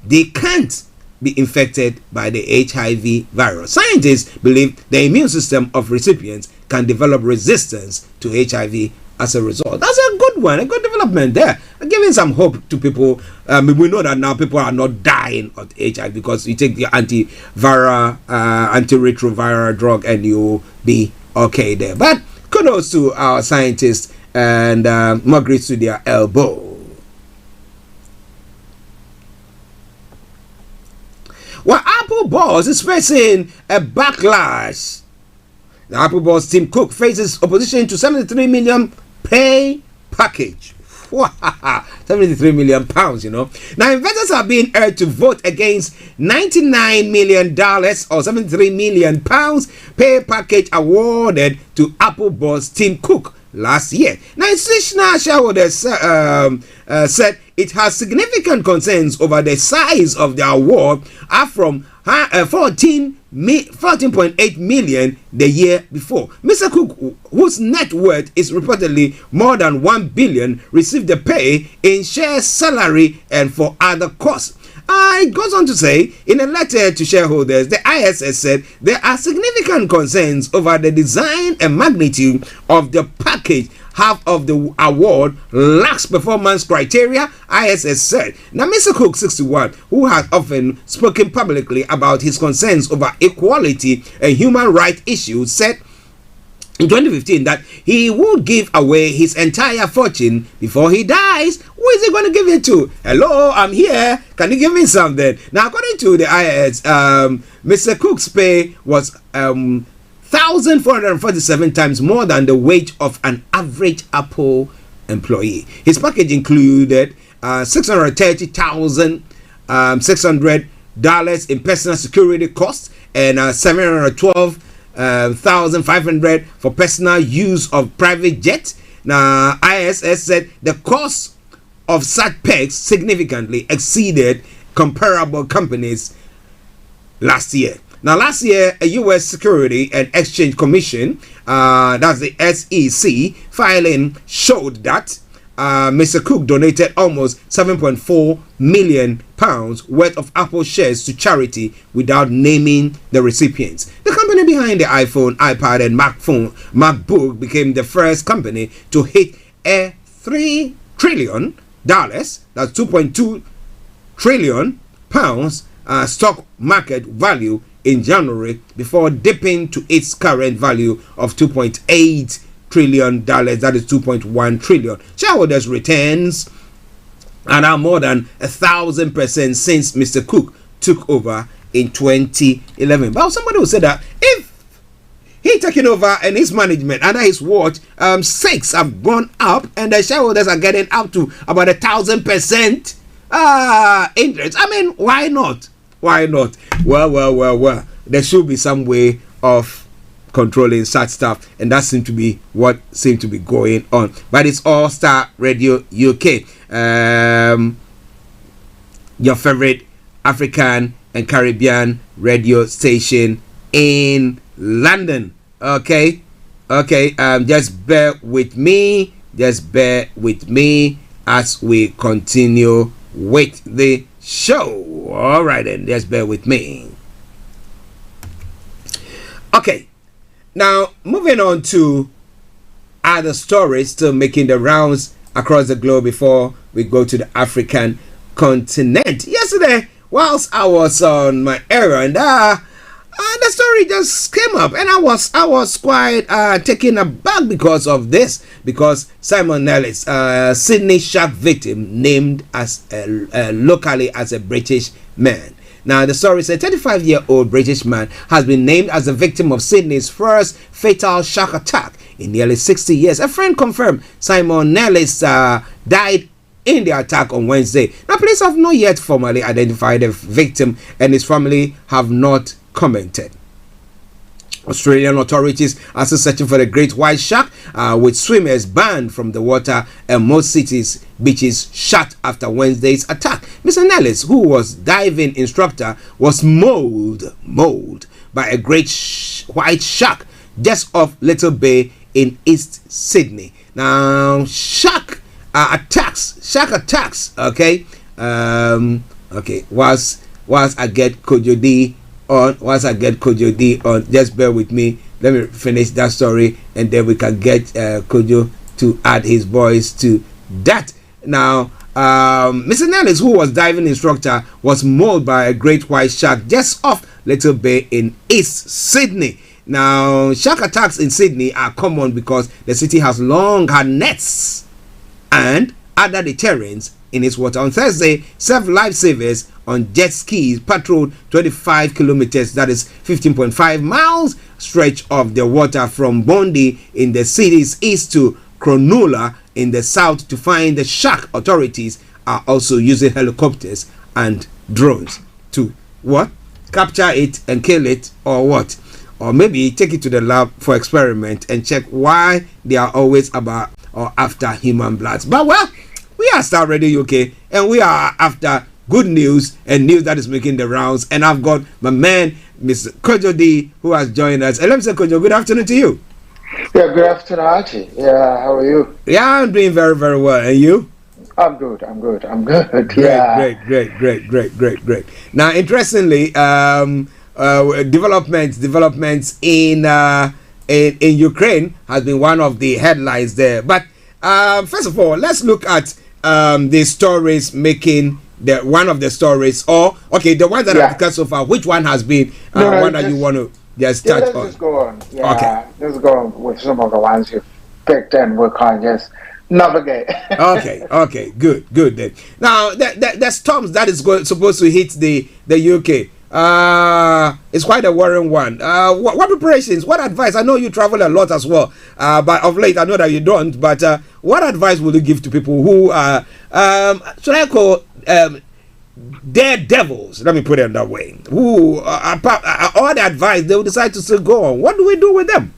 they can't be infected by the HIV virus. Scientists believe the immune system of recipients can develop resistance to HIV as a result. That's a good one, a good development there. Giving some hope to people. We know that now people are not dying of HIV because you take the antiretroviral drug and you'll be okay there. But kudos to our scientists and more grace to their elbow. Well, Apple boss is facing a backlash. The Apple boss Tim Cook faces opposition to 73 million pay package. 73 million pounds, you know. Now, investors are being urged to vote against $99 million or 73 million pounds pay package awarded to Apple boss Tim Cook last year. Now, institutional shareholders said it has significant concerns over the size of the award, up from 14.8 million the year before. Mr. Cook, whose net worth is reportedly more than 1 billion, received the pay in shares, salary, and for other costs. It goes on to say, in a letter to shareholders, the ISS said there are significant concerns over the design and magnitude of the package. Half of the award lacks performance criteria, ISS said. Now, Mr. Cook, 61, who has often spoken publicly about his concerns over equality and human rights issues, said in 2015 that he would give away his entire fortune before he dies. Who is he going to give it to? Hello, I'm here. Can you give me something? Now, according to the IAS, Mr. Cook's pay was 1,447 times more than the wage of an average Apple employee. His package included $630,600 in personal security costs and $712,500 for personal use of private jets. Now, ISS said the cost of such perks significantly exceeded comparable companies last year. Now, last year, a U.S. Security and Exchange Commission, that's the SEC, filing showed that Mr. Cook donated almost £7.4 million worth of Apple shares to charity without naming the recipients. The company behind the iPhone, iPad, and MacBook became the first company to hit a $3 trillion, that's 2.2 trillion pounds stock market value in January before dipping to its current value of $2.8 trillion, that is 2.1 trillion. Shareholders' returns are now more than 1,000% since Mr. Cook took over in 2011. But somebody will say that if he taking over and his management under his watch, stakes have gone up and the shareholders are getting up to about 1,000% interest. I mean, why not? Why not? Well. There should be some way of controlling such stuff, and that seemed to be what seemed to be going on. But it's All Star Radio UK, your favorite African and Caribbean radio station in London. Okay. Just bear with me as we continue with the show. All right, then, just bear with me. Okay, now moving on to other stories still making the rounds across the globe before we go to the African continent. Yesterday, whilst I was on my errand, the story just came up, and I was quite taken aback because of this. Because Simon Nellis, Sydney shark victim, named as locally as a British man. Now, the story says a 35-year-old British man has been named as the victim of Sydney's first fatal shark attack in nearly 60 years. A friend confirmed Simon Nellis died in the attack on Wednesday. Now, police have not yet formally identified the victim, and his family have not commented. Australian authorities are still searching for the great white shark, with swimmers banned from the water and most cities' beaches shut after Wednesday's attack. Mr. Nellis, who was diving instructor, was mauled by a great white shark just off Little Bay in East Sydney. Now, shark attacks. Okay. Whilst I get Kojo D on, just bear with me. Let me finish that story, and then we can get Kojo to add his voice to that. Now, Mr. Nellis, who was diving instructor, was mauled by a great white shark just off Little Bay in East Sydney. Now, shark attacks in Sydney are common because the city has long had nets and other deterrents in its water. On Thursday, several lifesavers on jet skis patrolled 25 kilometers, that is 15.5 miles, stretch of the water from Bondi in the city's east to Cronulla in the south to find the shark. Authorities are also using helicopters and drones to what? Capture it and kill it, or what? Or maybe take it to the lab for experiment and check why they are always about or after human blood. But well, we are Starr Radio UK, and we are after good news and news that is making the rounds. And I've got my man, Mr. Kojo D, who has joined us. And let me say, Kojo, good afternoon to you. Yeah, good afternoon, Archie. Yeah, how are you? Yeah, I'm doing very, very well. And you? I'm good. Great, Yeah. Great. Now, interestingly, developments in Ukraine has been one of the headlines there. But first of all, let's look at the stories making the one of the stories, or okay, the ones that I've discussed so far. Which one has been one that you want to? just Yeah, touch let's on. just go on. Yeah, Okay. let's go on with some of the ones you've picked, and we can just navigate. Okay, good then. Now, the storms that is supposed to hit the UK. It's quite a worrying one. What preparations? What advice? I know you travel a lot as well, but of late I know that you don't. But what advice will you give to people who are, should I call daredevils? Let me put it that way. Who all the advice they will decide to still go on. What do we do with them?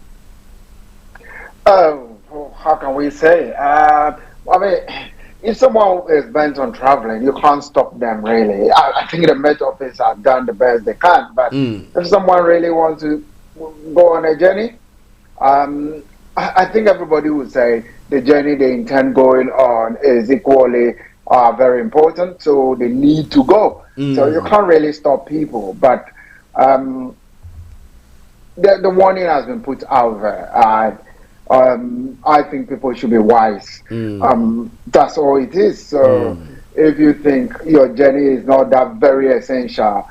How can we say? I mean, if someone is bent on traveling, you can't stop them, really. I think the Met Office have done the best they can. But if someone really wants to go on a journey, I think everybody would say the journey they intend going on is equally very important. So they need to go. So you can't really stop people. But the warning has been put out there. I think people should be wise. That's all it is. So if you think your journey is not that very essential,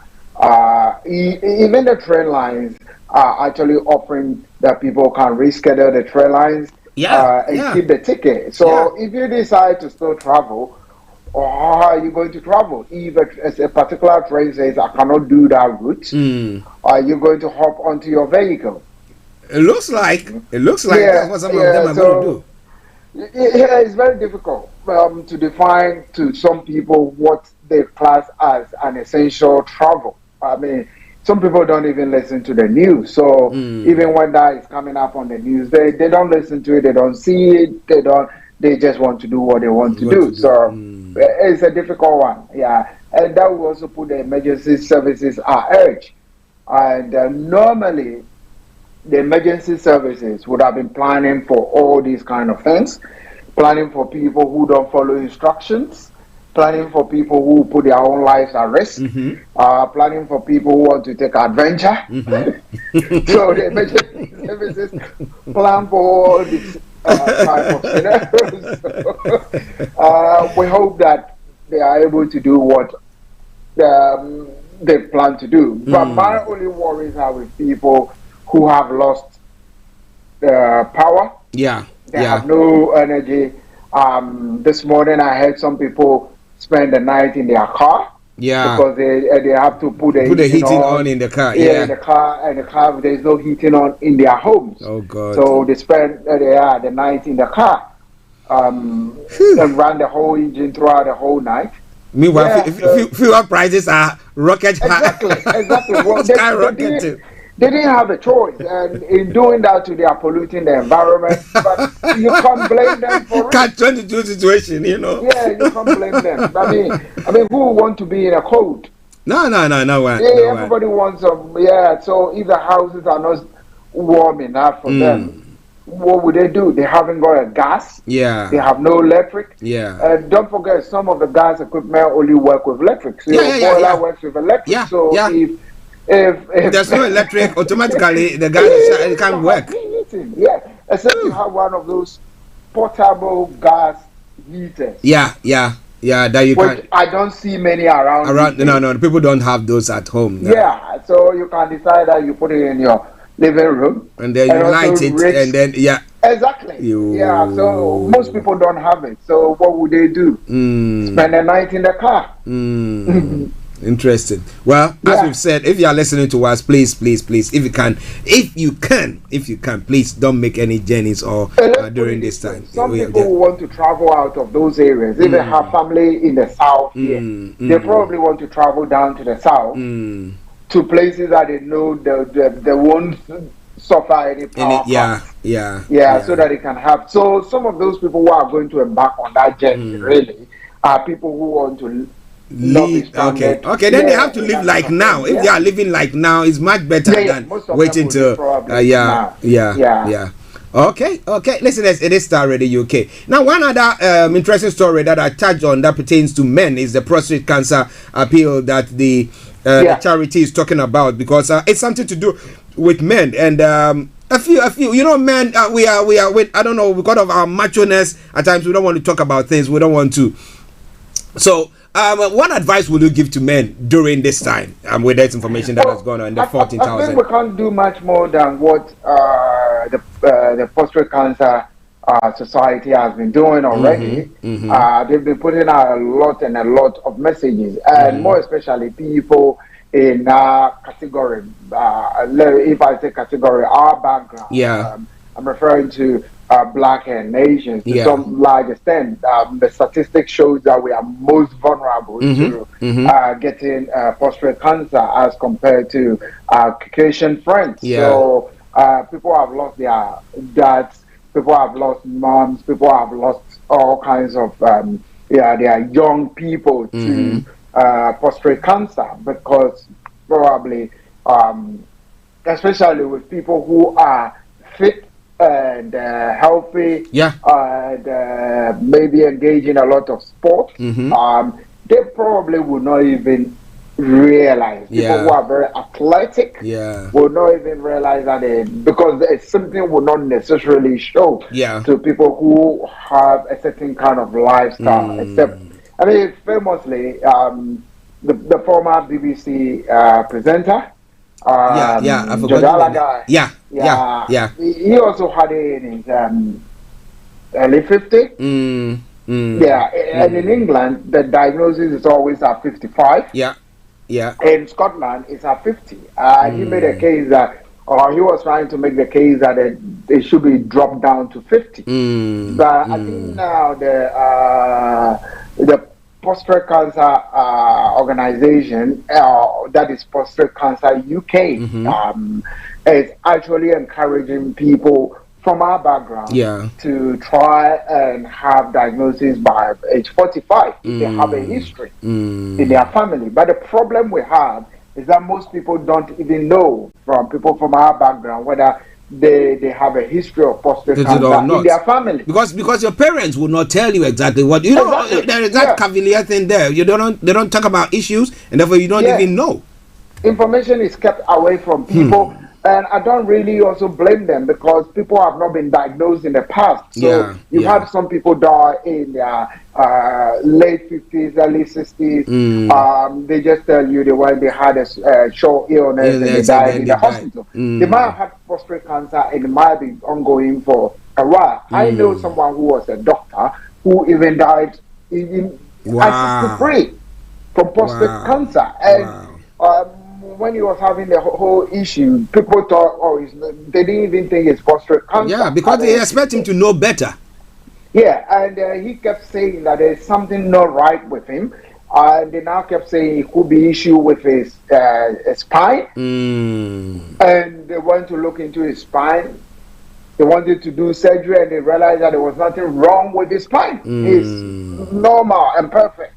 even the train lines are actually offering that people can reschedule the train lines and keep the ticket. So if you decide to still travel, or how are you going to travel? If a particular train says I cannot do that route, are you going to hop onto your vehicle? It looks like that's what some of them are going to do. Yeah, it's very difficult to define to some people what they class as an essential travel. I mean, some people don't even listen to the news. So even when that is coming up on the news, they don't listen to it, they don't see it, they just want to do what they want to do. So it's a difficult one, and that will also put the emergency services at edge. And normally the emergency services would have been planning for all these kind of things, planning for people who don't follow instructions, planning for people who put their own lives at risk, planning for people who want to take adventure. So the emergency services plan for all these type of scenarios. We hope that they are able to do what they plan to do. But my only worries are with people who have lost power. They have no energy. This morning I heard some people spend the night in their car. Because they have to put the heating on in the car. In the car, and the car there's no heating on in their homes. Oh God! So they spend the night in the car, and run the whole engine throughout the whole night. Meanwhile, fuel prices are rocket high. Exactly. Well, skyrocketing. They didn't have a choice, and in doing that, they are polluting the environment. But you can't blame them for it. Catch-22 situation, you know. Yeah, you can't blame them. I mean, who want to be in a cold? No one. Everybody wants some. Yeah, so if the houses are not warm enough for them, what would they do? They haven't got a gas. They have no electric. And don't forget, some of the gas equipment only work with electric. So your boiler works with electric. So if there's no electric, automatically the gas can't work. Except you have one of those portable gas heaters. That you can. I don't see many around. No, people don't have those at home. So you can decide that you put it in your living room and then you light it, and then exactly. So most people don't have it. So what would they do? Spend the night in the car. Interesting. Well, as we've said, if you are listening to us, please, if you can, please don't make any journeys or during this time. Some people who want to travel out of those areas, if they have family in the south here, they probably want to travel down to the south to places that they know they won't suffer any power. So that they can have. So some of those people who are going to embark on that journey really are people who want to live. Okay, then they have to live like now. If they are living like now, it's much better than waiting till Okay, listeners, it is Starr Radio UK. Now, one other interesting story that I touched on that pertains to men is the prostate cancer appeal that the charity is talking about, because it's something to do with men. And a few, men, we are with, I don't know, because of our macho-ness, at times we don't want to talk about things we don't want to. So what advice would you give to men during this time with that information that has gone on in the 14,000? I think we can't do much more than what the prostate cancer society has been doing already. They've been putting out a lot of messages, and more especially people in our category. If I say category, our background. I'm referring to Black and Asians to some large extent. The statistics shows that we are most vulnerable to getting prostate cancer as compared to our Caucasian friends. So people have lost their dads, people have lost moms, people have lost all kinds of their young people to prostate cancer, because probably especially with people who are fit and healthy, and maybe engage in a lot of sport, they probably will not even realize. People who are very athletic will not even realize that because it's something will not necessarily show to people who have a certain kind of lifestyle. Except, I mean, famously, the former BBC presenter, I forgot. He also had it in his early 50s. And in England, the diagnosis is always at 55. In Scotland, it's at 50. He made a case that, or he was trying to make the case that it should be dropped down to 50. But I think now the prostate cancer organization, that is Prostate Cancer UK, is actually encouraging people from our background to try and have diagnosis by age 45 if they have a history in their family. But the problem we have is that most people don't even know, from people from our background, whether they have a history of prostate cancer in their family. Because your parents will not tell you exactly what you know. Exactly. There is that cavalier thing there. They don't talk about issues, and therefore you don't even know. Information is kept away from people. And I don't really also blame them, because people have not been diagnosed in the past. So you had some people die in their late 50s, early 60s. They just tell you they had a short illness and they died in the hospital. They might have had prostate cancer and it might be ongoing for a while. I know someone who was a doctor who even died at 63 from prostate cancer. And when he was having the whole issue, people thought, they didn't even think it's prostate cancer. Yeah, because they expect him to know better. Yeah, and he kept saying that there's something not right with him. And they now kept saying it could be issue with his spine. And they went to look into his spine. They wanted to do surgery, and they realized that there was nothing wrong with his spine. It's normal and perfect.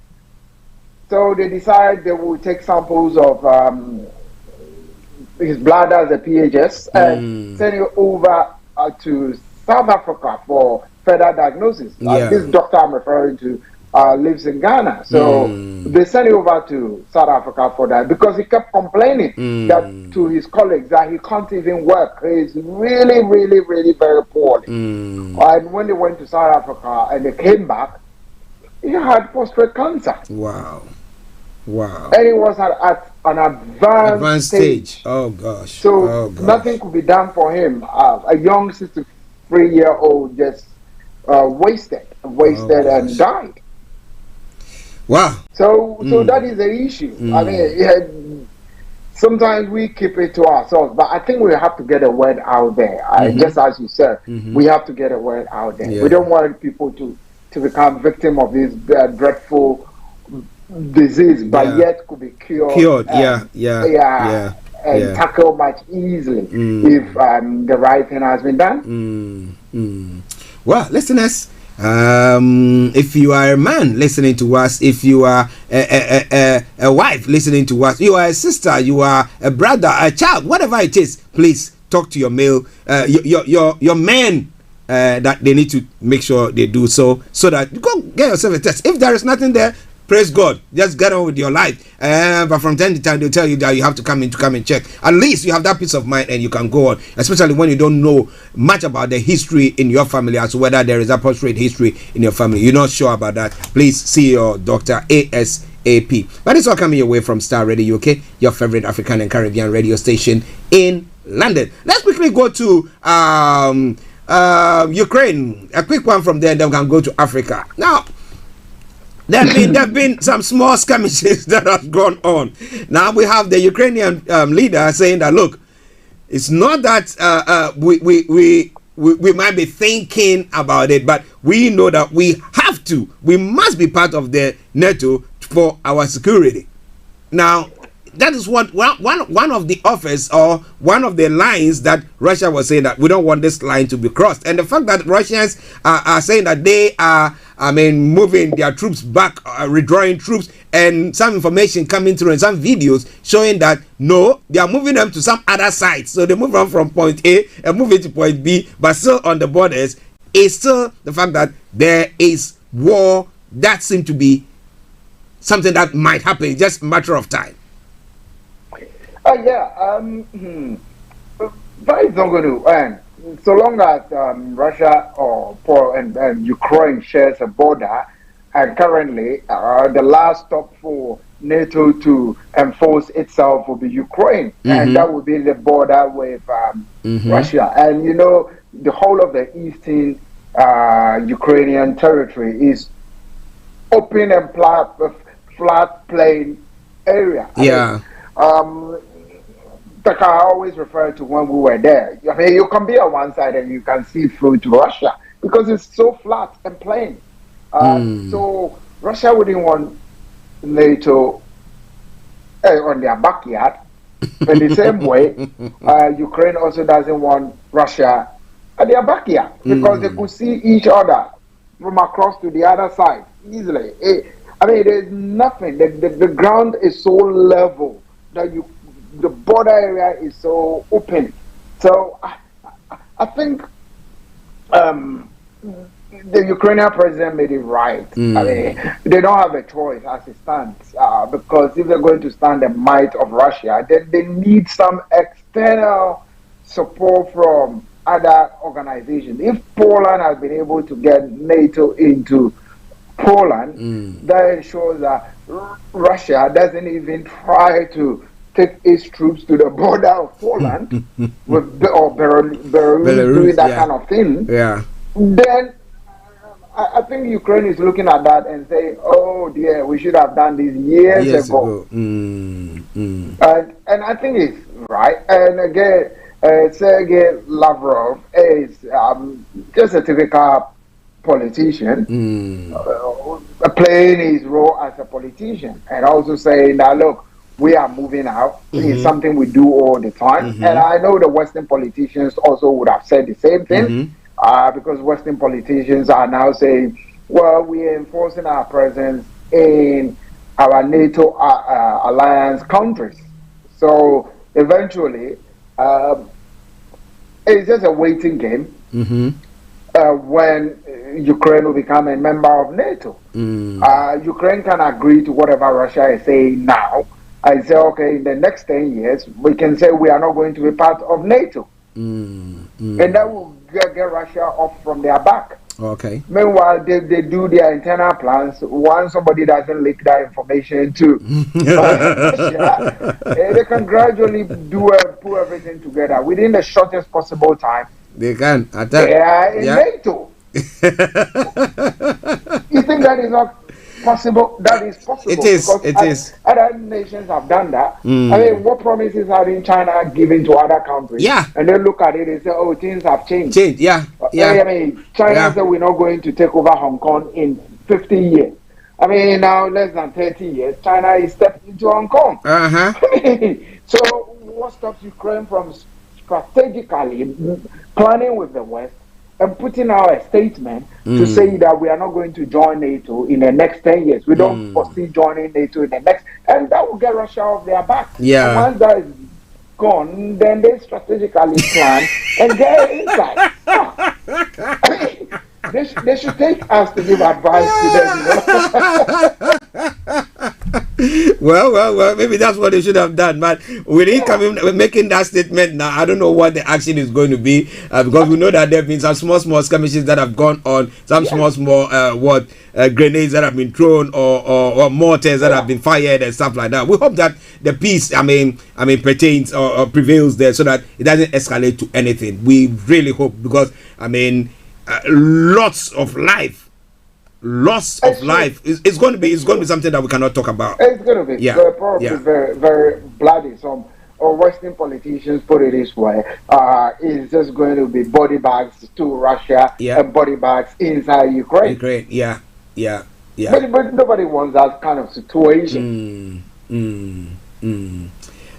So they decided they would take samples of his bladder, the PHS, and send it over to South Africa for further diagnosis. This doctor I'm referring to lives in Ghana. So they sent it over to South Africa for that, because he kept complaining that to his colleagues that he can't even work. He's really, really, really very poorly. And when they went to South Africa and they came back, he had prostate cancer. Wow. And it was at an advanced stage. Oh gosh. So nothing could be done for him. A young 63-year-old just wasted and died. Wow. So that is the issue. I mean, sometimes we keep it to ourselves, but I think we have to get a word out there. Just as you said, we have to get a word out there. We don't want people to become victim of this dreadful disease, but yet could be cured. And tackled much easily if the right thing has been done. Well, listeners, if you are a man listening to us, if you are a wife listening to us, you are a sister, you are a brother, a child, whatever it is, please talk to your male, your men. That they need to make sure they do so that you go get yourself a test. If there is nothing there, praise God. Just get on with your life. But from time to time, they'll tell you that you have to come and check. At least you have that peace of mind and you can go on, especially when you don't know much about the history in your family, as to whether there is a post-rate history in your family. You're not sure about that. Please see your doctor ASAP. But it's all coming your way from Starr Radio UK, your favorite African and Caribbean radio station in London. Let's quickly go to Ukraine. A quick one from there, and then we can go to Africa. Now, there have been some small skirmishes that have gone on. Now we have the Ukrainian leader saying that, look, it's not that we might be thinking about it, but we know that we must be part of the NATO for our security. Now, that is what one of the offers or one of the lines that Russia was saying, that we don't want this line to be crossed. And the fact that Russians are saying that they are, moving their troops back, redrawing troops, and some information coming through and some videos showing that no, they are moving them to some other site. So they move on from point A and move it to point B, but still on the borders, is still the fact that there is war. That seems to be something that might happen, just a matter of time. That is not going to end. So long as Russia or and Ukraine shares a border, and currently the last stop for NATO to enforce itself will be Ukraine, and that will be the border with Russia. And you know, the whole of the eastern Ukrainian territory is open and flat plain area. Like I always refer to when we were there. I mean, you can be on one side and you can see through to Russia because it's so flat and plain. So Russia wouldn't want NATO on their backyard. In the same way, Ukraine also doesn't want Russia at their backyard because they could see each other from across to the other side easily. There's nothing. The ground is so level that the border area is so open. So I think the Ukrainian president made it right. They don't have a choice as it stands because if they're going to stand the might of Russia, then they need some external support from other organizations. If Poland has been able to get NATO into Poland, that shows that Russia doesn't even try to take its troops to the border of Poland with Belarus doing that kind of thing. Then I think Ukraine is looking at that and saying, "Oh dear, we should have done this years ago." And I think it's right. And again, Sergei Lavrov is just a typical politician, playing his role as a politician, and also saying that, look, we are moving out. It's something we do all the time. And I know the Western politicians also would have said the same thing, because Western politicians are now saying, well, we are enforcing our presence in our NATO alliance countries. So eventually, it's just a waiting game when Ukraine will become a member of NATO. Ukraine can agree to whatever Russia is saying now. I say, okay, in the next 10 years, we can say we are not going to be part of NATO. And that will get Russia off from their back. Okay. Meanwhile, they do their internal plans. Once somebody doesn't leak that information to Russia, they can gradually put everything together within the shortest possible time. They can attack. They are in NATO. You think that is not possible? That is possible. It is. It is. Other nations have done that. I mean, what promises are in China giving to other countries? Yeah. And they look at it and say, "Oh, things have changed." Yeah. I mean, China said we're not going to take over Hong Kong in 50 years. I mean, now less than 30 years, China is stepping into Hong Kong. So, what stops Ukraine from strategically planning with the West and putting out a statement to say that we are not going to join NATO in the next 10 years. We don't foresee joining NATO in the next, and that will get Russia off their back. And once that is gone, then they strategically plan and get inside. They should take us to give advice to them. Well, maybe that's what they should have done. But with him coming, making that statement now, I don't know what the action is going to be, because we know that there have been some small skirmishes that have gone on, some small grenades that have been thrown, or mortars that have been fired and stuff like that. We hope that the peace, pertains or prevails there, so that it doesn't escalate to anything. We really hope, because loss of life is going to be something that we cannot talk about. It's going to be probably very, very bloody. Some Western politicians put it this way: it's just going to be body bags to Russia and body bags inside Ukraine. But nobody wants that kind of situation.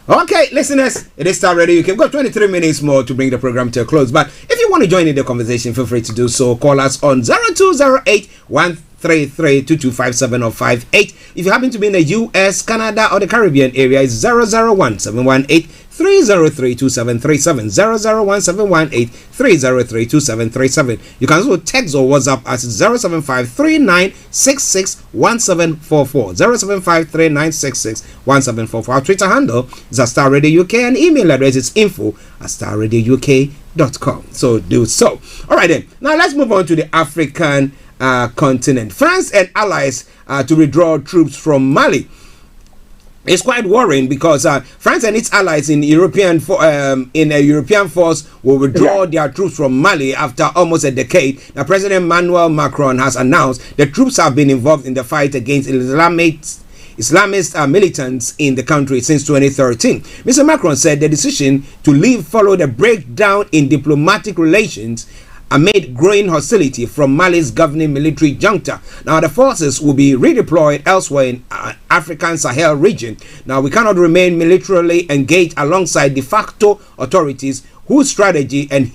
Okay, listeners, it is Starr Radio. You can go 23 minutes more to bring the program to a close. But if you want to join in the conversation, feel free to do so. Call us on 0208 133 2257 or 58. If you happen to be in the US, Canada, or the Caribbean area, it's 001 718 303 2737. 001 718 303 2737. You can also text or WhatsApp us 075 3966 1744. 075 3966 1744. Our Twitter handle is Starr Radio UK, and email address is info@starradiouk.com. So do so. All right then. Now let's move on to the African continent. France and allies to withdraw troops from Mali. It's quite worrying, because France and its allies in a European force will withdraw their troops from Mali after almost a decade. Now, President Emmanuel Macron has announced the troops have been involved in the fight against Islamist militants in the country since 2013. Mr. Macron said the decision to leave followed a breakdown in diplomatic relations amid growing hostility from Mali's governing military junta. Now, the forces will be redeployed elsewhere in African Sahel region. Now, we cannot remain militarily engaged alongside de facto authorities whose strategy and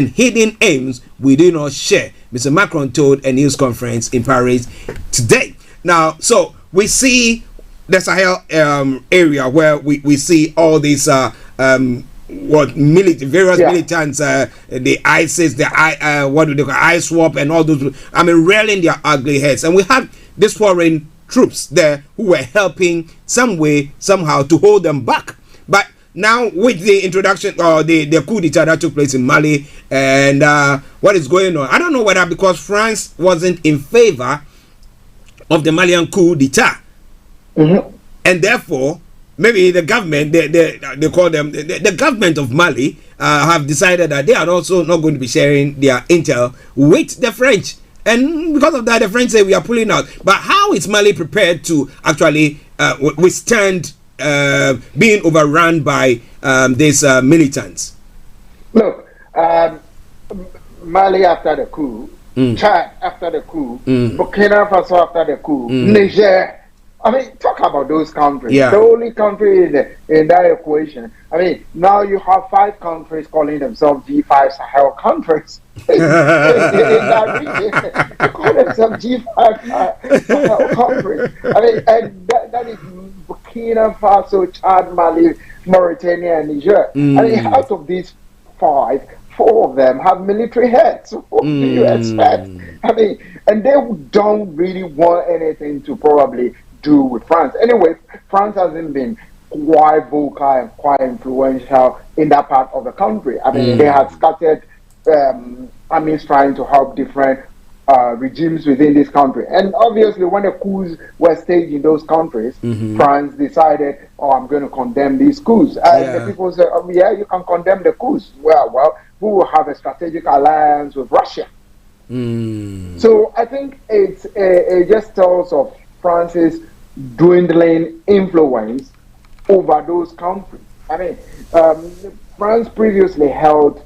hidden aims we do not share, Mr. Macron told a news conference in Paris today. Now, so we see the Sahel area where we see all these various militants, the ISIS, what do they call ISWAP, and all those, rearing their ugly heads. And we had these foreign troops there who were helping some way, somehow, to hold them back. But now, with the introduction or the coup d'etat that took place in Mali, and what is going on, I don't know whether because France wasn't in favor of the Malian coup d'etat, and therefore maybe the government, they call them the government of Mali, have decided that they are also not going to be sharing their intel with the French, and because of that, the French say we are pulling out. But how is Mali prepared to actually withstand being overrun by these militants? Look, Mali after the coup, Chad after the coup, Burkina Faso after the coup, Niger. Talk about those countries. The only country in that equation. Now you have 5 countries calling themselves G5 Sahel countries. in that region, they call themselves G5 Sahel countries. And that is Burkina Faso, Chad, Mali, Mauritania, and Niger. Out of these 5, 4 of them have military heads. What do you expect? And they don't really want anything to probably do with France. Anyway, France hasn't been quite vocal and quite influential in that part of the country. They had started armies trying to help different regimes within this country. And obviously, when the coups were staged in those countries, France decided, I'm going to condemn these coups. And the people said, you can condemn the coups. Well, we will have a strategic alliance with Russia. So I think it just tells of France's dwindling influence over those countries. France previously held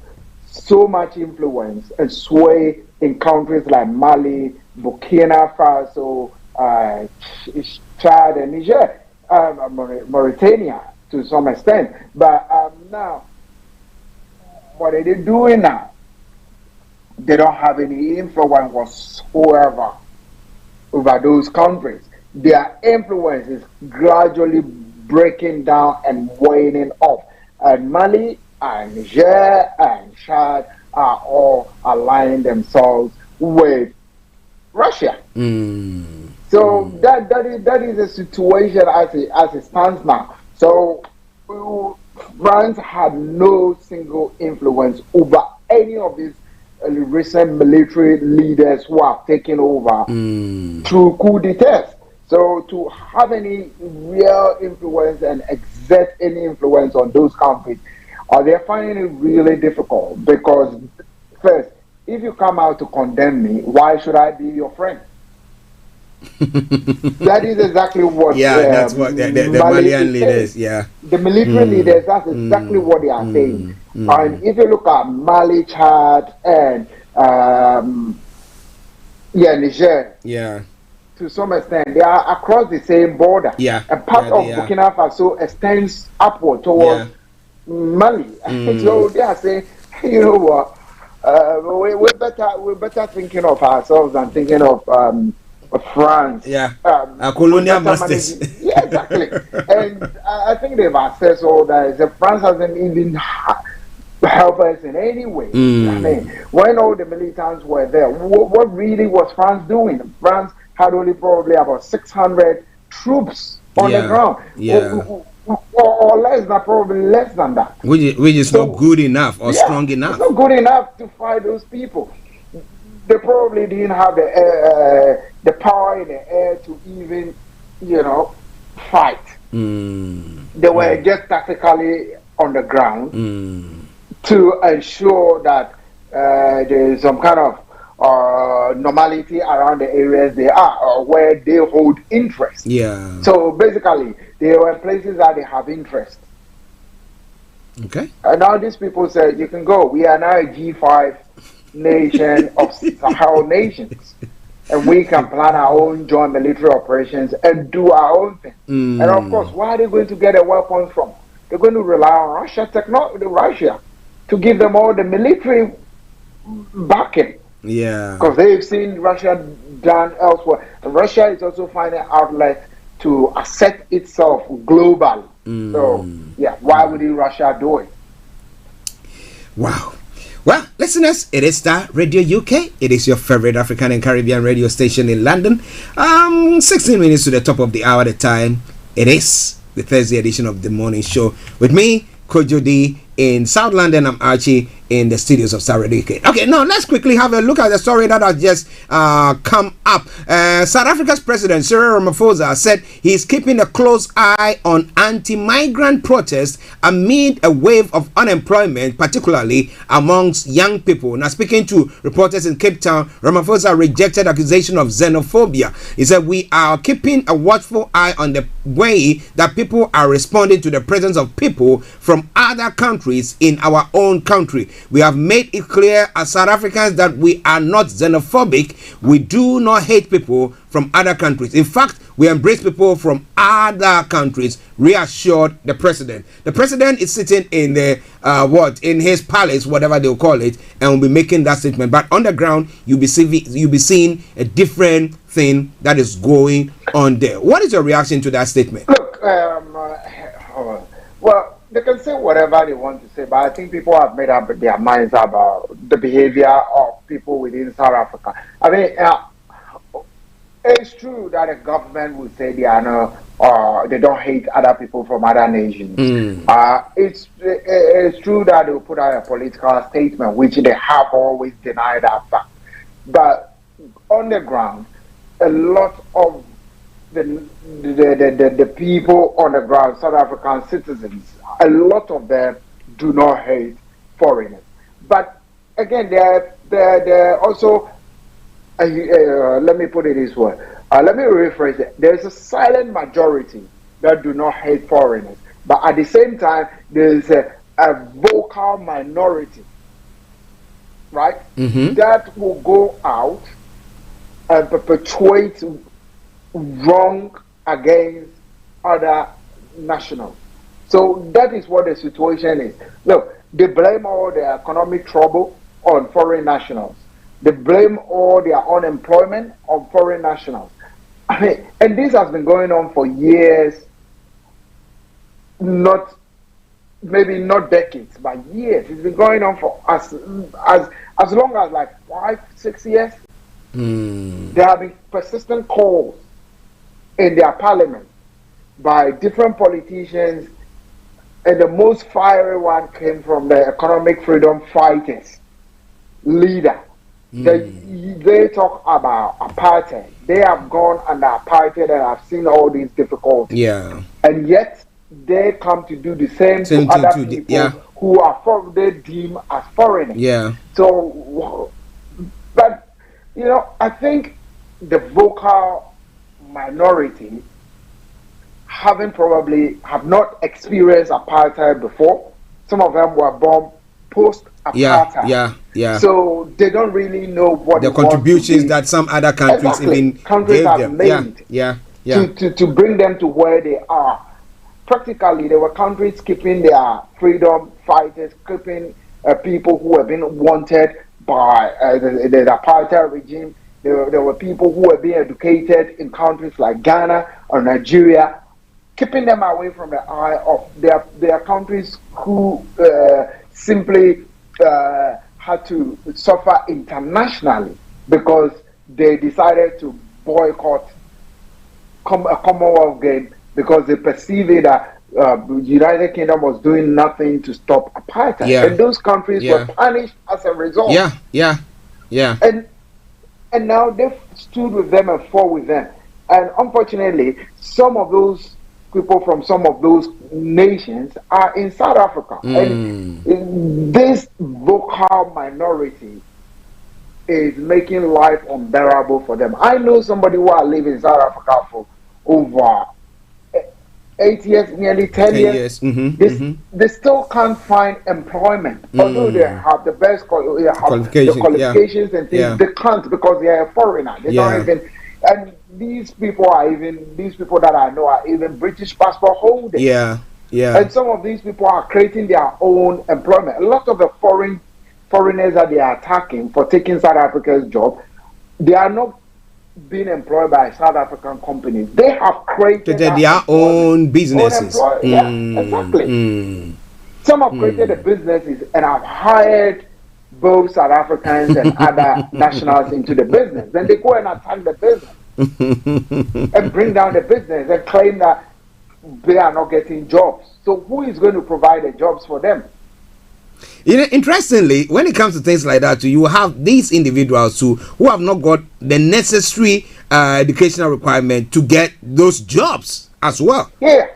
so much influence and sway in countries like Mali, Burkina Faso, Chad, and Niger, Mauritania to some extent. But now, what are they doing now? They don't have any influence whatsoever over those countries. Their influence is gradually breaking down and waning off. And Mali and Niger and Chad are all aligning themselves with Russia. So that is a situation as it stands now. So France had no single influence over any of these recent military leaders who have taken over through coup d'etats. So to have any real influence and exert any influence on those countries, they're finding it really difficult because, first, if you come out to condemn me, why should I be your friend? That is exactly what that's what the Malian leaders, the military leaders, that's exactly what they are saying. And if you look at Mali, Chad, and Niger, to some extent, they are across the same border. And part of Burkina Faso extends upward towards Mali. So they are saying, you know what, we're better thinking of ourselves than thinking of France. Colonial masters. Yeah, exactly. And I think they've assessed all that. So France hasn't even helped us in any way. I mean, when all the militants were there, what really was France doing? France had only probably about 600 troops on the ground. Or less than, probably less than that. Which is not good enough or strong enough. It's not good enough to fight those people. They probably didn't have the power in the air to even, fight. They were just tactically on the ground to ensure that there is some kind of normality around the areas they are or where they hold interest. So basically, they were places that they have interest. And now these people say, you can go. We are now a G5 nation of Sahel nations, and we can plan our own joint military operations and do our own thing. And of course, where are they going to get their weapons from? They're going to rely on Russia to give them all the military backing. Because they've seen Russia done elsewhere. And Russia is also finding outlets to assert itself globally. So why would Russia do it? Wow. Well, listeners, it is Star Radio UK. It is your favorite African and Caribbean radio station in London. 16 minutes to the top of the hour at a time. It is the Thursday edition of the morning show with me, Kojo D, in South London. I'm Archie in the studios of Starr Radio UK. Okay, now let's quickly have a look at the story that has just come up. South Africa's President Cyril Ramaphosa said he's keeping a close eye on anti-migrant protests amid a wave of unemployment, particularly amongst young people. Now, speaking to reporters in Cape Town, Ramaphosa rejected accusation of xenophobia. He said, "We are keeping a watchful eye on the way that people are responding to the presence of people from other countries in our own country. We have made it clear as South Africans that we are not xenophobic. We do not hate people from other countries. In fact, we embrace people from other countries," reassured the president. The president is sitting in the in his palace, whatever they'll call it, and will be making that statement. But on the ground, you'll be seeing a different thing that is going on there. What is your reaction to that statement? Look, well, they can say whatever they want to say, but I think people have made up their minds about the behavior of people within South Africa. I mean, it's true that the government would say they are no, they don't hate other people from other nations. It's true that they will put out a political statement, which they have always denied that fact. But on the ground, a lot of the people on the ground, South African citizens, a lot of them do not hate foreigners. But again, they're also, let me put it this way, let me rephrase it. There's a silent majority that do not hate foreigners, but at the same time, there's a vocal minority, right, that will go out and perpetuate wrong against other nationals. So that is what the situation is. Look, they blame all the economic trouble on foreign nationals. They blame all their unemployment on foreign nationals. I mean, and this has been going on for years, maybe not decades, but years. It's been going on for as long as like 5-6 years. There have been persistent calls in their parliament by different politicians, and the most fiery one came from the economic freedom fighters leader. They talk about apartheid. They have gone under apartheid and have seen all these difficulties. Yeah. And yet they come to do the same to other people who are they deem as foreigners. Yeah. So, but you know, I think the vocal minority probably have not experienced apartheid before. Some of them were born post-apartheid. Yeah. So they don't really know what the contributions that some other countries even countries have made to bring them to where they are. Practically, there were countries keeping their freedom fighters, keeping people who have been wanted by the apartheid regime. There were people who were being educated in countries like Ghana or Nigeria, keeping them away from the eye of their countries who simply had to suffer internationally because they decided to boycott a Commonwealth game because they perceived it that the United Kingdom was doing nothing to stop apartheid. And those countries were punished as a result. And now they've stood with them and fought with them. And unfortunately, some of those people from some of those nations are in South Africa. And this vocal minority is making life unbearable for them. I know somebody who has lived in South Africa for over 8 years, nearly 10 years. They still can't find employment. Although they have the best qualifications and things, they can't because they are a foreigner. They don't even, and these people that I know are even British passport holders. And some of these people are creating their own employment. A lot of the foreigners that they are attacking for taking South Africa's job, they are not being employed by South African companies. They have created their own businesses. Exactly. Some have created the businesses and have hired both South Africans and other nationals into the business. Then they go and attack the business and bring down the business and claim that they are not getting jobs. So who is going to provide the jobs for them? You know, interestingly, when it comes to things like that, you have these individuals who have not got the necessary educational requirement to get those jobs as well. Yeah,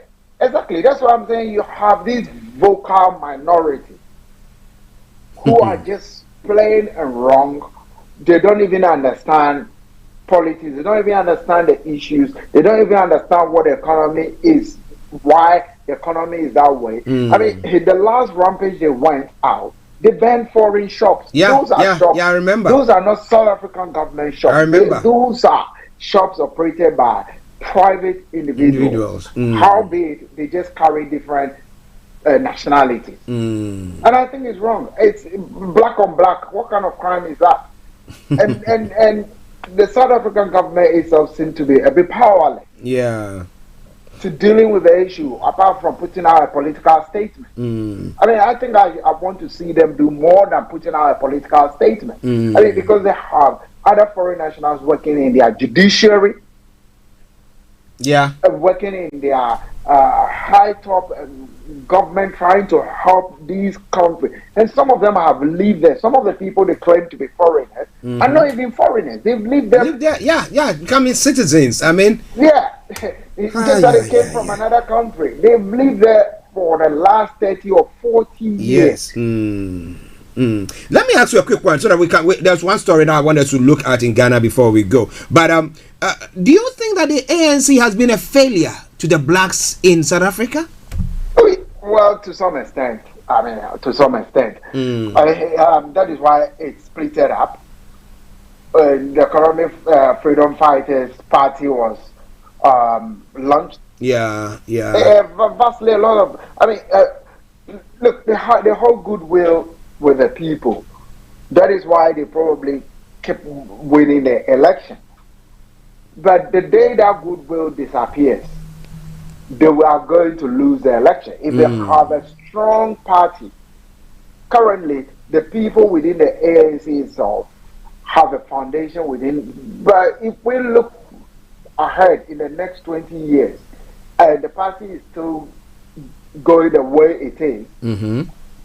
exactly. That's what I'm saying. You have this vocal minority who are just plain and wrong. They don't even understand politics. They don't even understand the issues. They don't even understand what the economy is, why the economy is that way. I mean, the last rampage they went out, they banned foreign shops. Those are shops. I remember. Those are not South African government shops. I remember. Those are shops operated by private individuals. Howbeit, they just carry different nationalities. And I think it's wrong. It's black on black. What kind of crime is that? and the South African government itself seems to be a bit powerless. To dealing with the issue, apart from putting out a political statement. I mean, I think I want to see them do more than putting out a political statement. I mean, because they have other foreign nationals working in their judiciary, working in their high top government, trying to help these countries. And some of them have lived there. Some of the people they claim to be foreigners are not even foreigners. They've lived there. Becoming citizens. I mean, it's just that they came from another country. They've lived there for the last 30 or 40 years. Let me ask you a quick one so that we can. There's one story that I want us to look at in Ghana before we go. But do you think that the ANC has been a failure to the blacks in South Africa? Well, to some extent. I mean, to some extent. That is why it's split up. The Economic Freedom Fighters Party was launched. Vastly a lot of. I mean, look, they hold goodwill with the people. That is why they probably kept winning the election. But the day that goodwill disappears, they are going to lose the election. If they have a strong party, currently the people within the ANC itself have a foundation within. But if we look ahead in the next 20 years, and the party is still going the way it is,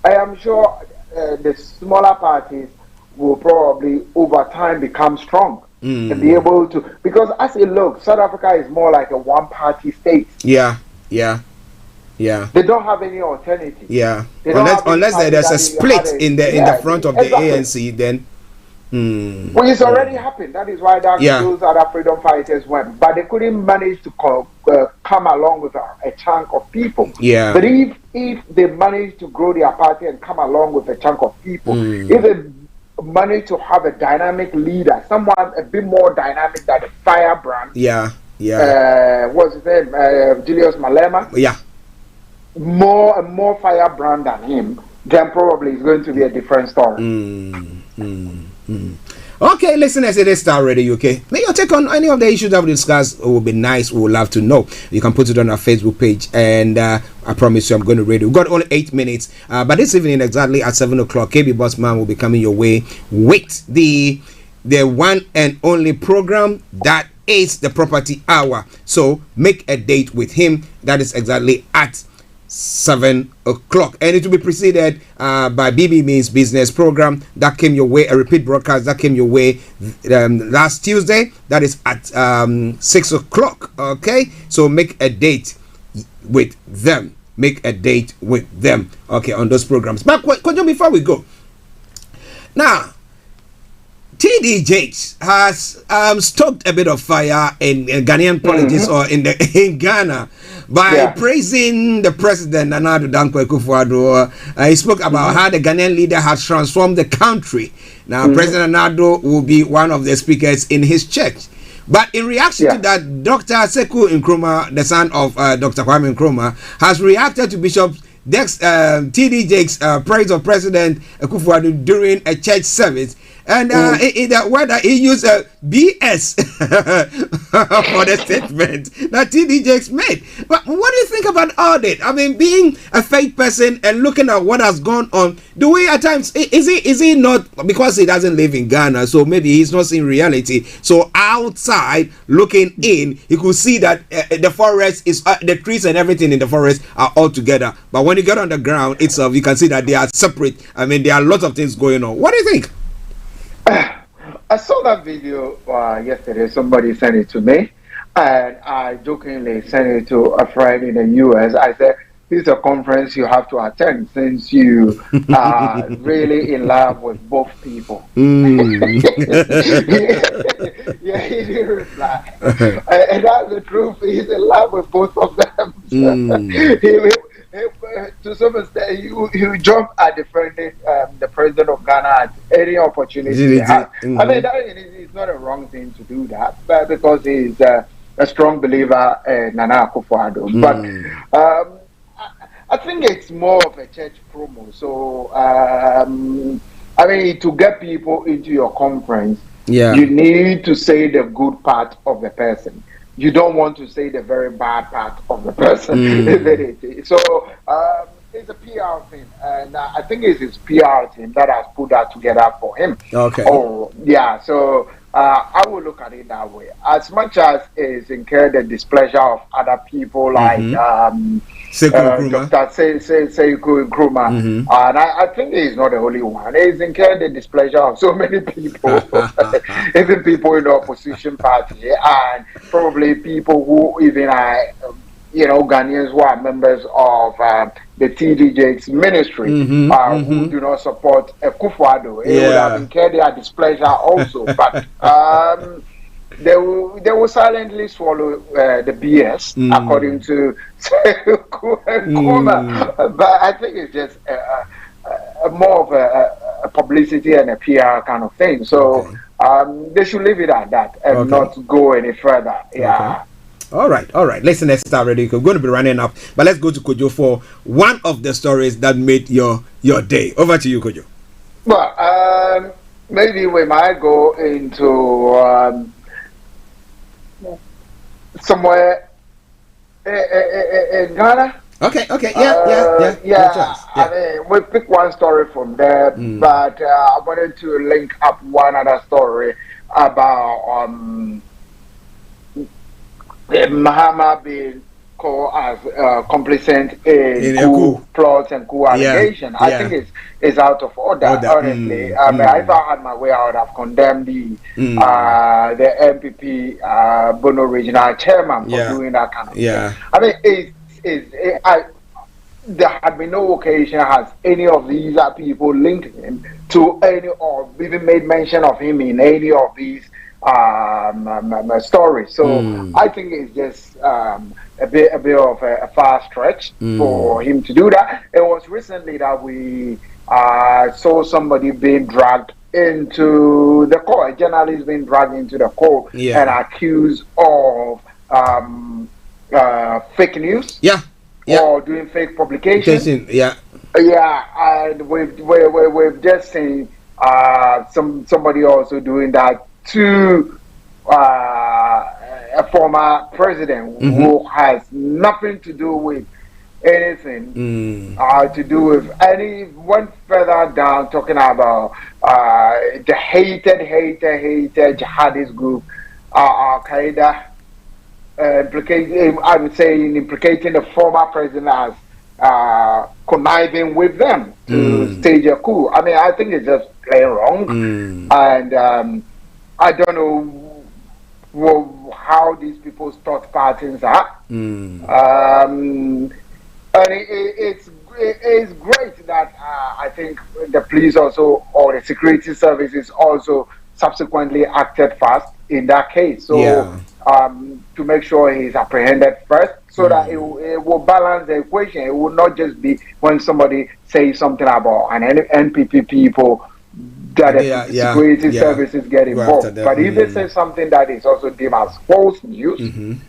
I am sure the smaller parties will probably over time become strong and be able to, because as it looks, South Africa is more like a one-party state. Yeah. They don't have any alternative. Yeah. Unless there's a split in the front of the ANC, then. Well, it's already happened. That is why those other freedom fighters went, but they couldn't manage to come along with a chunk of people. Yeah. But if they manage to grow their party and come along with a chunk of people, if they manage to have a dynamic leader, someone a bit more dynamic than the firebrand. What's his name? Julius Malema. Yeah. More firebrand than him, then probably it's going to be a different story. Okay, listeners, it is Starr Radio UK. May your take on any of the issues that we discussed will be nice. We would love to know. You can put it on our Facebook page, and I promise you I'm going to read it. We've got only 8 minutes, but this evening exactly at 7 o'clock, KB Bossman will be coming your way with the one and only program that is the Property Hour. So make a date with him. That is exactly at 7 o'clock, and it will be preceded by BB Means Business program that came your way, a repeat broadcast that came your way last Tuesday. That is at 6 o'clock. Okay, so make a date with them. Okay, on those programs. But Kojo, before we go, now TD Jakes has stoked a bit of fire in Ghanaian politics or in Ghana by praising the president Nana Addo Dankwa Akufo-Addo. He spoke about how the Ghanaian leader has transformed the country. Now, President Nana Addo will be one of the speakers in his church. But in reaction to that, Dr. Sekou Nkrumah, the son of Dr. Kwame Nkrumah, has reacted to Bishop TD Jakes' praise of President Akufo-Addo during a church service. And in that word he used BS for the statement that TD Jakes made. But what do you think about all that? I mean, being a faith person and looking at what has gone on, do we at times, is he not, because he doesn't live in Ghana, so maybe he's not seeing reality. So outside looking in, you could see that the forest is, the trees and everything in the forest are all together. But when you get on the ground itself, you can see that they are separate. I mean, there are lots of things going on. What do you think? I saw that video yesterday. Somebody sent it to me, and I jokingly sent it to a friend in the US. I said, "This is a conference you have to attend since you are really in love with both people." Yeah, he didn't reply, and that's the truth. He's in love with both of them. To some extent, you jump at defending the president of Ghana at any opportunity he has. I mean, that is not a wrong thing to do that, but because he's a strong believer in Nana Akufo-Addo. But I think it's more of a church promo. So, I mean, to get people into your conference, you need to say the good part of the person. You don't want to say the very bad part of the person. So it's a PR thing, and I think it's his PR team that has put that together for him. Okay. Oh, yeah. So I will look at it that way. As much as it's incurred the displeasure of other people like Dr. Sekou Nkrumah, and I think he's not the only one. He's incurred the displeasure of so many people, even people in the opposition party, and probably people who even are, Ghanaians who are members of the TD Jakes ministry, who do not support Akufo-Addo. It would have incurred their displeasure also, but they will silently swallow the BS, according to Sekou Nkrumah. But I think it's just more of a publicity and a PR kind of thing. So they should leave it at that and not go any further. Yeah. All right. Listen, let's start already. We're going to be running up, but let's go to Kojo for one of the stories that made your day. Over to you, Kojo. Well, maybe we might go into somewhere in Ghana. Okay, yeah. I mean, we pick one story from there, but I wanted to link up one other story about Mahama being called as complicit in coup plots and coup allegation. I think it's out of order. Honestly, I mean, if I had my way, I would have condemned the MPP Bono regional chairman for doing that kind of thing. I mean, there had been no occasion has any of these people linked him to any or even made mention of him in any of these stories. So I think it's just a bit of a far stretch for him to do that. It was recently that we saw somebody being dragged into the court, a journalist being dragged into the court and accused of fake news. Or doing fake publication. And we've just seen somebody also doing that to a former president who has nothing to do with anything to do with any one further down, talking about the hated jihadist group Al Qaeda. I would say implicating the former president as conniving with them to stage a coup. I mean, I think it's just plain wrong, and I don't know how these people's thought patterns are. And it's great that I think the police also, or the security services also subsequently acted fast in that case. So to make sure he's apprehended first, so that it will balance the equation. It will not just be when somebody says something about an NPP people that the security services get involved. But if they say something that is also deemed as false news,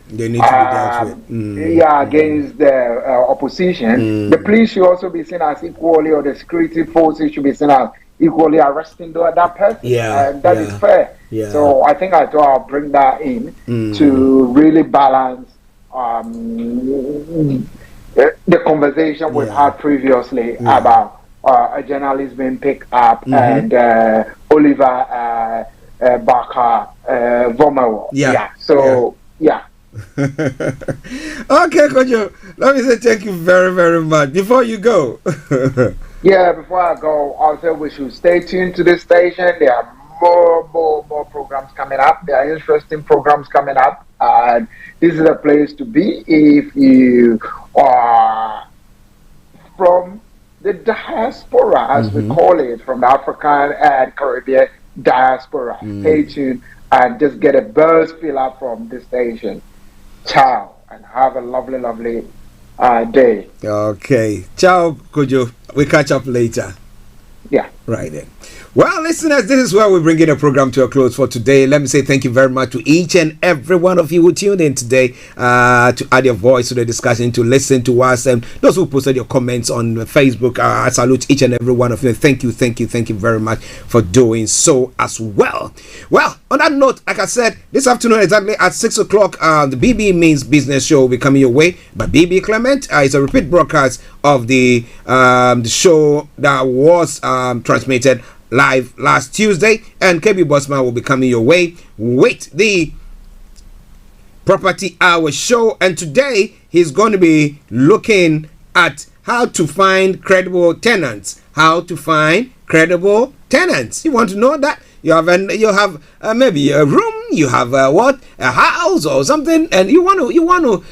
they need to be dealt with. Against the opposition, the police should also be seen as equally, or the security forces should be seen as equally arresting that person. And that is fair. So I think I thought I'll bring that in to really balance the conversation we've had previously about a journalist being picked up and Oliver Barker Vomawo. Okay, Kojo, let me say thank you very, very much. Before you go. Before I go, I'll say we should stay tuned to this station. There are more programs coming up. There are interesting programs coming up. And this is a place to be if you are from the diaspora, as we call it, from the African and Caribbean diaspora. Stay tuned and just get a buzz filler from this station. Ciao, and have a lovely day. Okay. Ciao, Kojo. We catch up later. Right then. Well, listeners, this is where we bring in a program to a close for today. Let me say thank you very much to each and every one of you who tuned in today to add your voice to the discussion, to listen to us, and those who posted your comments on Facebook. I salute each and every one of you. Thank you very much for doing so as well. Well, on that note, like I said, this afternoon exactly at 6 o'clock, the BB Means Business Show will be coming your way by BB Clement. It's a repeat broadcast of the show that was transmitted live last Tuesday, and KB Bossman will be coming your way with the Property Hour show, and today he's going to be looking at how to find credible tenants. You want to know that? You have maybe a room, you have a house or something, and you want to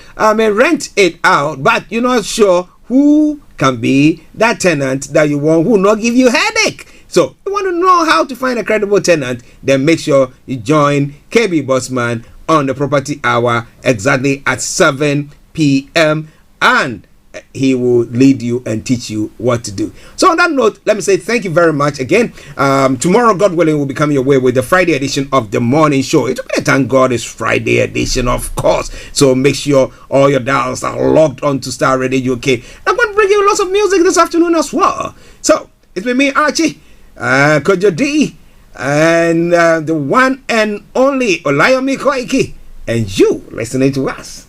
rent it out, but you're not sure who can be that tenant that you want, who will not give you headache. So, you want to know how to find a credible tenant, then make sure you join KB Bossman on the Property Hour exactly at 7 p.m. and he will lead you and teach you what to do. So on that note, let me say thank you very much again. Tomorrow, God willing, we'll be coming your way with the Friday edition of the morning show. It's okay, thank God it's Friday edition, of course. So make sure all your dials are logged on to Starr Radio UK. I'm going to bring you lots of music this afternoon as well. So it's been me, Archie, Kojo D, and the one and only Olayomi Koiki, and you listening to us.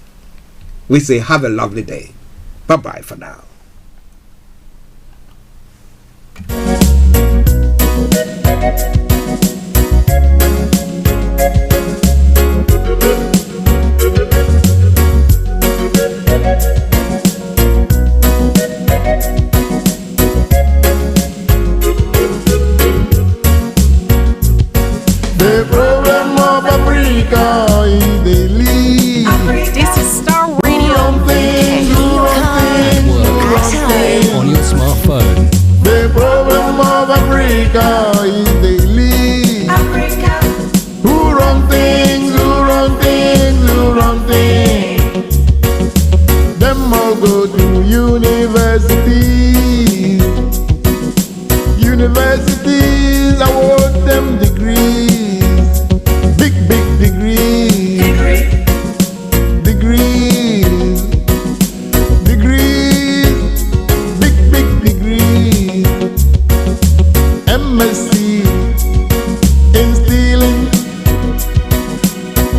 We say have a lovely day. Bye-bye for now. of Africa is they live. Africa. Who run things, who run things, who run things. Them all go to universities. Universities award them degrees. Big, big degrees. Degrees. Degrees. Big, big degrees. MSc in stealing.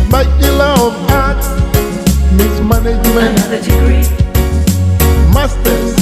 Bachelor of Arts, mismanagement. Another degree. Masters